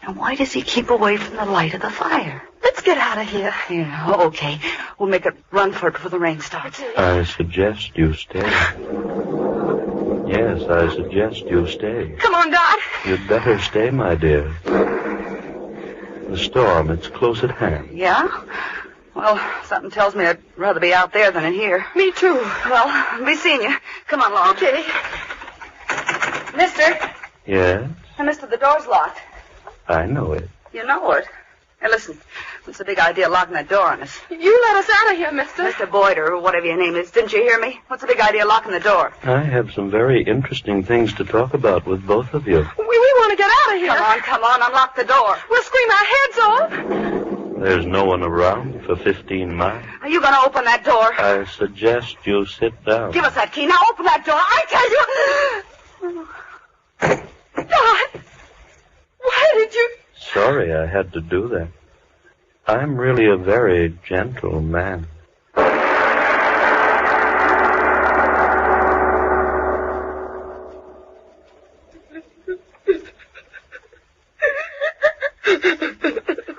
Speaker 27: And why does he keep away from the light of the fire?
Speaker 26: Let's get out of here.
Speaker 27: Yeah, okay. We'll make a run for it before the rain starts.
Speaker 1: I suggest you stay. Yes, I suggest you stay.
Speaker 26: Come on, Dot.
Speaker 1: You'd better stay, my dear. The storm, it's close at hand.
Speaker 27: Yeah? Well, something tells me I'd rather be out there than in here.
Speaker 26: Me too.
Speaker 27: Well, I'll be seeing you. Come on, Laura.
Speaker 26: Okay.
Speaker 27: Mister.
Speaker 1: Yes,
Speaker 27: Mister, the door's locked.
Speaker 1: I know it.
Speaker 27: You know it. Hey, listen. What's the big idea of locking that door on us?
Speaker 26: You let us out of here, mister.
Speaker 27: Mr. Boyd, or whatever your name is. Didn't you hear me? What's the big idea of locking the door?
Speaker 1: I have some very interesting things to talk about with both of you.
Speaker 26: We want to get out of here.
Speaker 27: Come on, unlock the door.
Speaker 26: We'll scream our heads off.
Speaker 1: There's no one around for 15 miles.
Speaker 27: Are you going to open that door?
Speaker 1: I suggest you sit down.
Speaker 27: Give us that key. Now open that door. I tell you.
Speaker 26: God! Why did you...
Speaker 1: Sorry I had to do that. I'm really a very gentle man.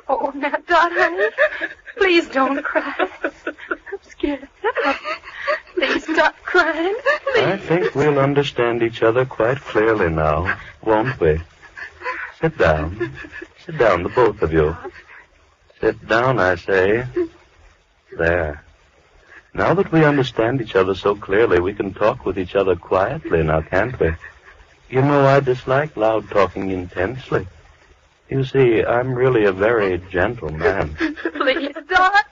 Speaker 26: Oh, now, Dot, honey, please don't cry. I'm scared. Please stop crying. Please.
Speaker 1: I think we'll understand each other quite clearly now, won't we? Sit down. Sit down, the both of you. Sit down, I say. There. Now that we understand each other so clearly, we can talk with each other quietly now, can't we? You know, I dislike loud talking intensely. You see, I'm really a very gentle man.
Speaker 26: Please, Dot,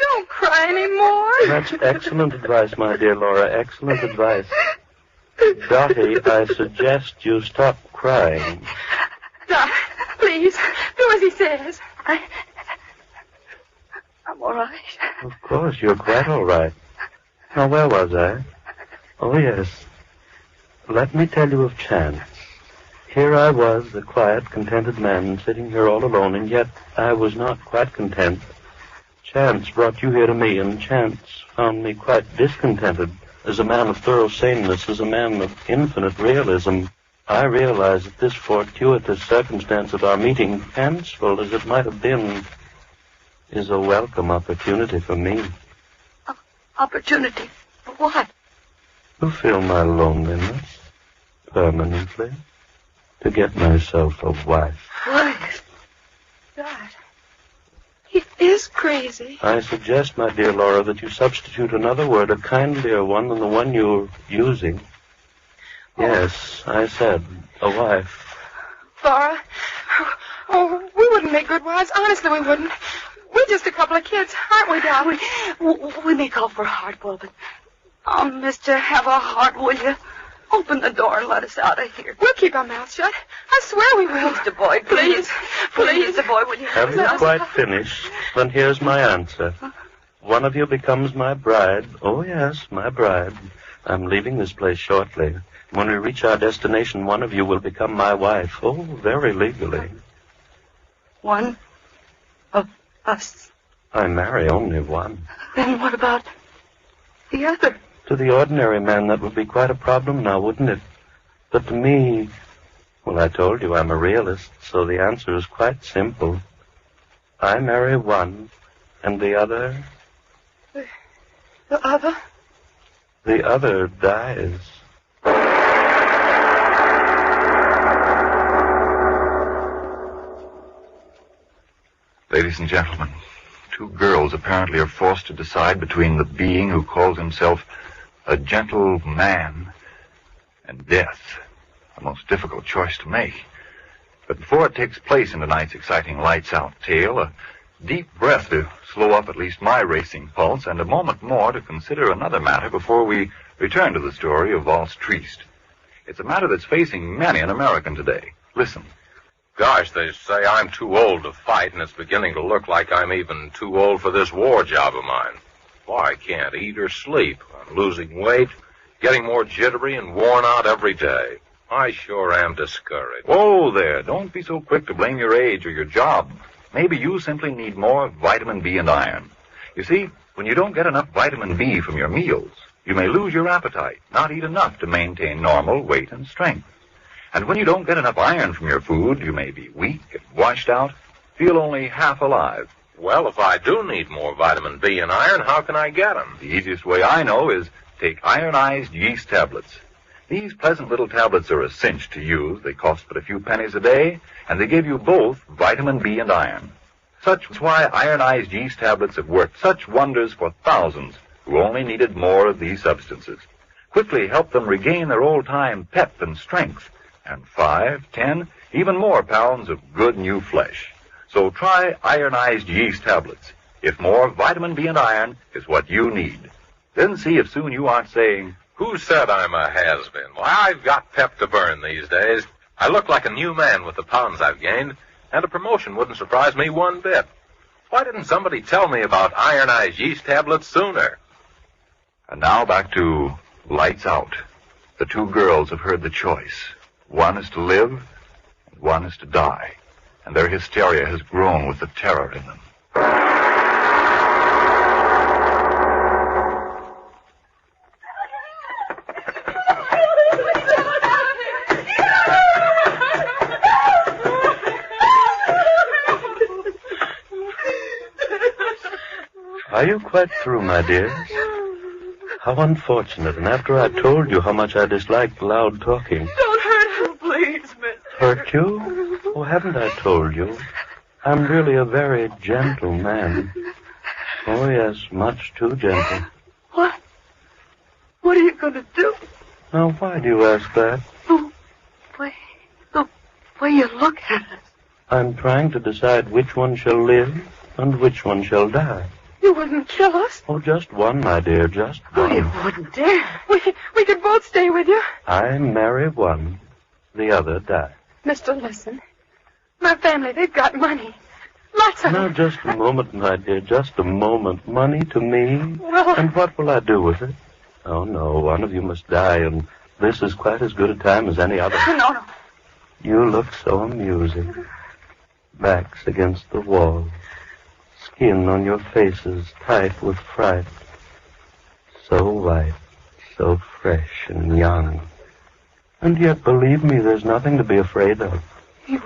Speaker 26: don't cry anymore.
Speaker 1: That's excellent advice, my dear Laura, excellent advice. Dottie, I suggest you stop crying.
Speaker 26: Dot, please, do as he says.
Speaker 27: I'm all right.
Speaker 1: Of course, you're quite all right. Now, where was I? Oh, yes. Let me tell you of chance. Here I was, a quiet, contented man, sitting here all alone, and yet I was not quite content. Chance brought you here to me, and chance found me quite discontented. As a man of thorough saneness, as a man of infinite realism, I realized that this fortuitous circumstance of our meeting, fanciful as it might have been, is a welcome opportunity for me.
Speaker 27: Opportunity? For what?
Speaker 1: To fill my loneliness permanently. To get myself a wife.
Speaker 26: Wife? Dot, he is crazy.
Speaker 1: I suggest, my dear Laura, that you substitute another word, a kindlier one than the one you're using. Yes, I said, a wife.
Speaker 26: Laura, oh, we wouldn't make good wives. Honestly, we wouldn't. We're just a couple of kids, aren't we, Dot?
Speaker 27: We may call for hardball, but... Oh, mister, have a heart, will you? Open the door and let us out of here.
Speaker 26: We'll keep our mouths shut. I swear we will.
Speaker 27: Mr. Boyd,
Speaker 26: please.
Speaker 27: Please, Mr. Boyd, will you...
Speaker 1: Have you quite finished? Then here's my answer. One of you becomes my bride. Oh, yes, my bride. I'm leaving this place shortly. When we reach our destination, one of you will become my wife. Oh, very legally.
Speaker 27: One of
Speaker 26: Us.
Speaker 1: I marry only one.
Speaker 26: Then what about the other?
Speaker 1: To the ordinary man, that would be quite a problem now, wouldn't it? But to me, well, I told you I'm a realist, so the answer is quite simple. I marry one, and the other...
Speaker 26: The other?
Speaker 1: The other dies.
Speaker 21: Ladies and gentlemen, two girls apparently are forced to decide between the being who calls himself a gentle man and death. A most difficult choice to make. But before it takes place in tonight's exciting lights-out tale, a deep breath to slow up at least my racing pulse, and a moment more to consider another matter before we return to the story of Valse Triest. It's a matter that's facing many an American today. Listen.
Speaker 2: Gosh, they say I'm too old to fight, and it's beginning to look like I'm even too old for this war job of mine. Boy, I can't eat or sleep. I'm losing weight, getting more jittery and worn out every day. I sure am discouraged.
Speaker 21: Whoa there, don't be so quick to blame your age or your job. Maybe you simply need more vitamin B and iron. You see, when you don't get enough vitamin B from your meals, you may lose your appetite, not eat enough to maintain normal weight and strength. And when you don't get enough iron from your food, you may be weak and washed out, feel only half alive.
Speaker 2: Well, if I do need more vitamin B and iron, how can I get them?
Speaker 21: The easiest way I know is take ironized yeast tablets. These pleasant little tablets are a cinch to use. They cost but a few pennies a day, and they give you both vitamin B and iron. Such is why ironized yeast tablets have worked such wonders for thousands who only needed more of these substances. Quickly help them regain their old-time pep and strength, and 5, 10, even more pounds of good new flesh. So try ironized yeast tablets, if more vitamin B and iron is what you need. Then see if soon you aren't saying,
Speaker 2: "Who said I'm a has-been?" Well, I've got pep to burn these days. I look like a new man with the pounds I've gained, and a promotion wouldn't surprise me one bit. Why didn't somebody tell me about ironized yeast tablets sooner?
Speaker 21: And now back to Lights Out. The two girls have heard the choice. One is to live, and one is to die. And their hysteria has grown with the terror in them.
Speaker 1: Are you quite through, my dears? How unfortunate, and after I told you how much I disliked loud talking.
Speaker 26: Don't hurt her, please, miss.
Speaker 1: Hurt you? Oh, haven't I told you? I'm really a very gentle man. Oh, yes, much too gentle.
Speaker 26: What? What are you going to do?
Speaker 1: Now, why do you ask that?
Speaker 26: The way you look at us.
Speaker 1: I'm trying to decide which one shall live and which one shall die.
Speaker 26: You wouldn't kill us?
Speaker 1: Oh, just one, my dear, just one.
Speaker 26: Oh, you wouldn't dare. We could both stay with you.
Speaker 1: I marry one, the other die.
Speaker 26: Mister, listen. My family, they've got money. Lots of
Speaker 1: Now,
Speaker 26: it.
Speaker 1: just a moment, my dear, just a moment. Money to me?
Speaker 26: Well...
Speaker 1: And what will I do with it? Oh, no, one of you must die, and this is quite as good a time as any other.
Speaker 26: No.
Speaker 1: You look so amusing. Backs against the wall. Skin on your faces tight with fright. So white, so fresh and young. And yet, believe me, there's nothing to be afraid of.
Speaker 26: You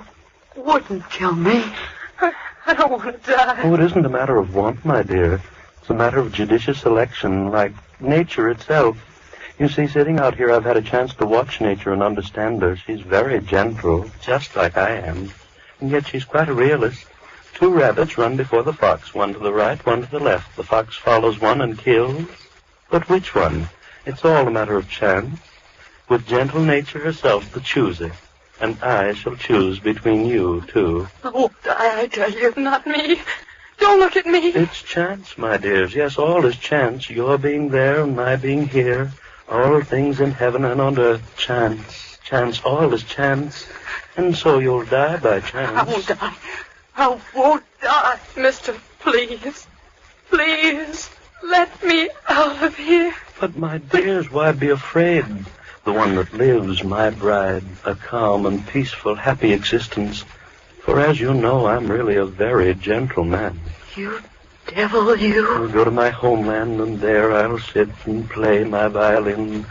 Speaker 26: wouldn't kill me. I don't want to die.
Speaker 1: Oh, it isn't a matter of want, my dear. It's a matter of judicious selection, like nature itself. You see, sitting out here, I've had a chance to watch nature and understand her. She's very gentle, just like I am. And yet she's quite a realist. Two rabbits run before the fox, one to the right, one to the left. The fox follows one and kills. But which one? It's all a matter of chance. With gentle nature herself the chooser. And I shall choose between you two.
Speaker 26: Oh, I tell you, not me. Don't look at me.
Speaker 1: It's chance, my dears. Yes, all is chance. Your being there and my being here. All things in heaven and on earth. Chance. Chance. All is chance. And so you'll die by chance.
Speaker 26: I won't die. I won't die. Mister, please. Please. Let me out of here.
Speaker 1: But, my dears, why be afraid? The one that lives, my bride, a calm and peaceful, happy existence. For as you know, I'm really a very gentle man.
Speaker 27: You devil, you.
Speaker 1: I'll go to my homeland, and there I'll sit and play my violin.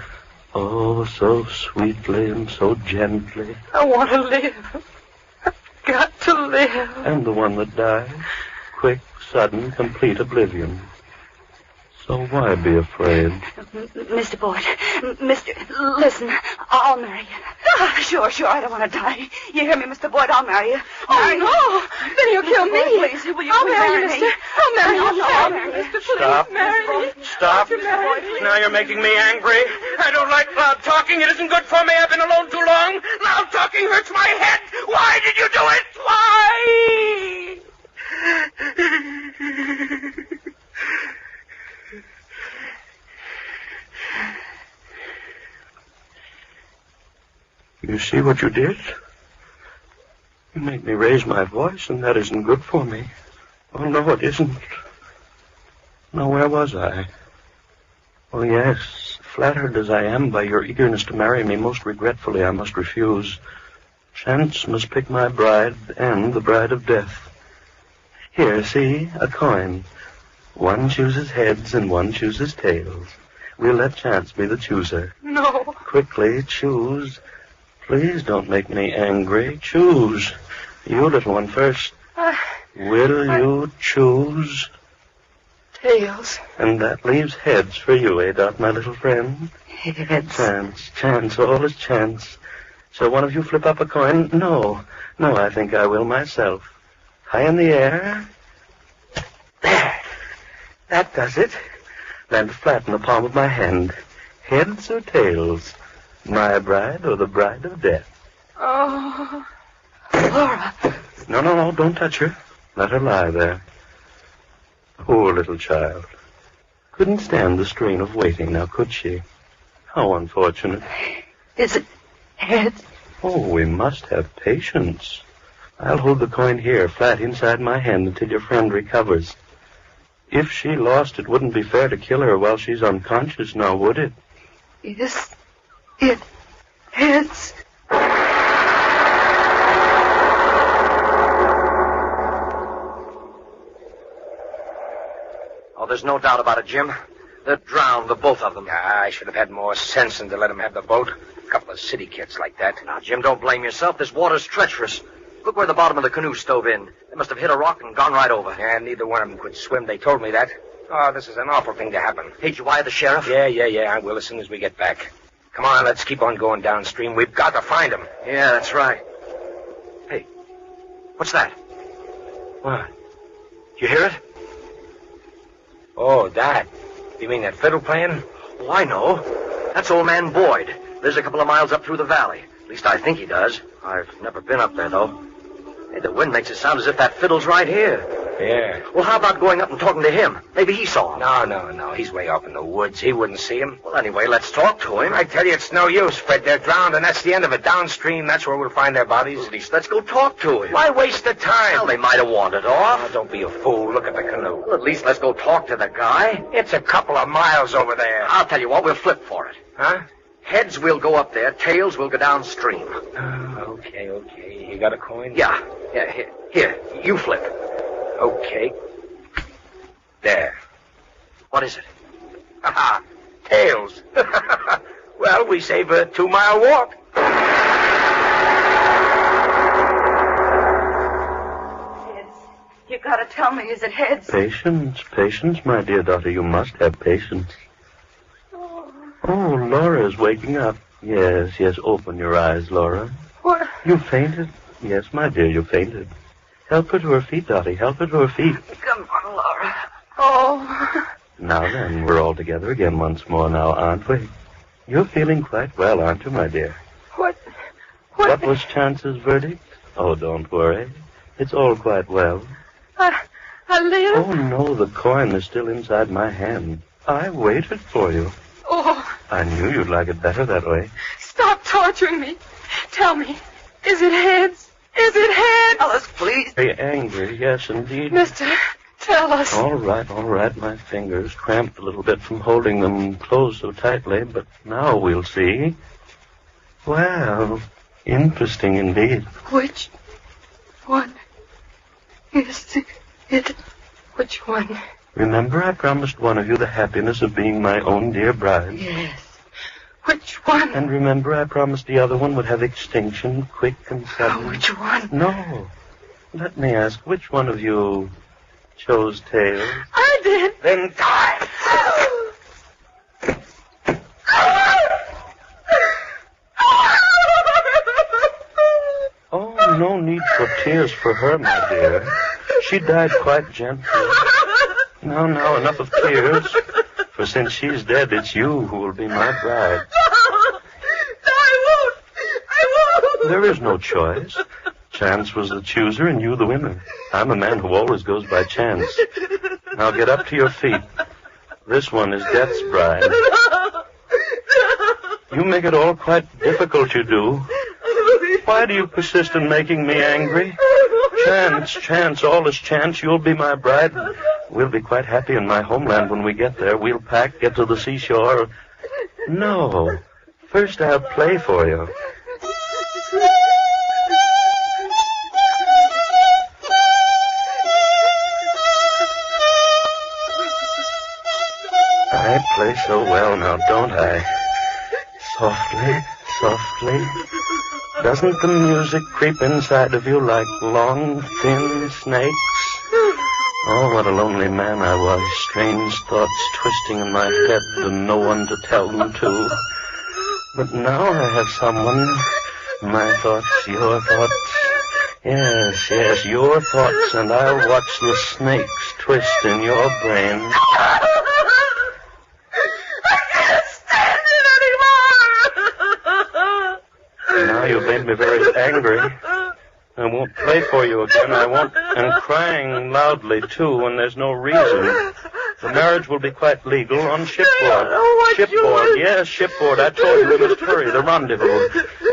Speaker 1: Oh, so sweetly and so gently.
Speaker 26: I want to live. I've got to live.
Speaker 1: And the one that dies, quick, sudden, complete oblivion. So why be afraid?
Speaker 27: Mr. Boyd, listen, I'll marry you. Sure, I don't want to die. You hear me, Mr. Boyd? I'll marry you.
Speaker 26: Oh, no. Then you'll kill me.
Speaker 27: Boyd, please, will you
Speaker 26: I'll
Speaker 27: please
Speaker 26: marry you, mister. I'll marry you.
Speaker 27: I'll marry you.
Speaker 26: Mister, please
Speaker 5: Stop.
Speaker 26: marry me.
Speaker 5: Stop. Now you're making me angry. I don't like loud talking. It isn't good for me. I've been alone too long. Loud talking hurts my head. Why did you do it? Why?
Speaker 1: You see what you did? You made me raise my voice, and that isn't good for me. Oh, no, it isn't. Now, where was I? Oh, yes, flattered as I am by your eagerness to marry me, most regretfully I must refuse. Chance must pick my bride and the bride of death. Here, see, a coin. One chooses heads and one chooses tails. We'll let chance be the chooser.
Speaker 26: No.
Speaker 1: Quickly, choose. Please don't make me angry. Choose. You, little one, first. Will you choose?
Speaker 26: Tails.
Speaker 1: And that leaves heads for you, eh, Dot, my little friend?
Speaker 27: Heads.
Speaker 1: Chance, all is chance. Shall one of you flip up a coin? No, I think I will myself. High in the air. There. That does it. Land flat in the palm of my hand. Heads or tails? My bride or the bride of death?
Speaker 26: Oh, Laura.
Speaker 1: No, don't touch her. Let her lie there. Poor little child. Couldn't stand the strain of waiting, now could she? How unfortunate.
Speaker 27: Is it heads?
Speaker 1: Oh, we must have patience. I'll hold the coin here, flat inside my hand, until your friend recovers. If she lost, it wouldn't be fair to kill her while she's unconscious, now would it?
Speaker 27: Is it heads?
Speaker 3: Oh, there's no doubt about it, Jim. They're drowned, the both of them. Yeah, I should have had more sense than to let them have the boat. A couple of city kids like that. Now, Jim, don't blame yourself. This water's treacherous. Look where the bottom of the canoe stove in. They must have hit a rock and gone right over. Yeah, neither one of them could swim. They told me that. Oh, this is an awful thing to happen. Hey, did you wire the sheriff? Yeah, I will as soon as we get back. Come on, let's keep on going downstream. We've got to find them. Yeah, that's right. Hey, what's that? What? You hear it? Oh, that. You mean that fiddle playing? Oh, I know. That's old man Boyd. Lives a couple of miles up through the valley. At least I think he does. I've never been up there, though. Hey, the wind makes it sound as if that fiddle's right here. Yeah. Well, how about going up and talking to him? Maybe he saw him. No. He's way off in the woods. He wouldn't see him. Well, anyway, let's talk to him. I tell you, it's no use, Fred. They're drowned, and that's the end of it. Downstream, that's where we'll find their bodies. At least let's go talk to him. Why waste the time? Well, they might have wandered off. Oh, don't be a fool. Look at the canoe. Well, at least let's go talk to the guy. It's a couple of miles over there. I'll tell you what, we'll flip for it. Huh? Heads, we'll go up there. Tails, we'll go downstream. Okay. You got a coin? Yeah, here, you flip. Okay. There. What is it? Ha! Tails. Well, we save a 2-mile walk.
Speaker 27: Heads. You gotta tell me, is it heads?
Speaker 1: Patience, my dear daughter. You must have patience. Oh, Laura's waking up. Yes, open your eyes, Laura.
Speaker 26: What?
Speaker 1: You fainted? Yes, my dear, you fainted. Help her to her feet, Dottie. Help her to her feet.
Speaker 27: Come on, Laura.
Speaker 26: Oh.
Speaker 1: Now then, we're all together again once more now, aren't we? You're feeling quite well, aren't you, my dear? What was Chance's verdict? Oh, don't worry. It's all quite well.
Speaker 26: I live?
Speaker 1: Oh, no, the coin is still inside my hand. I waited for you.
Speaker 26: Oh.
Speaker 1: I knew you'd like it better that way.
Speaker 26: Stop torturing me. Tell me, is it heads? Is it heads?
Speaker 27: Tell us, please.
Speaker 1: Very angry, yes, indeed.
Speaker 26: Mister, tell us.
Speaker 1: All right. My fingers cramped a little bit from holding them closed so tightly, but now we'll see. Well, interesting indeed.
Speaker 26: Which one is it? Which one?
Speaker 1: Remember, I promised one of you the happiness of being my own dear bride.
Speaker 26: Yes. Which one?
Speaker 1: And remember, I promised the other one would have extinction, quick and sudden.
Speaker 26: Oh, which one?
Speaker 1: No. Let me ask, which one of you chose tails?
Speaker 26: I did.
Speaker 5: Then die.
Speaker 1: Oh, no need for tears for her, my dear. She died quite gently. Now, enough of tears. For since she's dead, it's you who will be my bride.
Speaker 26: No, I won't.
Speaker 1: There is no choice. Chance was the chooser and you the winner. I'm a man who always goes by chance. Now get up to your feet. This one is Death's bride. You make it all quite difficult, you do. Why do you persist in making me angry? Chance, all is chance. You'll be my bride. We'll be quite happy in my homeland when we get there. We'll pack, get to the seashore. No. First I'll play for you. I play so well now, don't I? Softly, softly. Doesn't the music creep inside of you like long, thin snakes? Oh, what a lonely man I was. Strange thoughts twisting in my head and no one to tell them to. But now I have someone. My thoughts, your thoughts. Yes, your thoughts, and I'll watch the snakes twist in your brain. Now you've made me very angry. I won't play for you again. I won't. And crying loudly, too, when there's no reason. The marriage will be quite legal on shipboard. Shipboard, yes, shipboard. I told you we must hurry. The rendezvous.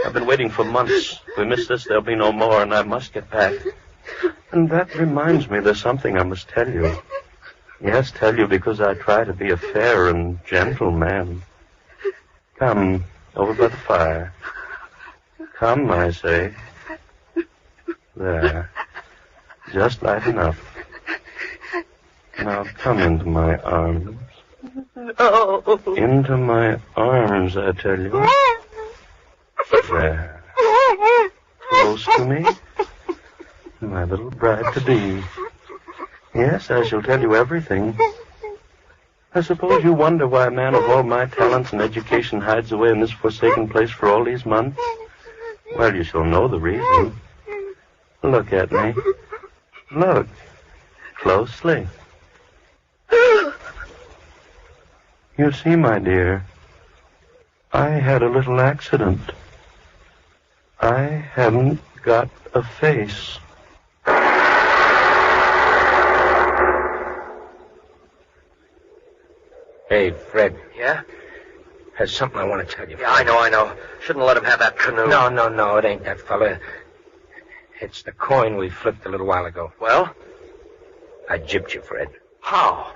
Speaker 1: I've been waiting for months. If we miss this, there'll be no more, and I must get back. And that reminds me, there's something I must tell you. Yes, tell you because I try to be a fair and gentle man. Come, over by the fire. Come, I say. There. Just light enough. Now come into my arms.
Speaker 26: No.
Speaker 1: Into my arms, I tell you. There. Close to me. My little bride-to-be. Yes, I shall tell you everything. I suppose you wonder why a man of all my talents and education hides away in this forsaken place for all these months? Well, you shall know the reason. Look at me. Look. Closely. You see, my dear, I had a little accident. I haven't got a face.
Speaker 6: Hey, Fred.
Speaker 5: Yeah?
Speaker 6: There's something I want to tell you.
Speaker 5: Yeah, I know. Shouldn't let him have that canoe.
Speaker 6: No, it ain't that fella. It's the coin we flipped a little while ago.
Speaker 5: Well?
Speaker 6: I gypped you, Fred.
Speaker 5: How?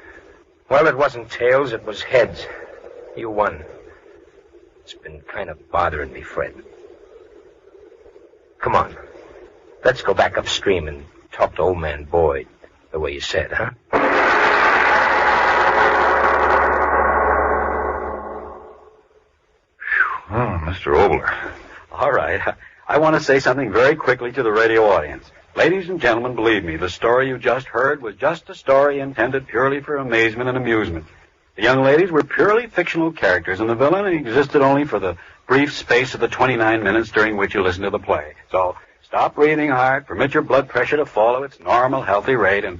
Speaker 6: Well, it wasn't tails, it was heads. You won. It's been kind of bothering me, Fred. Come on. Let's go back upstream and talk to old man Boyd, the way you said, huh?
Speaker 21: Oh, Mr. Obler.
Speaker 23: All right. I want to say something very quickly to the radio audience. Ladies and gentlemen, believe me, the story you just heard was just a story intended purely for amazement and amusement. The young ladies were purely fictional characters, and the villain existed only for the brief space of the 29 minutes during which you listened to the play. So stop breathing hard, permit your blood pressure to follow its normal, healthy rate, and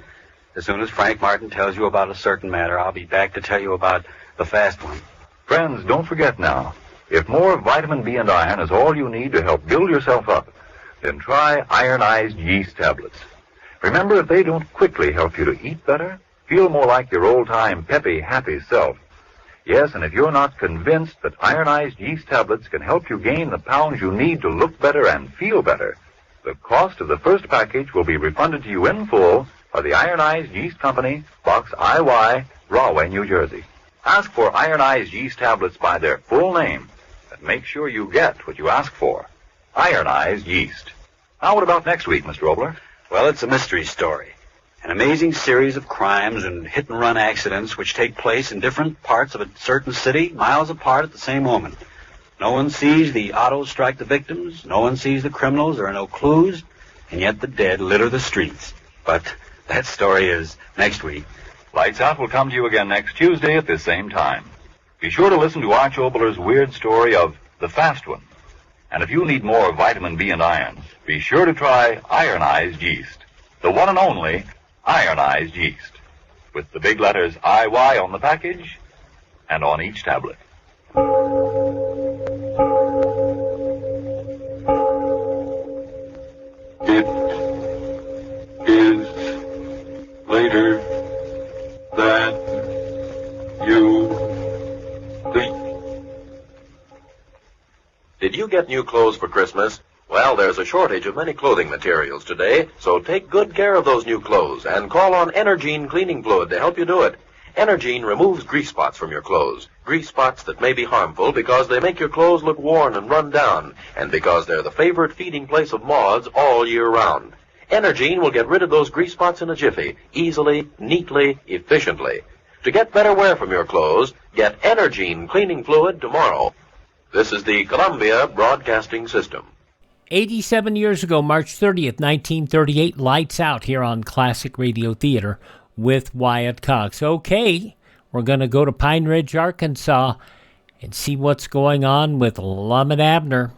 Speaker 23: as soon as Frank Martin tells you about a certain matter, I'll be back to tell you about the fast one.
Speaker 21: Friends, don't forget now, if more vitamin B and iron is all you need to help build yourself up, then try ironized yeast tablets. Remember, if they don't quickly help you to eat better, feel more like your old-time peppy, happy self. Yes, and if you're not convinced that ironized yeast tablets can help you gain the pounds you need to look better and feel better, the cost of the first package will be refunded to you in full by the Ironized Yeast Company, Box IY, Rahway, New Jersey. Ask for ironized yeast tablets by their full name, and make sure you get what you ask for. Ironized yeast. Now, what about next week, Mr. Obler?
Speaker 23: Well, it's a mystery story. An amazing series of crimes and hit-and-run accidents which take place in different parts of a certain city, miles apart at the same moment. No one sees the autos strike the victims. No one sees the criminals. There are no clues. And yet the dead litter the streets. But that story is next week.
Speaker 21: Lights Out will come to you again next Tuesday at this same time. Be sure to listen to Arch Obler's weird story of The Fast One. And if you need more vitamin B and iron, be sure to try ironized yeast. The one and only ironized yeast. With the big letters IY on the package and on each tablet.
Speaker 22: It is later than you think.
Speaker 11: Did you get new clothes for Christmas? Well, there's a shortage of many clothing materials today, so take good care of those new clothes and call on Energine cleaning fluid to help you do it. Energine removes grease spots from your clothes, grease spots that may be harmful because they make your clothes look worn and run down, and because they're the favorite feeding place of moths all year round. Energine will get rid of those grease spots in a jiffy, easily, neatly, efficiently. To get better wear from your clothes, get Energine cleaning fluid tomorrow. This is the Columbia Broadcasting System.
Speaker 8: 87 years ago, March 30th, 1938, Lights Out here on Classic Radio Theater with Wyatt Cox. Okay, we're going to go to Pine Ridge, Arkansas, and see what's going on with Lum and Abner.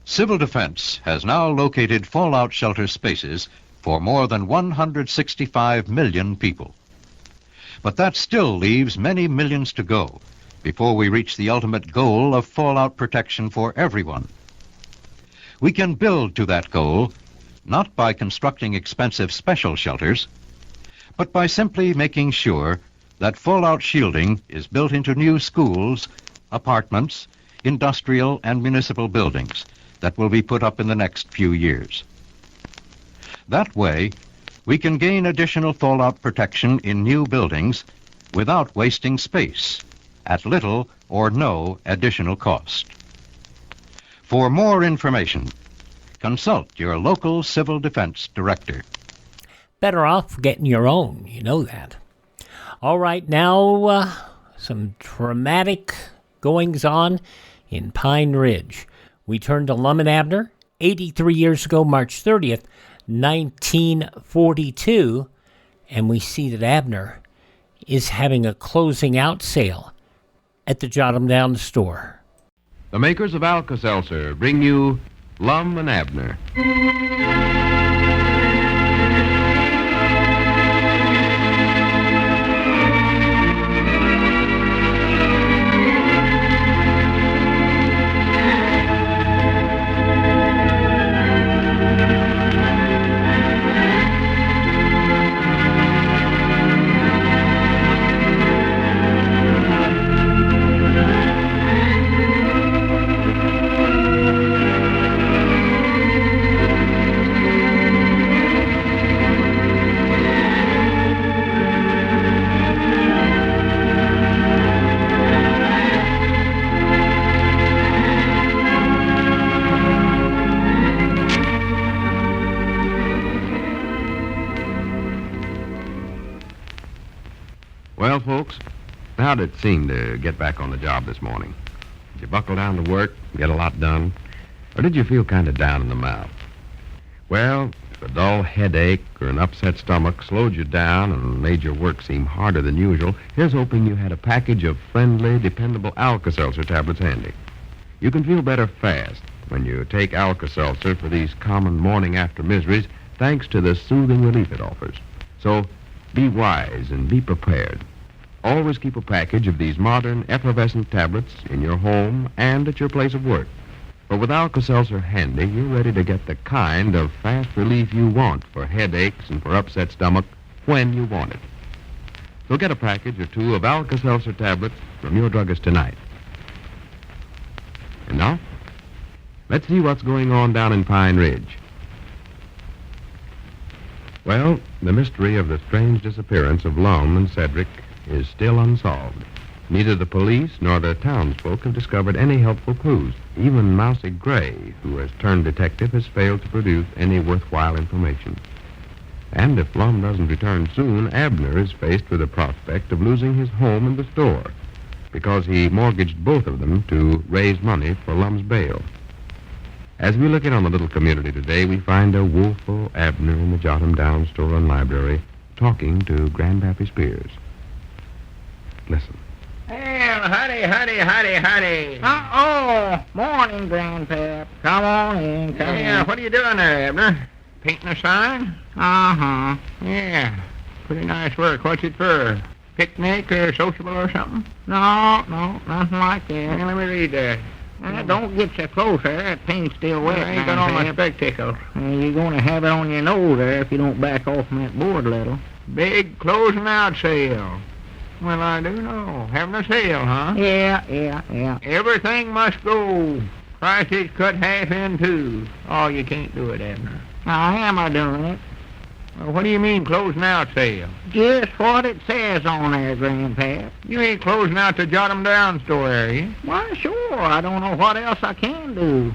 Speaker 10: Civil Defense has now located fallout shelter spaces for more than 165 million people. But that still leaves many millions to go before we reach the ultimate goal of fallout protection for everyone. We can build to that goal not by constructing expensive special shelters, but by simply making sure that fallout shielding is built into new schools, apartments, industrial and municipal buildings that will be put up in the next few years. That way, we can gain additional fallout protection in new buildings without wasting space at little or no additional cost. For more information, consult your local civil defense director.
Speaker 8: Better off getting your own, you know that. All right, now some dramatic goings-on in Pine Ridge. We turn to Lum and Abner, 83 years ago, March 30th, 1942, and we see that Abner is having a closing out sale at the Jot 'em Down store.
Speaker 7: The makers of Alka-Seltzer bring you Lum and Abner.
Speaker 12: Well, folks, how did it seem to get back on the job this morning? Did you buckle down to work, get a lot done? Or did you feel kind of down in the mouth? Well, if a dull headache or an upset stomach slowed you down and made your work seem harder than usual, here's hoping you had a package of friendly, dependable Alka-Seltzer tablets handy. You can feel better fast when you take Alka-Seltzer for these common morning-after miseries, thanks to the soothing relief it offers. So, be wise and be prepared. Always keep a package of these modern, effervescent tablets in your home and at your place of work. For with Alka-Seltzer handy, you're ready to get the kind of fast relief you want for headaches and for upset stomach when you want it. So get a package or two of Alka-Seltzer tablets from your druggist tonight. And now, let's see what's going on down in Pine Ridge. Well, the mystery of the strange disappearance of Lum and Cedric is still unsolved. Neither the police nor the townsfolk have discovered any helpful clues. Even Mousy Gray, who has turned detective, has failed to produce any worthwhile information. And if Lum doesn't return soon, Abner is faced with the prospect of losing his home and the store, because he mortgaged both of them to raise money for Lum's bail. As we look in on the little community today, we find a woeful Abner in the Jot 'em Down store and library talking to Grandpappy Spears. Listen.
Speaker 4: Well, howdy. Morning, Grandpap. Come on in, come in.
Speaker 5: Yeah, what are you doing there, Abner? Painting a sign?
Speaker 4: Uh-huh.
Speaker 5: Yeah. Pretty nice work. What's it for? Picnic or sociable or something?
Speaker 4: No, nothing like that.
Speaker 5: Yeah, let me read that.
Speaker 4: Don't get so close there. That paint's still wet.
Speaker 5: I ain't got on my spectacles.
Speaker 4: You're going to have it on your nose there if you don't back off from that board a little.
Speaker 5: Big closing out sale. Well, I do know. Having a sale, huh?
Speaker 4: Yeah.
Speaker 5: Everything must go. Prices cut half in two. Oh, you can't do it, Abner.
Speaker 4: How am I doing it?
Speaker 5: Well, what do you mean closing out sale?
Speaker 4: Just what it says on there, Grandpap.
Speaker 5: You ain't closing out the Jot 'em Down store, are you?
Speaker 4: Why, sure. I don't know what else I can do.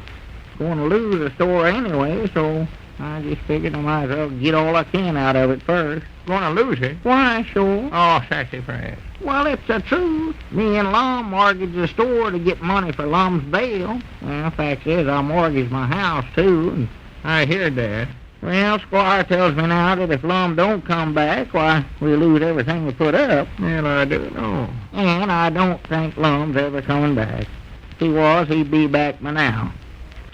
Speaker 4: Going to lose the store anyway, so I just figured I might as well get all I can out of it first.
Speaker 5: Going to lose it?
Speaker 4: Why, sure.
Speaker 5: Oh, sassafras.
Speaker 4: Well, it's the truth. Me and Lum mortgaged the store to get money for Lum's bail. Well, the fact is, I mortgaged my house, too. And
Speaker 5: I heard that.
Speaker 4: Well, Squire tells me now that if Lum don't come back, why, we'll lose everything we put up.
Speaker 5: Well, I do know.
Speaker 4: And I don't think Lum's ever coming back. If he was, he'd be back by now.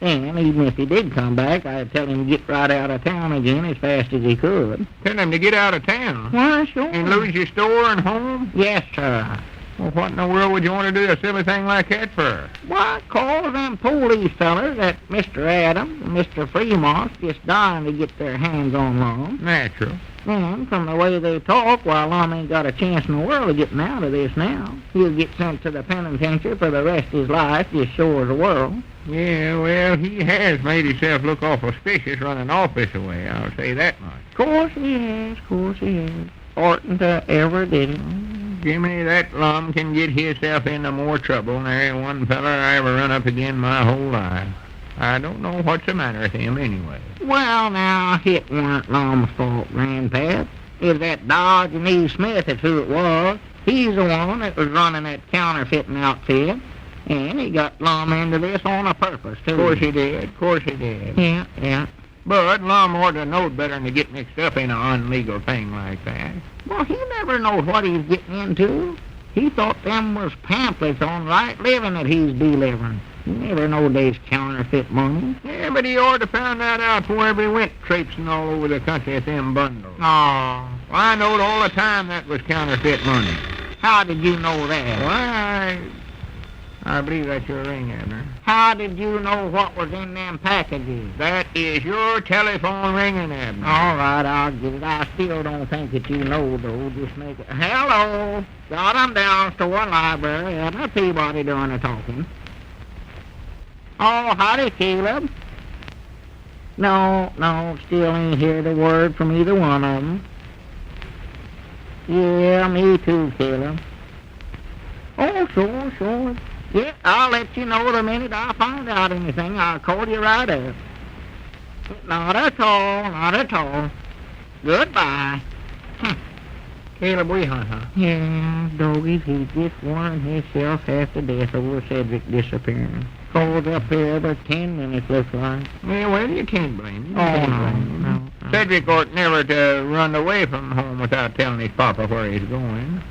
Speaker 4: And even if he did come back, I'd tell him to get right out of town again as fast as he could.
Speaker 5: Tell him to get out of town?
Speaker 4: Why, sure.
Speaker 5: And lose your store and home?
Speaker 4: Yes, sir.
Speaker 5: Well, what in the world would you want to do a silly thing like that for?
Speaker 4: Why, call them police fellers, that Mr. Adams and Mr. Fremont's just dying to get their hands on Lum.
Speaker 5: Natural.
Speaker 4: And from the way they talk, well, Lum ain't got a chance in the world of getting out of this now. He'll get sent to the penitentiary for the rest of his life, just sure as the world.
Speaker 5: Yeah, well, he has made himself look awful suspicious running off this way, I'll say that much.
Speaker 4: Of course he has. Oughtn't to ever did it.
Speaker 5: Jimmy, that Lum can get himself into more trouble than there ain't one feller I ever run up again my whole life. I don't know what's the matter with him anyway.
Speaker 4: Well, now, it weren't Lum's fault, Grandpap. It was that Dodge and E. Smith that's who it was. He's the one that was running that counterfeiting outfit. And he got Lum into this on a purpose, too.
Speaker 5: Of course he did.
Speaker 4: Yeah.
Speaker 5: But Lum ought to know better than to get mixed up in an unlegal thing like that.
Speaker 4: Well, he never knows what he's getting into. He thought them was pamphlets on right living that he's delivering. He never knowed they's counterfeit money.
Speaker 5: Yeah, but he ought to found that out before he went traipsing all over the country at them bundles.
Speaker 4: Oh.
Speaker 5: Well, I knowed all the time that was counterfeit money.
Speaker 4: How did you know that?
Speaker 5: Why, I believe that's your ring, Abner.
Speaker 4: How did you know what was in them packages?
Speaker 5: That is your telephone ringing, Abner.
Speaker 4: All right, I'll get it. I still don't think that you know, though. Just make it. Hello. Jot 'em Down store library. Abner Peabody doing the talking. Oh, howdy, Caleb. No, still ain't heard a word from either one of them. Yeah, me too, Caleb. Oh, sure. Yeah, I'll let you know the minute I find out anything. I'll call you right up. Not at all. Goodbye.
Speaker 5: Caleb, we hunt, huh?
Speaker 4: Yeah, doggies, he's just worrying himself half to death over Cedric disappearing. Calls up here every 10 minutes, looks like.
Speaker 5: Yeah, well, you can't blame him.
Speaker 4: No.
Speaker 5: Cedric ought never to run away from home without telling his papa where he's going.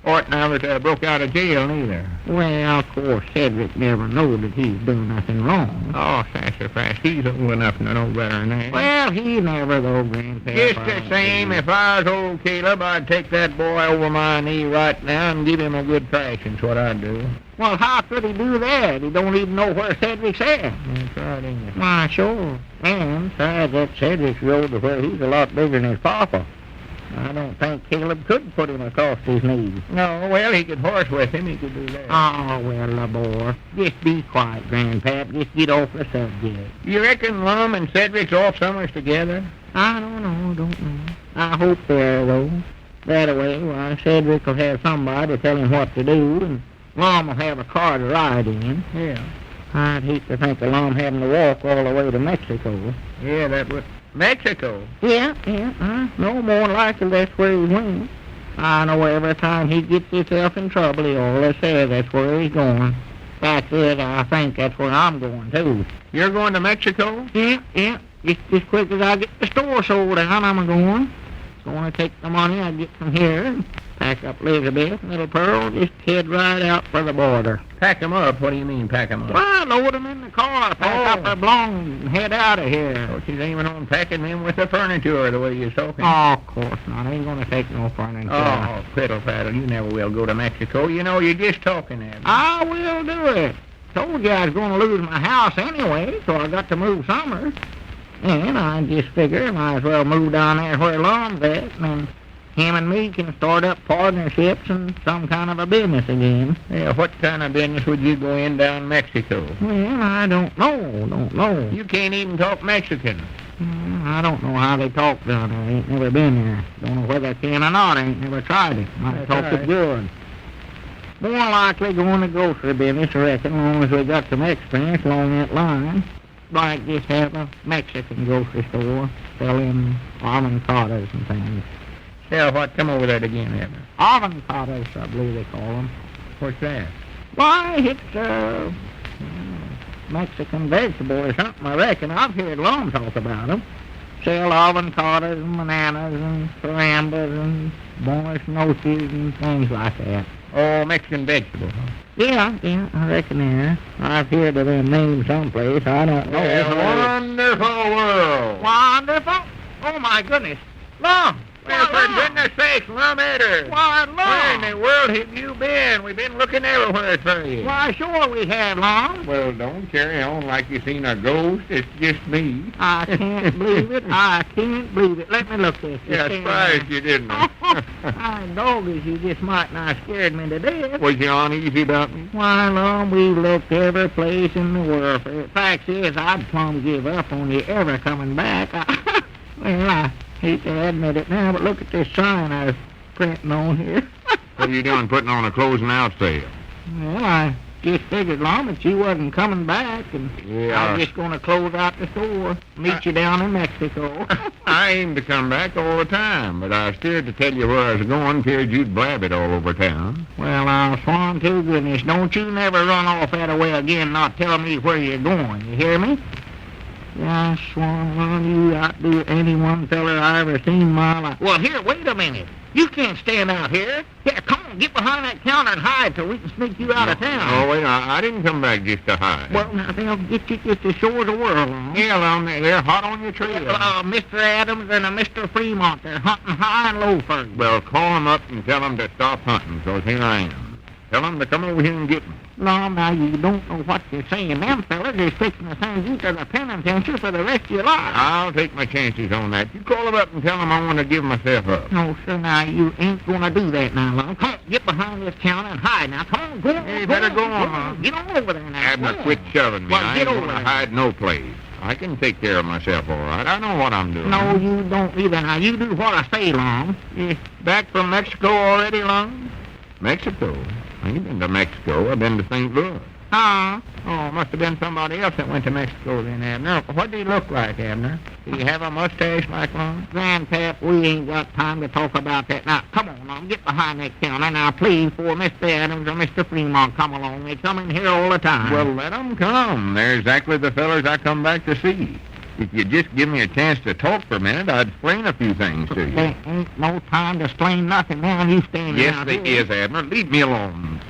Speaker 5: Ought never to have broke out of jail, neither.
Speaker 4: Well, of course, Cedric never knowed that he's doing nothing wrong.
Speaker 5: Oh, sassafras, he's old enough to know better than that.
Speaker 4: Well, he never, though, Grandpa.
Speaker 5: Just the same, if I was old Caleb, I'd take that boy over my knee right now and give him a good thrashing's what I'd do.
Speaker 4: Well, how could he do that? He don't even know where Cedric's at.
Speaker 5: That's right, ain't it?
Speaker 4: Why, sure. And besides, that Cedric's road to where he's a lot bigger than his papa. I don't think Caleb could put him across his knees.
Speaker 5: No, well, he could horse with him. He could do that.
Speaker 4: Oh, well, boy. Just be quiet, Grandpap. Just get off the subject.
Speaker 5: You reckon Lum and Cedric's off somewhere together?
Speaker 4: I don't know. I hope they're, though. That way, well, Cedric will have somebody to tell him what to do, and Lum will have a car to ride in.
Speaker 13: Yeah.
Speaker 4: I'd hate to think of Lum having to walk all the way to Mexico.
Speaker 13: Yeah, that would... Mexico?
Speaker 4: Yeah. No more likely that's where he went. I know every time he gets himself in trouble, he always says that's where he's going. Fact is, I think that's where I'm going, too.
Speaker 13: You're going to Mexico?
Speaker 4: Yeah. Just as quick as I get the store sold out, I'm going. Going to take the money I get from here and pack up Elizabeth and little Pearl, just head right out for the border.
Speaker 13: Pack 'em up? What do you mean, pack 'em up?
Speaker 4: Well, load 'em in the car, pack up their belongings, and head out of here.
Speaker 13: So she's aiming on packing them with the furniture, the way you're talking.
Speaker 4: Oh, of course not. I ain't going to take no furniture.
Speaker 13: Oh, piddle paddle, you never will go to Mexico. You know, you're just talking at me.
Speaker 4: I will do it. Told you I was going to lose my house anyway, so I got to move somewhere. And I just figure I might as well move down there where Lum's at, and then him and me can start up partnerships and some kind of a business again.
Speaker 13: Yeah, what kind of business would you go in down Mexico?
Speaker 4: Well, I don't know.
Speaker 13: You can't even talk Mexican.
Speaker 4: I don't know how they talk down there. I ain't never been there. Don't know whether I can or not. I ain't never tried it. Might talk it good. More likely going to grocery business, I reckon, as long as we got some experience along that line. Like just have a Mexican grocery store, selling avocados and things.
Speaker 13: Sell what? Come over that again, Evan.
Speaker 4: Avocados, I believe they call them.
Speaker 13: What's that?
Speaker 4: Why, it's Mexican vegetable or something, I reckon. I've heard Lum talk about them. Sell avocados and bananas and carambas and buenos noches and things like that.
Speaker 13: Oh, Mexican vegetable, huh?
Speaker 4: Yeah, I reckon there. I've heard of them names someplace. I don't know.
Speaker 13: Wonderful world.
Speaker 4: Wonderful? Oh, my goodness. Lum!
Speaker 13: Well, for goodness sakes, Lum Eater.
Speaker 4: Why, Lum!
Speaker 13: Where in the world have you been? We've been looking everywhere for you.
Speaker 4: Why, sure we have, Lum.
Speaker 13: Well, don't carry on like you seen a ghost. It's just me.
Speaker 4: I can't believe it. I can't believe it. Let me look at you.
Speaker 13: Yeah, surprised you didn't.
Speaker 4: I doggies, you just might not scared me to death.
Speaker 13: Was you uneasy about me?
Speaker 4: Why, Lum, we've looked every place in the world. The fact is, I'd plumb give up on you ever coming back. Well, I hate to admit it now, but look at this sign I was printing on here.
Speaker 13: What are you doing, putting on a closing out sale?
Speaker 4: Well, I just figured, Lum, that you wasn't coming back, and I was just going to close out the store, meet you down in Mexico.
Speaker 13: I aim to come back all the time, but I was scared to tell you where I was going, feared you'd blab it all over town.
Speaker 4: Well, I'll swan to goodness, don't you never run off that way again not telling me where you're going, you hear me? Yeah, swan, Lum, you outdo any one feller I ever seen in my life. Well, here, wait a minute. You can't stand out here. Here, come on, get behind that counter and hide till we can sneak you out of town.
Speaker 13: Oh, wait, I didn't come back just to hide.
Speaker 4: Well, now, they'll get you just as sure as the world, Lum.
Speaker 13: Yeah, Lum, they're hot on your trail.
Speaker 4: Mr. Adams and Mr. Fremont, they're hunting high and low for you.
Speaker 13: Well, call them up and tell them to stop hunting, because here I am. Tell them to come over here and get me.
Speaker 4: No, now, you don't know what you're saying. Them fellas is fixing to send you to the penitentiary for the rest of your life.
Speaker 13: I'll take my chances on that. You call them up and tell them I want to give myself up.
Speaker 4: No, sir, now, you ain't going to do that now, Lum. Come on, get behind this counter and hide. Now, come on, go on.
Speaker 13: Hey, you better go on, Lum.
Speaker 4: Get on over there now.
Speaker 13: Abner, quit shoving me.
Speaker 4: Well,
Speaker 13: I ain't going to hide no place. I can take care of myself all right. I know what I'm doing.
Speaker 4: No, you don't either. Now, you do what I say, Lum.
Speaker 13: Back from Mexico already, Lum? Mexico? I ain't been to Mexico. I've been to St. Louis.
Speaker 4: Huh?
Speaker 13: Oh, must have been somebody else that went to Mexico then, Abner. What do you look like, Abner? Do you have a mustache like Lum?
Speaker 4: Grandpap, we ain't got time to talk about that. Now, come on, Lum, get behind that counter. Now, please, before Mr. Adams or Mr. Fremont come along. They come in here all the time.
Speaker 13: Well, let them come. They're exactly the fellers I come back to see. If you just give me a chance to talk for a minute, I'd explain a few things to you.
Speaker 4: There ain't no time to explain nothing now. You stand
Speaker 13: Yes, there is, Abner. Leave me alone.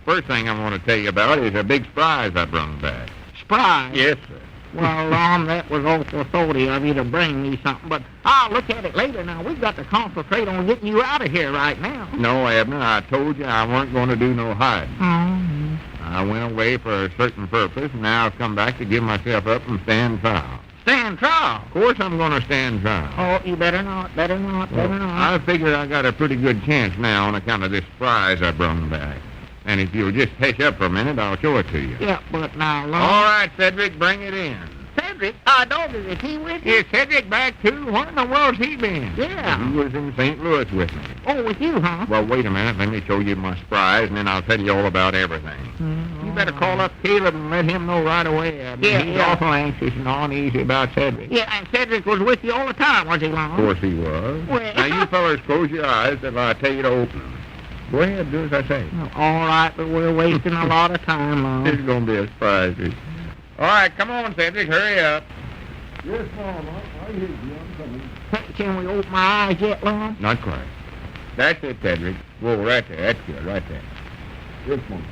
Speaker 13: First thing I want to tell you about is a big surprise I brung back.
Speaker 4: Surprise?
Speaker 13: Yes, sir.
Speaker 4: Well, Lum, that was awful thoughty of you to bring me something, but I'll look at it later. Now, we've got to concentrate on getting you out of here right now.
Speaker 13: No, Abner, I told you I weren't going to do no hiding.
Speaker 4: Oh.
Speaker 13: I went away for a certain purpose, and now I've come back to give myself up and stand trial.
Speaker 4: Stand trial?
Speaker 13: Of course I'm going to stand trial.
Speaker 4: Oh, you better not.
Speaker 13: I figure I got a pretty good chance now on account of this prize I brung back. And if you'll just hush up for a minute, I'll show it to you.
Speaker 4: Yeah, but now, Lum...
Speaker 13: All right, Cedric, bring it in.
Speaker 4: Cedric! Cedric? Doggy, is he with you?
Speaker 13: Is Cedric back, too? Where in the world's he been?
Speaker 4: Yeah.
Speaker 13: He was in St. Louis with me.
Speaker 4: Oh, with you, huh?
Speaker 13: Well, wait a minute. Let me show you my surprise, and then I'll tell you all about everything. You better call up Caleb and let him know right away. He's awful anxious and uneasy about Cedric.
Speaker 4: Yeah, and Cedric was with you all the time, was he, Lon?
Speaker 13: Of course he was.
Speaker 4: Well,
Speaker 13: now, you fellas close your eyes till I tell you to open them. Go ahead, do as I say.
Speaker 4: All right, but we're wasting a lot of time, Lon.
Speaker 13: It's going to be a surprise. All right, come on, Cedric, hurry up. Yes, Mama, I hear you. I'm coming.
Speaker 4: Can we open my eyes yet, Lon?
Speaker 13: Not quite. That's it, Cedric. Whoa, right there. That's good, right there. Yes, Mama.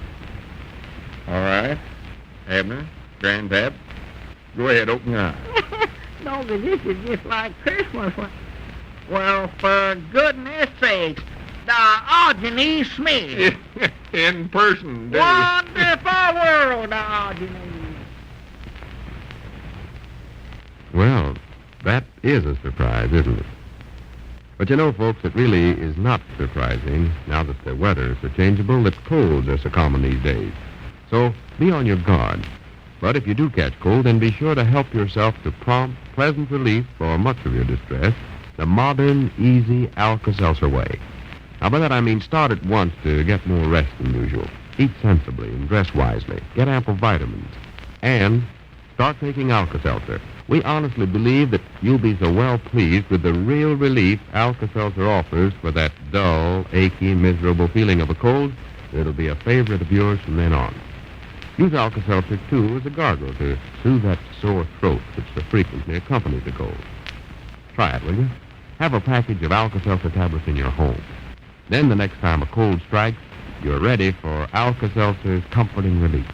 Speaker 13: All right. Abner, Granddad, go ahead, open your eyes.
Speaker 4: No, but this is just like Christmas. Well, for goodness sake, Diogenes Smith.
Speaker 13: In person, Dave.
Speaker 4: Wonderful world, Diogenes.
Speaker 12: Well, that is a surprise, isn't it? But you know, folks, it really is not surprising now that the weather is so changeable that colds are so common these days. So be on your guard. But if you do catch cold, then be sure to help yourself to prompt, pleasant relief for much of your distress the modern, easy Alka-Seltzer way. Now, by that I mean start at once to get more rest than usual. Eat sensibly and dress wisely. Get ample vitamins. And start taking Alka-Seltzer. We honestly believe that you'll be so well pleased with the real relief Alka-Seltzer offers for that dull, achy, miserable feeling of a cold that it'll be a favorite of yours from then on. Use Alka-Seltzer, too, as a gargle to soothe that sore throat which so frequently accompanies a cold. Try it, will you? Have a package of Alka-Seltzer tablets in your home. Then the next time a cold strikes, you're ready for Alka-Seltzer's comforting relief.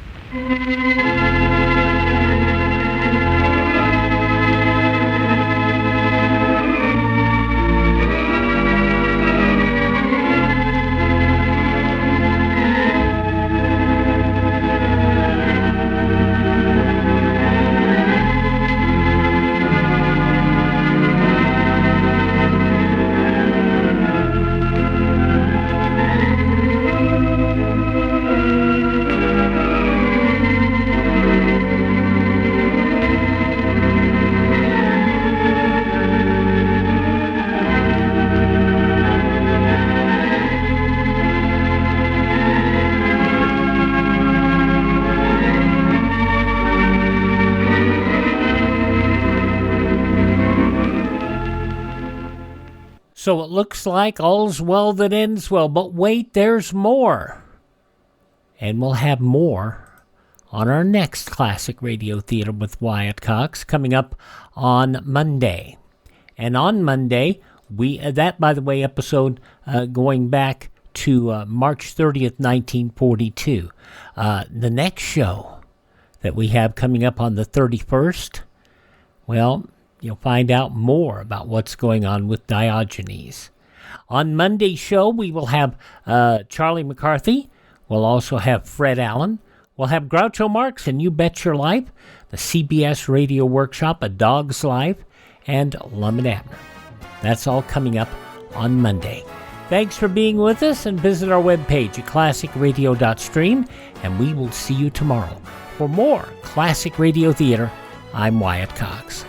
Speaker 8: So it looks like all's well that ends well, but wait, there's more. And we'll have more on our next Classic Radio Theater with Wyatt Cox coming up on Monday. And on Monday, that, by the way, episode going back to March 30th, 1942. The next show that we have coming up on the 31st, well, you'll find out more about what's going on with Diogenes. On Monday's show, we will have Charlie McCarthy. We'll also have Fred Allen. We'll have Groucho Marx and You Bet Your Life, the CBS Radio Workshop, A Dog's Life, and Lum and Abner. That's all coming up on Monday. Thanks for being with us, and visit our webpage at classicradio.stream, and we will see you tomorrow. For more Classic Radio Theater, I'm Wyatt Cox.